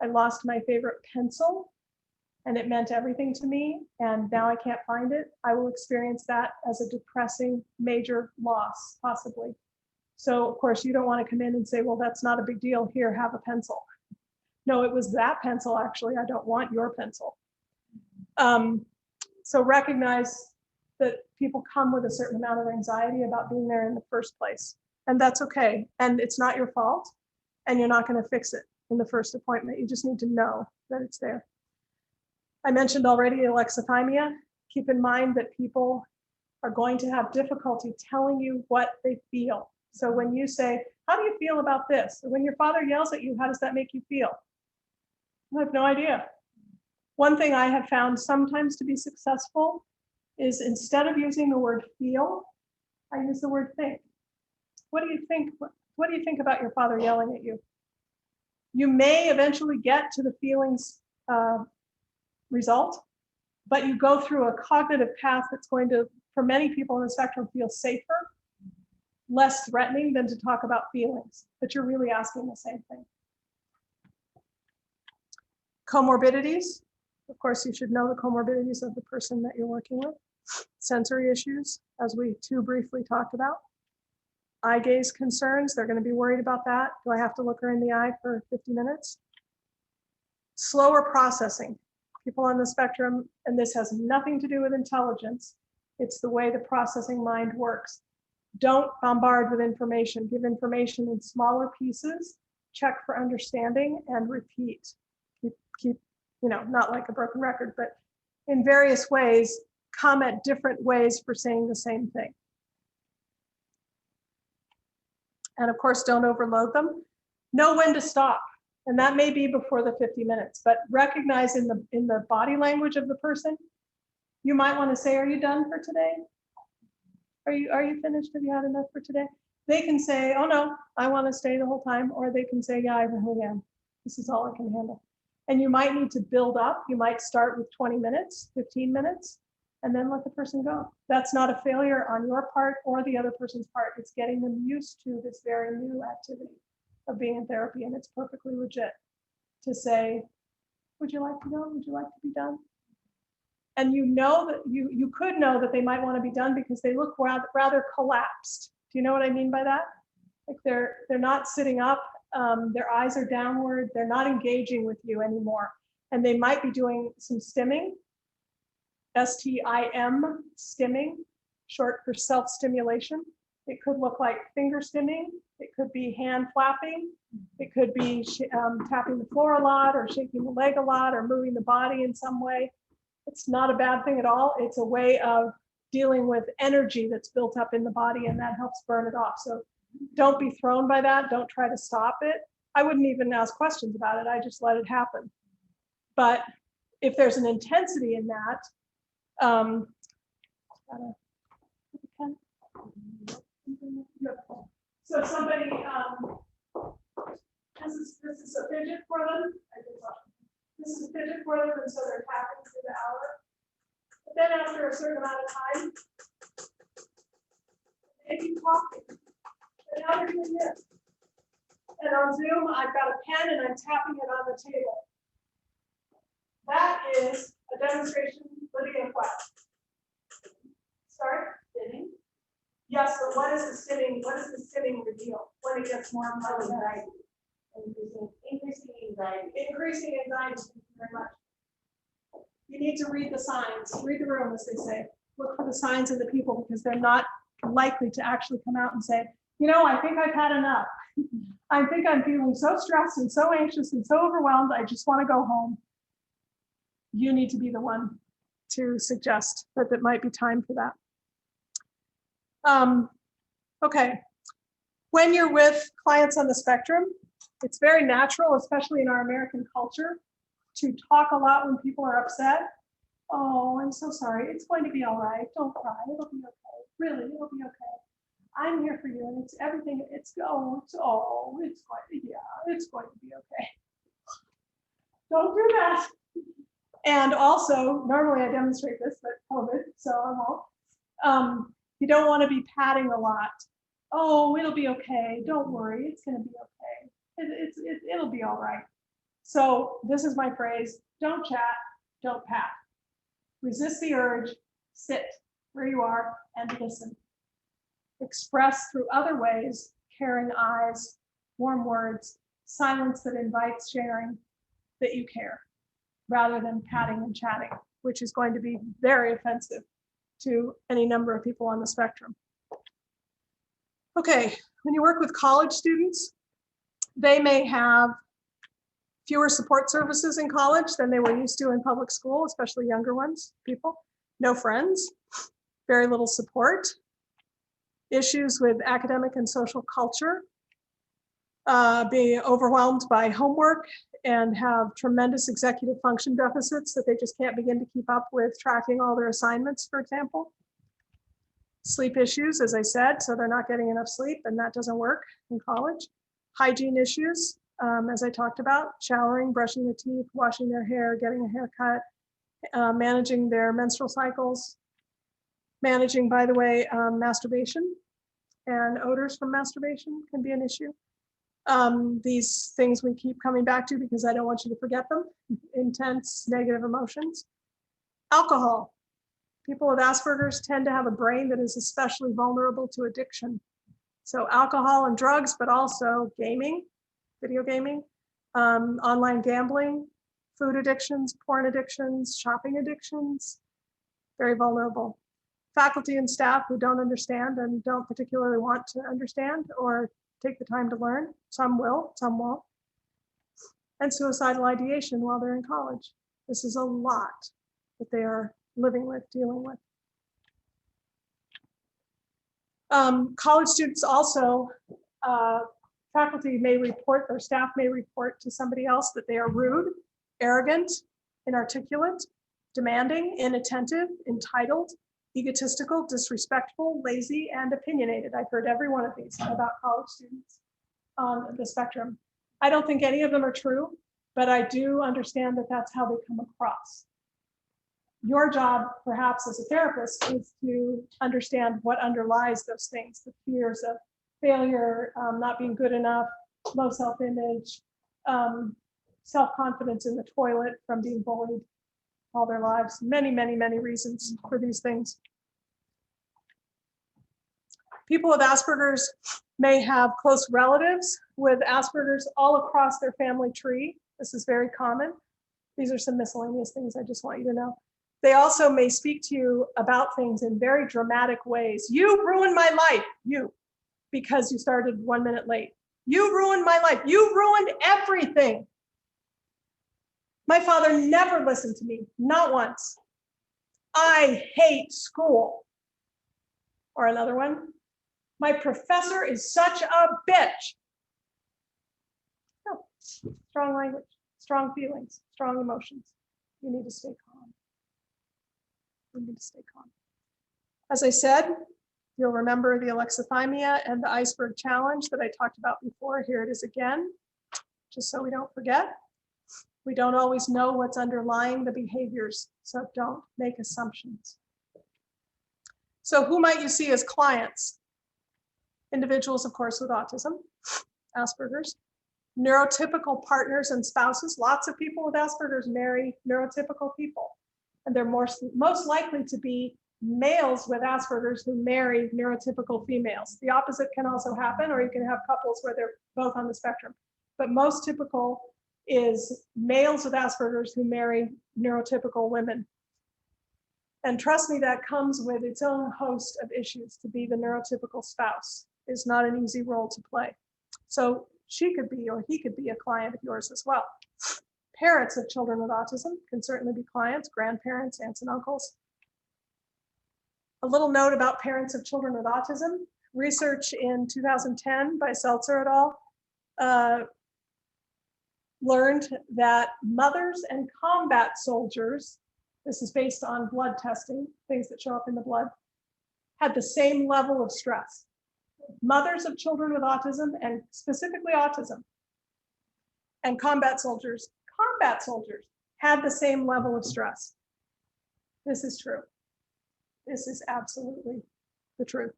I lost my favorite pencil and it meant everything to me, and now I can't find it. I will experience that as a depressing major loss, possibly. So of course you don't want to come in and say, well, that's not a big deal. Here, have a pencil. No, it was that pencil, actually. I don't want your pencil. So recognize that people come with a certain amount of anxiety about being there in the first place. And that's okay. And it's not your fault. And you're not going to fix it in the first appointment. You just need to know that it's there. I mentioned already alexithymia. Keep in mind that people are going to have difficulty telling you what they feel. So when you say, how do you feel about this? Or when your father yells at you, how does that make you feel? I have no idea. One thing I have found sometimes to be successful is, instead of using the word feel, I use the word think. What do you think? What do you think about your father yelling at you? You may eventually get to the feelings result, but you go through a cognitive path that's going to, for many people on the spectrum, feel safer, less threatening than to talk about feelings, but you're really asking the same thing. Comorbidities. Of course, you should know the comorbidities of the person that you're working with. Sensory issues, as we too briefly talked about. Eye gaze concerns, they're going to be worried about that. Do I have to look her in the eye for 50 minutes? Slower processing. People on the spectrum, and this has nothing to do with intelligence, it's the way the processing mind works. Don't bombard with information. Give information in smaller pieces, check for understanding, and repeat. Keep, not like a broken record, but in various ways, come at different ways for saying the same thing. And of course, don't overload them. Know when to stop. And that may be before the 50 minutes, but recognize in the body language of the person, you might want to say, are you done for today? Are you finished? Have you had enough for today? They can say, oh no, I want to stay the whole time. Or they can say, yeah, I really am. This is all I can handle. And you might need to build up. You might start with 20 minutes, 15 minutes, and then let the person go. That's not a failure on your part or the other person's part. It's getting them used to this very new activity of being in therapy. And it's perfectly legit to say, would you like to go? Would you like to be done? And you know that you could know that they might want to be done because they look rather collapsed. Do you know what I mean by that? Like they're not sitting up, their eyes are downward, they're not engaging with you anymore. And they might be doing some stimming, STIM, stimming, short for self-stimulation. It could look like finger stimming. It could be hand flapping. It could be tapping the floor a lot or shaking the leg a lot or moving the body in some way. It's not a bad thing at all. It's a way of dealing with energy that's built up in the body, and that helps burn it off. So don't be thrown by that. Don't try to stop it. I wouldn't even ask questions about it. I just let it happen. But if there's an intensity in that, so somebody, this is a fidget for them. This is a fidget for them, and so they're tapping through the hour. But then after a certain amount of time, they keep talking. And now they're doing this. And on Zoom, I've got a pen and I'm tapping it on the table. That is a demonstration Lydia class. Start stimming. Yes, but what is the stimming? What does the stimming reveal when it gets more anxiety? Increasing anxiety. Increasing anxiety. Thank you very much. You need to read the signs. Read the room, as they say. Look for the signs of the people because they're not likely to actually come out and say, I think I've had enough. I think I'm feeling so stressed and so anxious and so overwhelmed. I just want to go home. You need to be the one to suggest that it might be time for that. Okay. When you're with clients on the spectrum, it's very natural, especially in our American culture, to talk a lot when people are upset. Oh, I'm so sorry. It's going to be all right. Don't cry. It'll be okay. Really, it'll be okay. I'm here for you, and it's everything. It's going to be okay. Don't do that. And also, normally I demonstrate this, but COVID, so I won't. You don't want to be patting a lot. Oh, it'll be okay. Don't worry. It's going to be okay. It'll be all right. So this is my phrase. Don't chat. Don't pat. Resist the urge. Sit where you are and listen. Express through other ways, caring eyes, warm words, silence that invites sharing, that you care, rather than patting and chatting, which is going to be very offensive to any number of people on the spectrum. Okay, when you work with college students, they may have fewer support services in college than they were used to in public school, especially younger ones, people. No friends, very little support, issues with academic and social culture, being overwhelmed by homework and have tremendous executive function deficits that they just can't begin to keep up with tracking all their assignments, for example. Sleep issues, as I said, so they're not getting enough sleep, and that doesn't work in college. Hygiene issues, as I talked about, showering, brushing their teeth, washing their hair, getting a haircut, managing their menstrual cycles, managing, by the way, masturbation and odors from masturbation can be an issue. These things we keep coming back to because I don't want you to forget them. Intense negative emotions. Alcohol. People with Asperger's tend to have a brain that is especially vulnerable to addiction. So alcohol and drugs, but also gaming, video gaming, online gambling, food addictions, porn addictions, shopping addictions, very vulnerable. faculty and staff who don't understand and don't particularly want to understand or take the time to learn. Some will, some won't. And suicidal ideation while they're in college. This is a lot that they are living with, dealing with. College students also, faculty may report or staff may report to somebody else that they are rude, arrogant, inarticulate, demanding, inattentive, entitled, egotistical, disrespectful, lazy, and opinionated. I've heard every one of these about college students on the spectrum. I don't think any of them are true, but I do understand that that's how they come across. Your job, perhaps as a therapist, is to understand what underlies those things, the fears of failure, not being good enough, low self-image, self-confidence in the toilet from being bullied all their lives, many, many, many reasons for these things. People with Asperger's may have close relatives with Asperger's all across their family tree. This is very common. These are some miscellaneous things I just want you to know. They also may speak to you about things in very dramatic ways. You ruined my life, you, because you started 1 minute late. You ruined my life. You ruined everything. My father never listened to me, not once. I hate school. Or another one, my professor is such a bitch. No, strong language, strong feelings, strong emotions. You need to stay calm. You need to stay calm. As I said, you'll remember the alexithymia and the iceberg challenge that I talked about before. Here it is again, just so we don't forget. We don't always know what's underlying the behaviors, so don't make assumptions. So who might you see as clients? Individuals, of course, with autism, Asperger's, neurotypical partners and spouses. Lots of people with Asperger's marry neurotypical people, and they're most likely to be males with Asperger's who marry neurotypical females. The opposite can also happen, or you can have couples where they're both on the spectrum. But most typical is males with Asperger's who marry neurotypical women. And trust me, that comes with its own host of issues. To be the neurotypical spouse is not an easy role to play. So she could be, or he could be, a client of yours as well. Parents of children with autism can certainly be clients, grandparents, aunts and uncles. A little note about parents of children with autism. Research in 2010 by Seltzer et al. Learned that mothers and combat soldiers, this is based on blood testing, things that show up in the blood, had the same level of stress. Mothers of children with autism, and specifically autism, and combat soldiers had the same level of stress. This is true. This is absolutely the truth.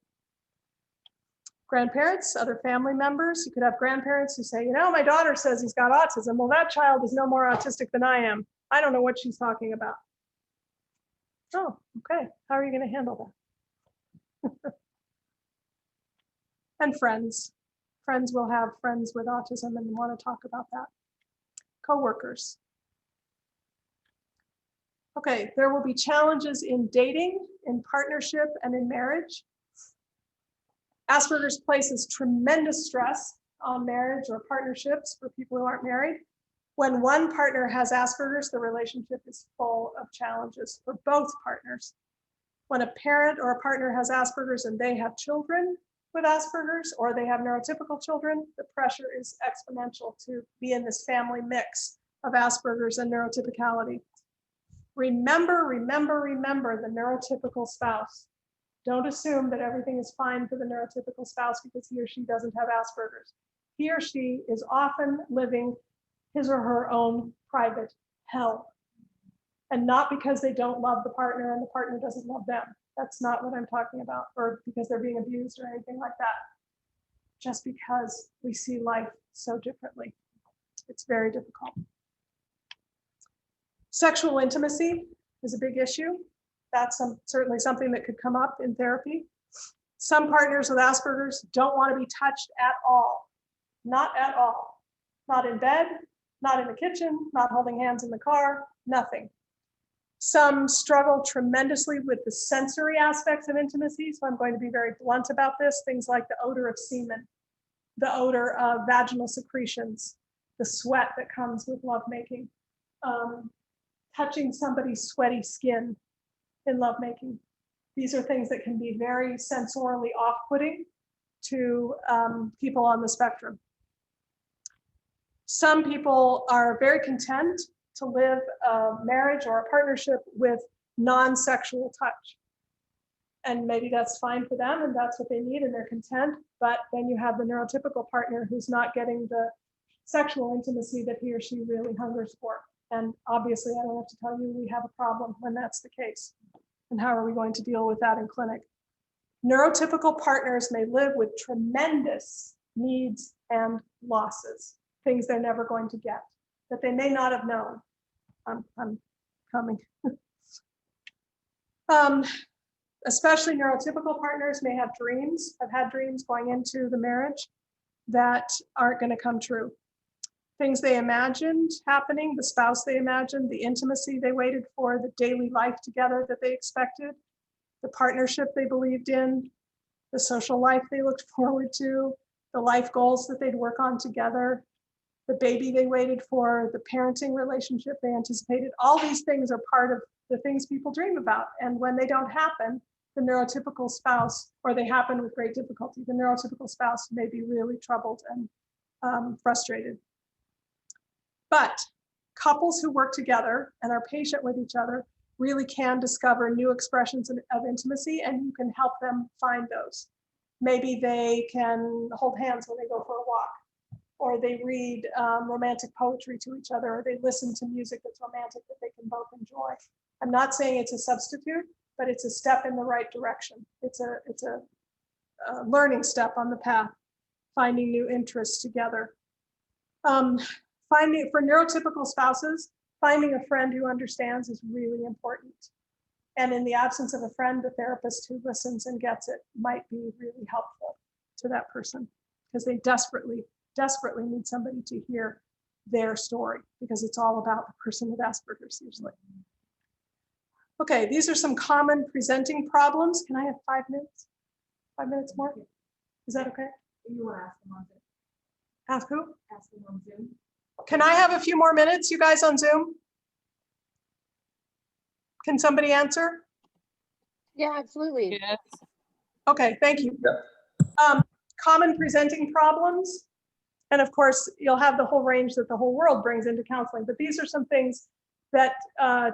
Grandparents, other family members, you could have grandparents who say, you know, my daughter says he's got autism. Well, that child is no more autistic than I am. I don't know what she's talking about. Oh, okay. How are you going to handle that? And friends. Friends will have friends with autism and want to talk about that. Coworkers. Okay, there will be challenges in dating, in partnership, and in marriage. Asperger's places tremendous stress on marriage or partnerships for people who aren't married. When one partner has Asperger's, the relationship is full of challenges for both partners. When a parent or a partner has Asperger's and they have children with Asperger's, or they have neurotypical children, the pressure is exponential to be in this family mix of Asperger's and neurotypicality. Remember, remember, remember the neurotypical spouse. Don't assume that everything is fine for the neurotypical spouse because he or she doesn't have Asperger's. He or she is often living his or her own private hell. And not because they don't love the partner and the partner doesn't love them. That's not what I'm talking about, or because they're being abused or anything like that. Just because we see life so differently. It's very difficult. Sexual intimacy is a big issue. That's certainly something that could come up in therapy. Some partners with Asperger's don't want to be touched at all. Not at all. Not in bed, not in the kitchen, not holding hands in the car, nothing. Some struggle tremendously with the sensory aspects of intimacy. So I'm going to be very blunt about this. Things like the odor of semen, the odor of vaginal secretions, the sweat that comes with lovemaking, touching somebody's sweaty skin in lovemaking. These are things that can be very sensorially off-putting to people on the spectrum. Some people are very content to live a marriage or a partnership with non-sexual touch. And maybe that's fine for them and that's what they need and they're content. But then you have the neurotypical partner who's not getting the sexual intimacy that he or she really hungers for. And obviously, I don't have to tell you, we have a problem when that's the case. And how are we going to deal with that in clinic? Neurotypical partners may live with tremendous needs and losses, things they're never going to get, that they may not have known. I'm coming. Especially neurotypical partners may have dreams, have had dreams going into the marriage that aren't going to come true. Things they imagined happening, the spouse they imagined, the intimacy they waited for, the daily life together that they expected, the partnership they believed in, the social life they looked forward to, the life goals that they'd work on together, the baby they waited for, the parenting relationship they anticipated. All these things are part of the things people dream about. And when they don't happen, the neurotypical spouse, or they happen with great difficulty, the neurotypical spouse may be really troubled and frustrated. But couples who work together and are patient with each other really can discover new expressions of intimacy, and you can help them find those. Maybe they can hold hands when they go for a walk, or they read romantic poetry to each other, or they listen to music that's romantic that they can both enjoy. I'm not saying it's a substitute, but it's a step in the right direction. It's a learning step on the path, finding new interests together. For neurotypical spouses, finding a friend who understands is really important. And in the absence of a friend, the therapist who listens and gets it might be really helpful to that person, because they desperately need somebody to hear their story, because it's all about the person with Asperger's usually. Okay, these are some common presenting problems. Can I have 5 minutes? 5 minutes more? Is that okay? You want to ask them on Zoom? Ask who? Ask them on Zoom. Can I have a few more minutes, you guys on Zoom? Can somebody answer? Yeah, absolutely. Yes. Okay, thank you. Common presenting problems. And of course, you'll have the whole range that the whole world brings into counseling, but these are some things that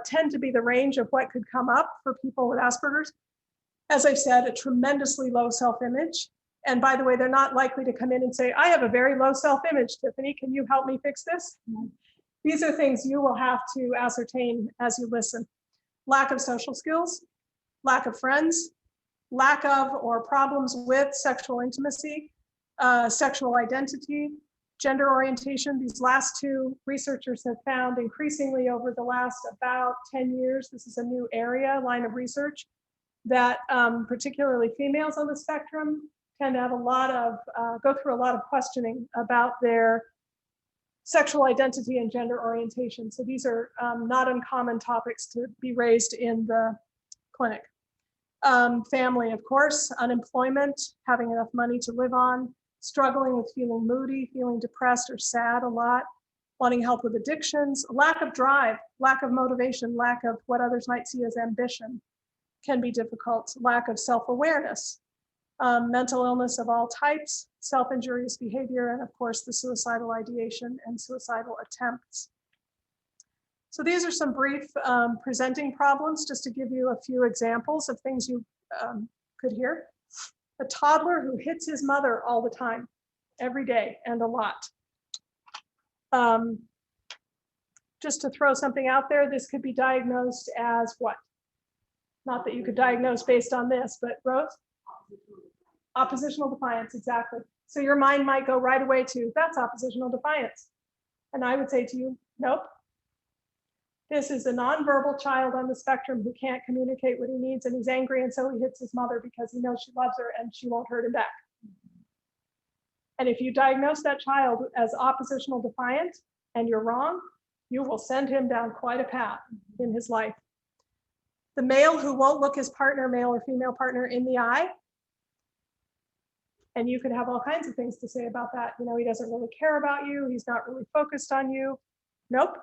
tend to be the range of what could come up for people with Asperger's. As I said, a tremendously low self-image. And by the way, they're not likely to come in and say, I have a very low self-image, Tiffany, can you help me fix this? These are things you will have to ascertain as you listen. Lack of social skills, lack of friends, lack of or problems with sexual intimacy, sexual identity, gender orientation. These last two researchers have found increasingly over the last about 10 years, this is a new line of research, that particularly females on the spectrum tend to have go through a lot of questioning about their sexual identity and gender orientation. So these are not uncommon topics to be raised in the clinic. Family, of course, unemployment, having enough money to live on, struggling with feeling moody, feeling depressed or sad a lot, wanting help with addictions, lack of drive, lack of motivation, lack of what others might see as ambition can be difficult, lack of self-awareness, mental illness of all types, self-injurious behavior, and of course the suicidal ideation and suicidal attempts. So these are some brief presenting problems, just to give you a few examples of things you could hear. A toddler who hits his mother all the time, every day, and a lot. Just to throw something out there, this could be diagnosed as what? Not that you could diagnose based on this, but Rose? Oppositional defiance, exactly. So your mind might go right away to, that's oppositional defiance. And I would say to you, nope. This is a nonverbal child on the spectrum who can't communicate what he needs, and he's angry, and so he hits his mother because he knows she loves her and she won't hurt him back. And if you diagnose that child as oppositional defiant and you're wrong, you will send him down quite a path in his life. The male who won't look his partner, male or female partner, in the eye. And you could have all kinds of things to say about that. You know, he doesn't really care about you. He's not really focused on you. Nope.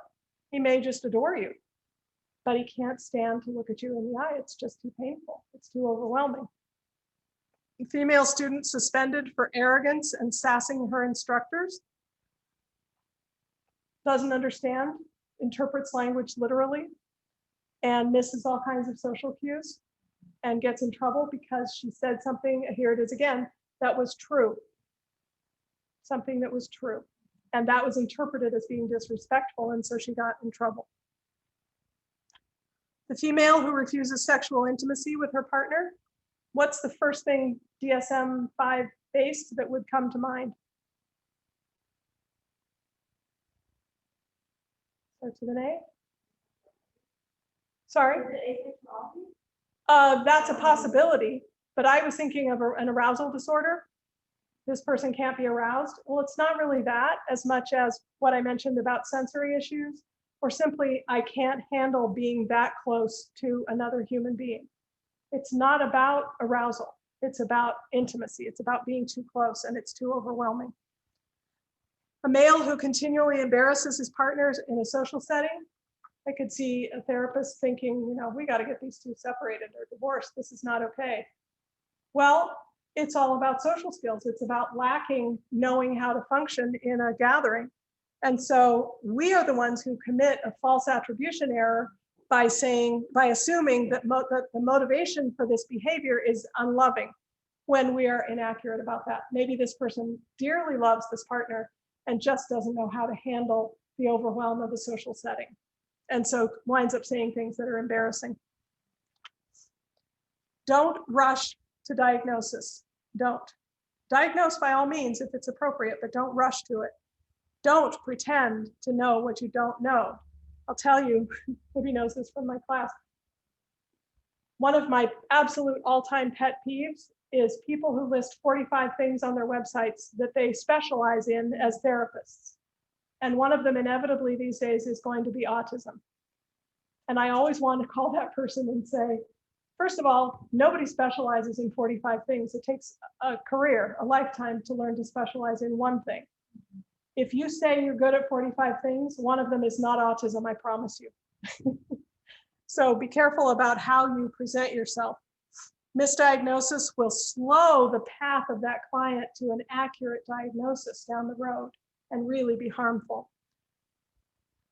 He may just adore you, but he can't stand to look at you in the eye. It's just too painful. It's too overwhelming. The female student suspended for arrogance and sassing her instructors. Doesn't understand, interprets language literally, and misses all kinds of social cues and gets in trouble because she said something, here it is again, that was true. Something that was true. And that was interpreted as being disrespectful, and so she got in trouble. The female who refuses sexual intimacy with her partner, what's the first thing DSM-5 based that would come to mind? Starts with an A? Sorry? That's a possibility, but I was thinking of an arousal disorder. This person can't be aroused. Well, it's not really that as much as what I mentioned about sensory issues, or simply I can't handle being that close to another human being. It's not about arousal. It's about intimacy. It's about being too close, and it's too overwhelming. A male who continually embarrasses his partners in a social setting. I could see a therapist thinking, you know, we got to get these two separated or divorced. This is not okay. Well, it's all about social skills. It's about lacking knowing how to function in a gathering. And so we are the ones who commit a false attribution error by assuming that the motivation for this behavior is unloving, when we are inaccurate about that. Maybe this person dearly loves this partner and just doesn't know how to handle the overwhelm of a social setting. And so winds up saying things that are embarrassing. Don't rush to diagnosis. Don't. Diagnose by all means if it's appropriate, but don't rush to it. Don't pretend to know what you don't know. I'll tell you, Libby knows this from my class. One of my absolute all-time pet peeves is people who list 45 things on their websites that they specialize in as therapists. And one of them inevitably these days is going to be autism. And I always want to call that person and say, first of all, nobody specializes in 45 things. It takes a career, a lifetime to learn to specialize in one thing. If you say you're good at 45 things, one of them is not autism, I promise you. So be careful about how you present yourself. Misdiagnosis will slow the path of that client to an accurate diagnosis down the road and really be harmful.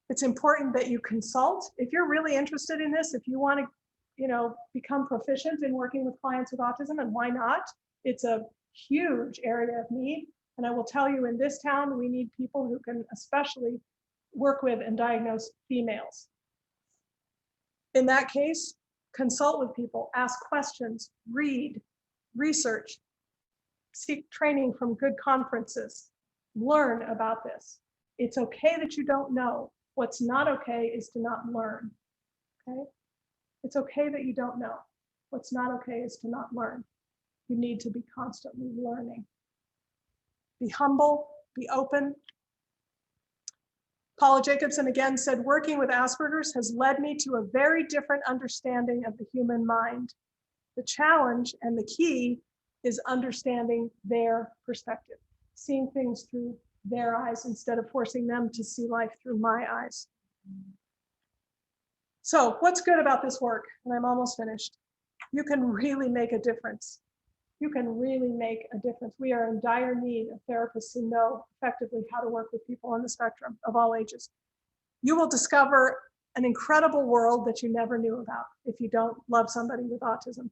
It's important that you consult. If you're really interested in this, if you want to, become proficient in working with clients with autism, and why not? It's a huge area of need. And I will tell you, in this town, we need people who can especially work with and diagnose females. In that case, consult with people, ask questions, read, research, seek training from good conferences, learn about this. It's okay that you don't know. What's not okay is to not learn, okay? It's okay that you don't know. What's not okay is to not learn. You need to be constantly learning. Be humble, be open. Paula Jacobson again said, working with Asperger's has led me to a very different understanding of the human mind. The challenge and the key is understanding their perspective, seeing things through their eyes instead of forcing them to see life through my eyes. So what's good about this work? And I'm almost finished. You can really make a difference. You can really make a difference. We are in dire need of therapists who know effectively how to work with people on the spectrum of all ages. You will discover an incredible world that you never knew about if you don't love somebody with autism.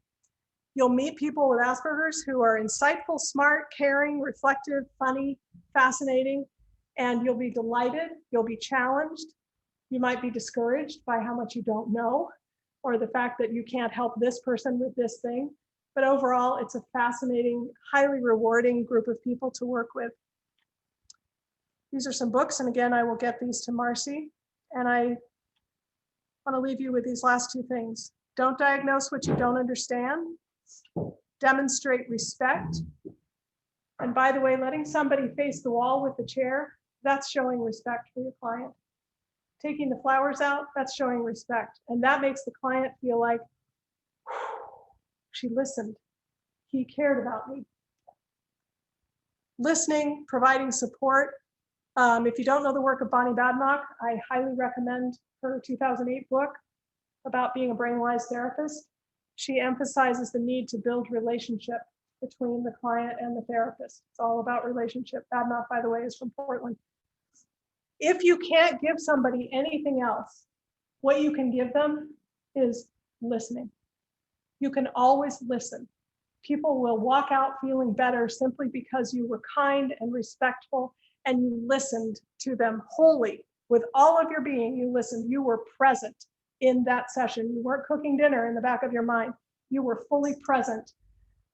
You'll meet people with Asperger's who are insightful, smart, caring, reflective, funny, fascinating, and you'll be delighted, you'll be challenged. You might be discouraged by how much you don't know, or the fact that you can't help this person with this thing. But overall, it's a fascinating, highly rewarding group of people to work with. These are some books, and again, I will get these to Marcy. And I want to leave you with these last two things. Don't diagnose what you don't understand. Demonstrate respect. And by the way, letting somebody face the wall with the chair, that's showing respect for your client. Taking the flowers out, that's showing respect. And that makes the client feel like She listened. He cared about me. Listening, providing support. If you don't know the work of Bonnie Badenoch, I highly recommend her 2008 book about being a brainwise therapist. She emphasizes the need to build relationship between the client and the therapist. It's all about relationship. Badenoch, by the way, is from Portland. If you can't give somebody anything else, what you can give them is listening. You can always listen. People will walk out feeling better simply because you were kind and respectful and you listened to them wholly. With all of your being, you listened. You were present in that session. You weren't cooking dinner in the back of your mind. You were fully present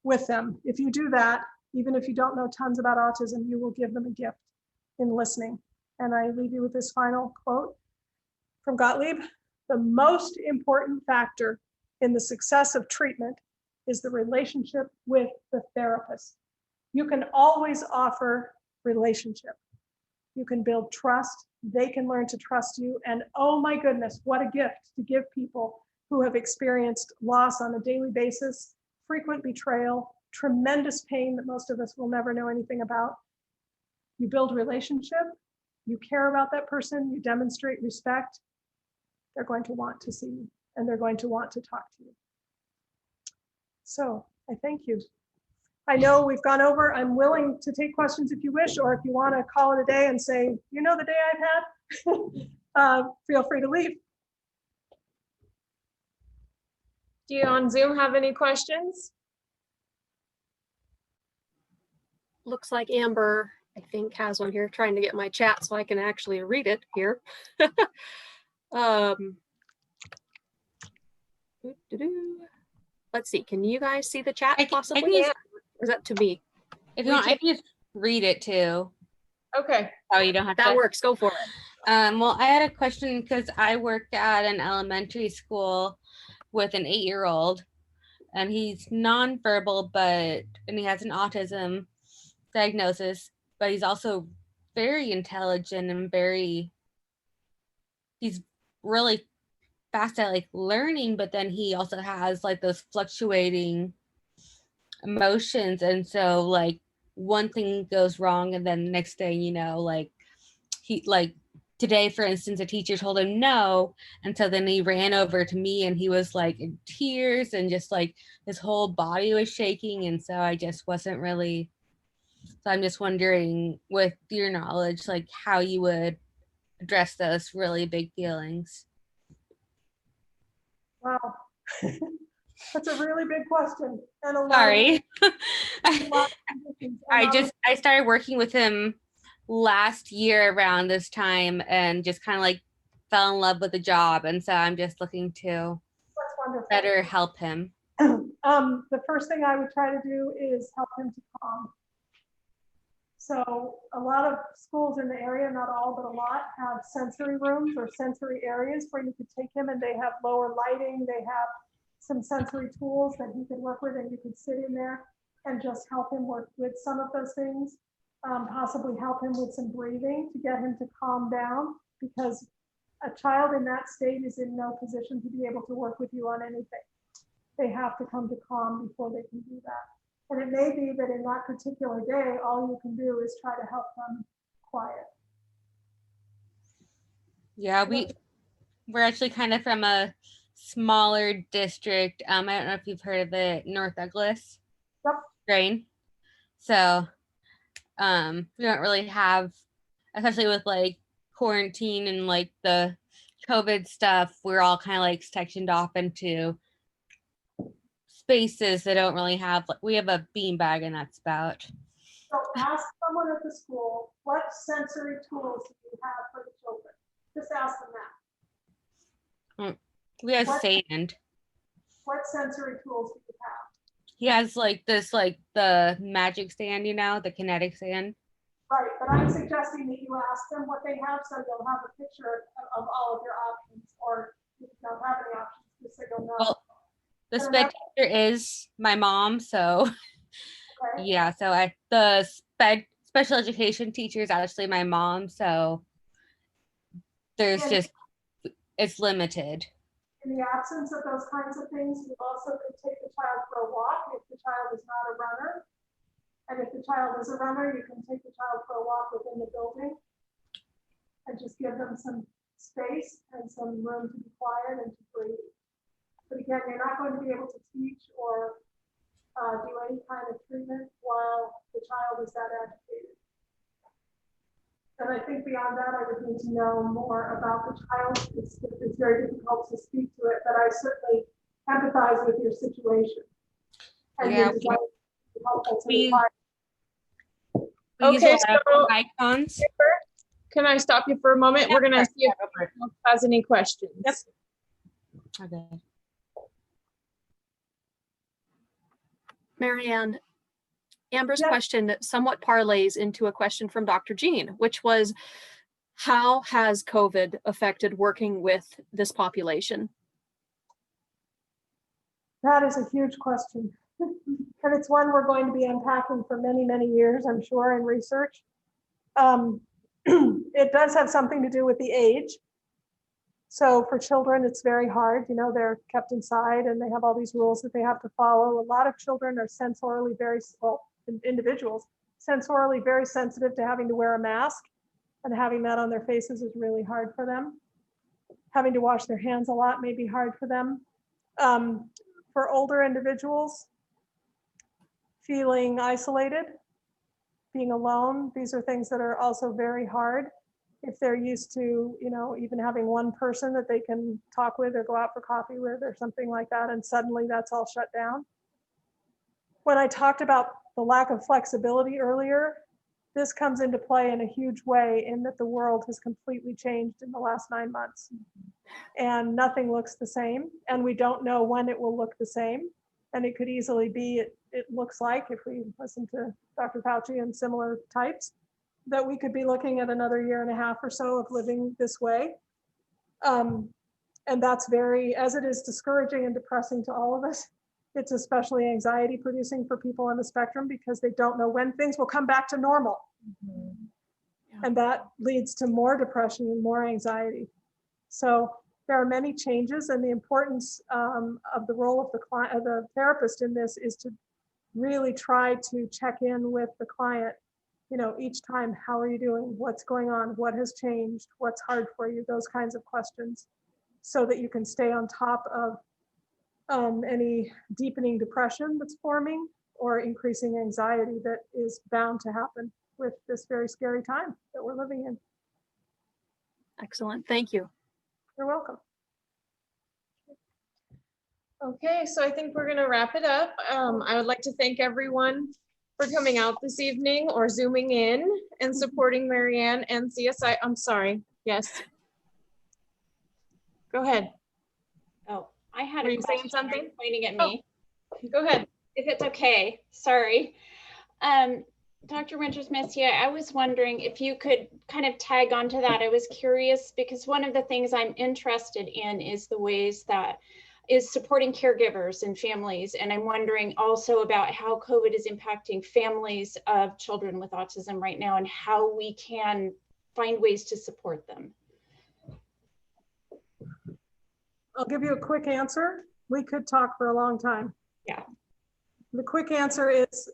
with them. If you do that, even if you don't know tons about autism, you will give them a gift in listening. And I leave you with this final quote from Gottlieb. The most important factor in the success of treatment is the relationship with the therapist. You can always offer relationship. You can build trust. They can learn to trust you. And oh my goodness, what a gift to give people who have experienced loss on a daily basis, frequent betrayal, tremendous pain that most of us will never know anything about. You build relationship. You care about that person. You demonstrate respect. They're going to want to see you and they're going to want to talk to you. So I thank you. I know we've gone over. I'm willing to take questions if you wish, or if you want to call it a day and say, you know, the day I've had, feel free to leave. Do you on Zoom have any questions? Looks like Amber, I think, has one here, trying to get my chat so I can actually read it here. Let's see, can you guys see the chat possibly? Or is that to me? If you want, I can just read it too. Okay. Oh, you don't have to. That works, go for it. Well, I had a question because I worked at an elementary school with an 8-year-old, and he's nonverbal, and he has an autism diagnosis, but he's also very intelligent and he's really fast at like learning, but then he also has like those fluctuating emotions. And so like one thing goes wrong and then the next thing, you know, like today, for instance, a teacher told him no. And so then he ran over to me and he was like in tears and just like his whole body was shaking. And so I just wasn't really, so I'm just wondering with your knowledge, like how you would address those really big feelings. Wow. That's a really big question. And a lot Sorry. of I started working with him last year around this time and just kind of like fell in love with the job. And so I'm just looking to better help him. The first thing I would try to do is help him to calm. So a lot of schools in the area, not all, but a lot, have sensory rooms or sensory areas where you could take him, and they have lower lighting. They have some sensory tools that he could work with, and you could sit in there and just help him work with some of those things. Possibly help him with some breathing to get him to calm down, because a child in that state is in no position to be able to work with you on anything. They have to come to calm before they can do that. And it may be that in that particular day, all you can do is try to help them quiet. Yeah, we're actually kind of from a smaller district. I don't know if you've heard of it, North Douglas. Yep. Grain. So we don't really have, especially with like quarantine and like the COVID stuff, we're all kind of like sectioned off into spaces that don't really have, like, we have a beanbag and that's about. So ask someone at the school, what sensory tools do you have for the children? Just ask them that. We have sand. What sensory tools do you have? He has like this, like the magic sand, you know, the kinetic sand. Right, but I'm suggesting that you ask them what they have, so you'll have a picture of all of your options, or if you don't have any options, just so you'll know. Well, the spectator is my mom, so Okay. yeah, so the special education teacher is actually my mom, so there's just, it's limited. In the absence of those kinds of things, you also could take the child for a walk if the child is not a runner. And if the child is a runner, you can take the child for a walk within the building and just give them some space and some room to be quiet and to breathe. But again, you're not going to be able to teach or do any kind of treatment while the child is that agitated. And I think beyond that, I would need to know more about the child. It's very difficult to speak to it, but I certainly empathize with your situation. And Yeah, your desire to help us we- in We use Okay, a lot so- of icons. Can I stop you for a moment? We're gonna see if anyone else has any questions. Yep. Okay. Marianne, Amber's Yes. question somewhat parlays into a question from Dr. Jean, which was, how has COVID affected working with this population? That is a huge question. And it's one we're going to be unpacking for many, many years, I'm sure, in research. It does have something to do with the age. So for children, it's very hard. You know, they're kept inside and they have all these rules that they have to follow. A lot of children are sensorily very, well, individuals, sensorily very sensitive to having to wear a mask, and having that on their faces is really hard for them. Having to wash their hands a lot may be hard for them. For older individuals, feeling isolated, being alone, these are things that are also very hard. If they're used to, you know, even having one person that they can talk with or go out for coffee with or something like that, and suddenly that's all shut down. When I talked about the lack of flexibility earlier, this comes into play in a huge way in that the world has completely changed in the last 9 months. And nothing looks the same, and we don't know when it will look the same. And it could easily be, it looks like, if we listen to Dr. Fauci and similar types, that we could be looking at another 1.5 years or so of living this way. And that's very, as it is discouraging and depressing to all of us, it's especially anxiety producing for people on the spectrum because they don't know when things will come back to normal. And that leads to more depression and more anxiety. So there are many changes, and the importance of the role of the therapist in this is to really try to check in with the client, you know, each time. How are you doing? What's going on? What has changed? What's hard for you? Those kinds of questions, so that you can stay on top of any deepening depression that's forming or increasing anxiety that is bound to happen with this very scary time that we're living in. Excellent, thank you. You're welcome. Okay, so I think we're gonna wrap it up. I would like to thank everyone for coming out this evening or zooming in and supporting Marianne and CSI. I'm sorry, yes. Go ahead. Oh, I had Were a you saying question. something? Are you pointing at Oh. me. Go ahead. If it's okay, sorry. Dr. Winter-Messiers, I was wondering if you could kind of tag onto that. I was curious because one of the things I'm interested in is the ways that is supporting caregivers and families. And I'm wondering also about how COVID is impacting families of children with autism right now and how we can find ways to support them. I'll give you a quick answer. We could talk for a long time. Yeah. The quick answer is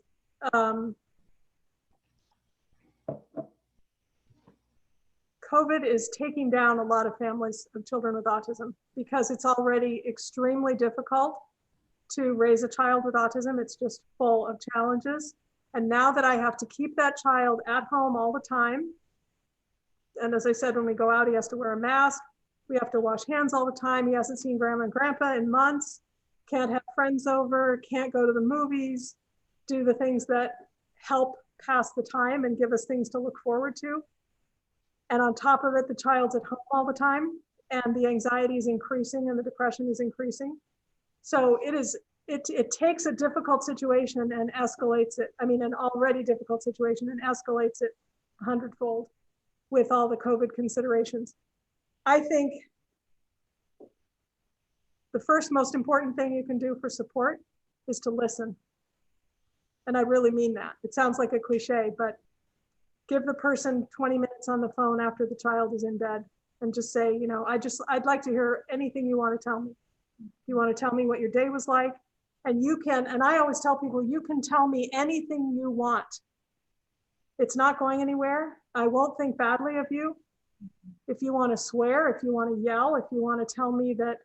COVID is taking down a lot of families of children with autism because it's already extremely difficult to raise a child with autism. It's just full of challenges. And now that I have to keep that child at home all the time, and as I said, when we go out, he has to wear a mask. We have to wash hands all the time. He hasn't seen grandma and grandpa in months, can't have friends over, can't go to the movies, do the things that help pass the time and give us things to look forward to. And on top of it, the child's at home all the time and the anxiety is increasing and the depression is increasing. So it takes a difficult situation and escalates it. I mean, an already difficult situation and escalates it 100-fold with all the COVID considerations. I think the first most important thing you can do for support is to listen. And I really mean that. It sounds like a cliche, but give the person 20 minutes on the phone after the child is in bed and just say, you know, I'd like to hear anything you want to tell me. You want to tell me what your day was like? And you can, and I always tell people, you can tell me anything you want. It's not going anywhere. I won't think badly of you. If you want to swear, if you want to yell, if you want to tell me that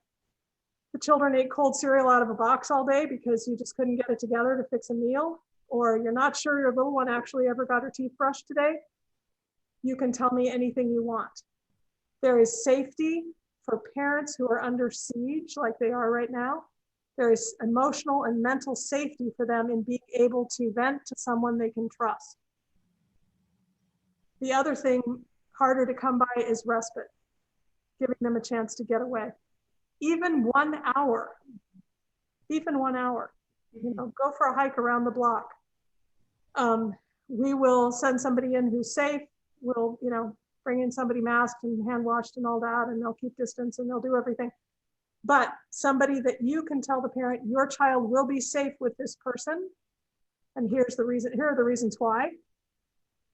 the children ate cold cereal out of a box all day because you just couldn't get it together to fix a meal, or you're not sure your little one actually ever got her teeth brushed today, you can tell me anything you want. There is safety for parents who are under siege like they are right now. There is emotional and mental safety for them in being able to vent to someone they can trust. The other thing harder to come by is respite, giving them a chance to get away. Even 1 hour, even 1 hour, you know, go for a hike around the block. We will send somebody in who's safe. We'll, you know, bring in somebody masked and hand washed and all that, and they'll keep distance and they'll do everything. But somebody that you can tell the parent, your child will be safe with this person. And here's the reason, here are the reasons why.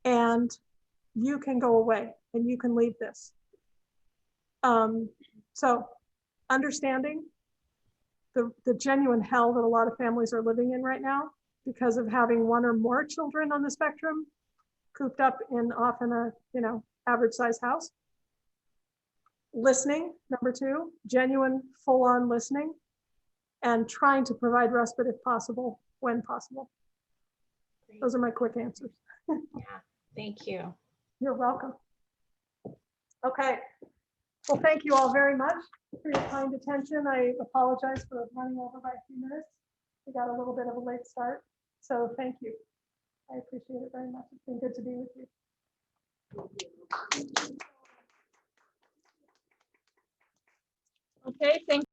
And you can go away and you can leave this. So understanding the genuine hell that a lot of families are living in right now because of having one or more children on the spectrum cooped up in often a, you know, average size house. Listening, number 2, genuine full-on listening, and trying to provide respite if possible, when possible. Those are my quick answers. Yeah, thank you. You're welcome. Okay. Well, thank you all very much for your kind attention. I apologize for running over by a few minutes. We got a little bit of a late start, so thank you. I appreciate it very much. It's been good to be with you. Okay, thank you.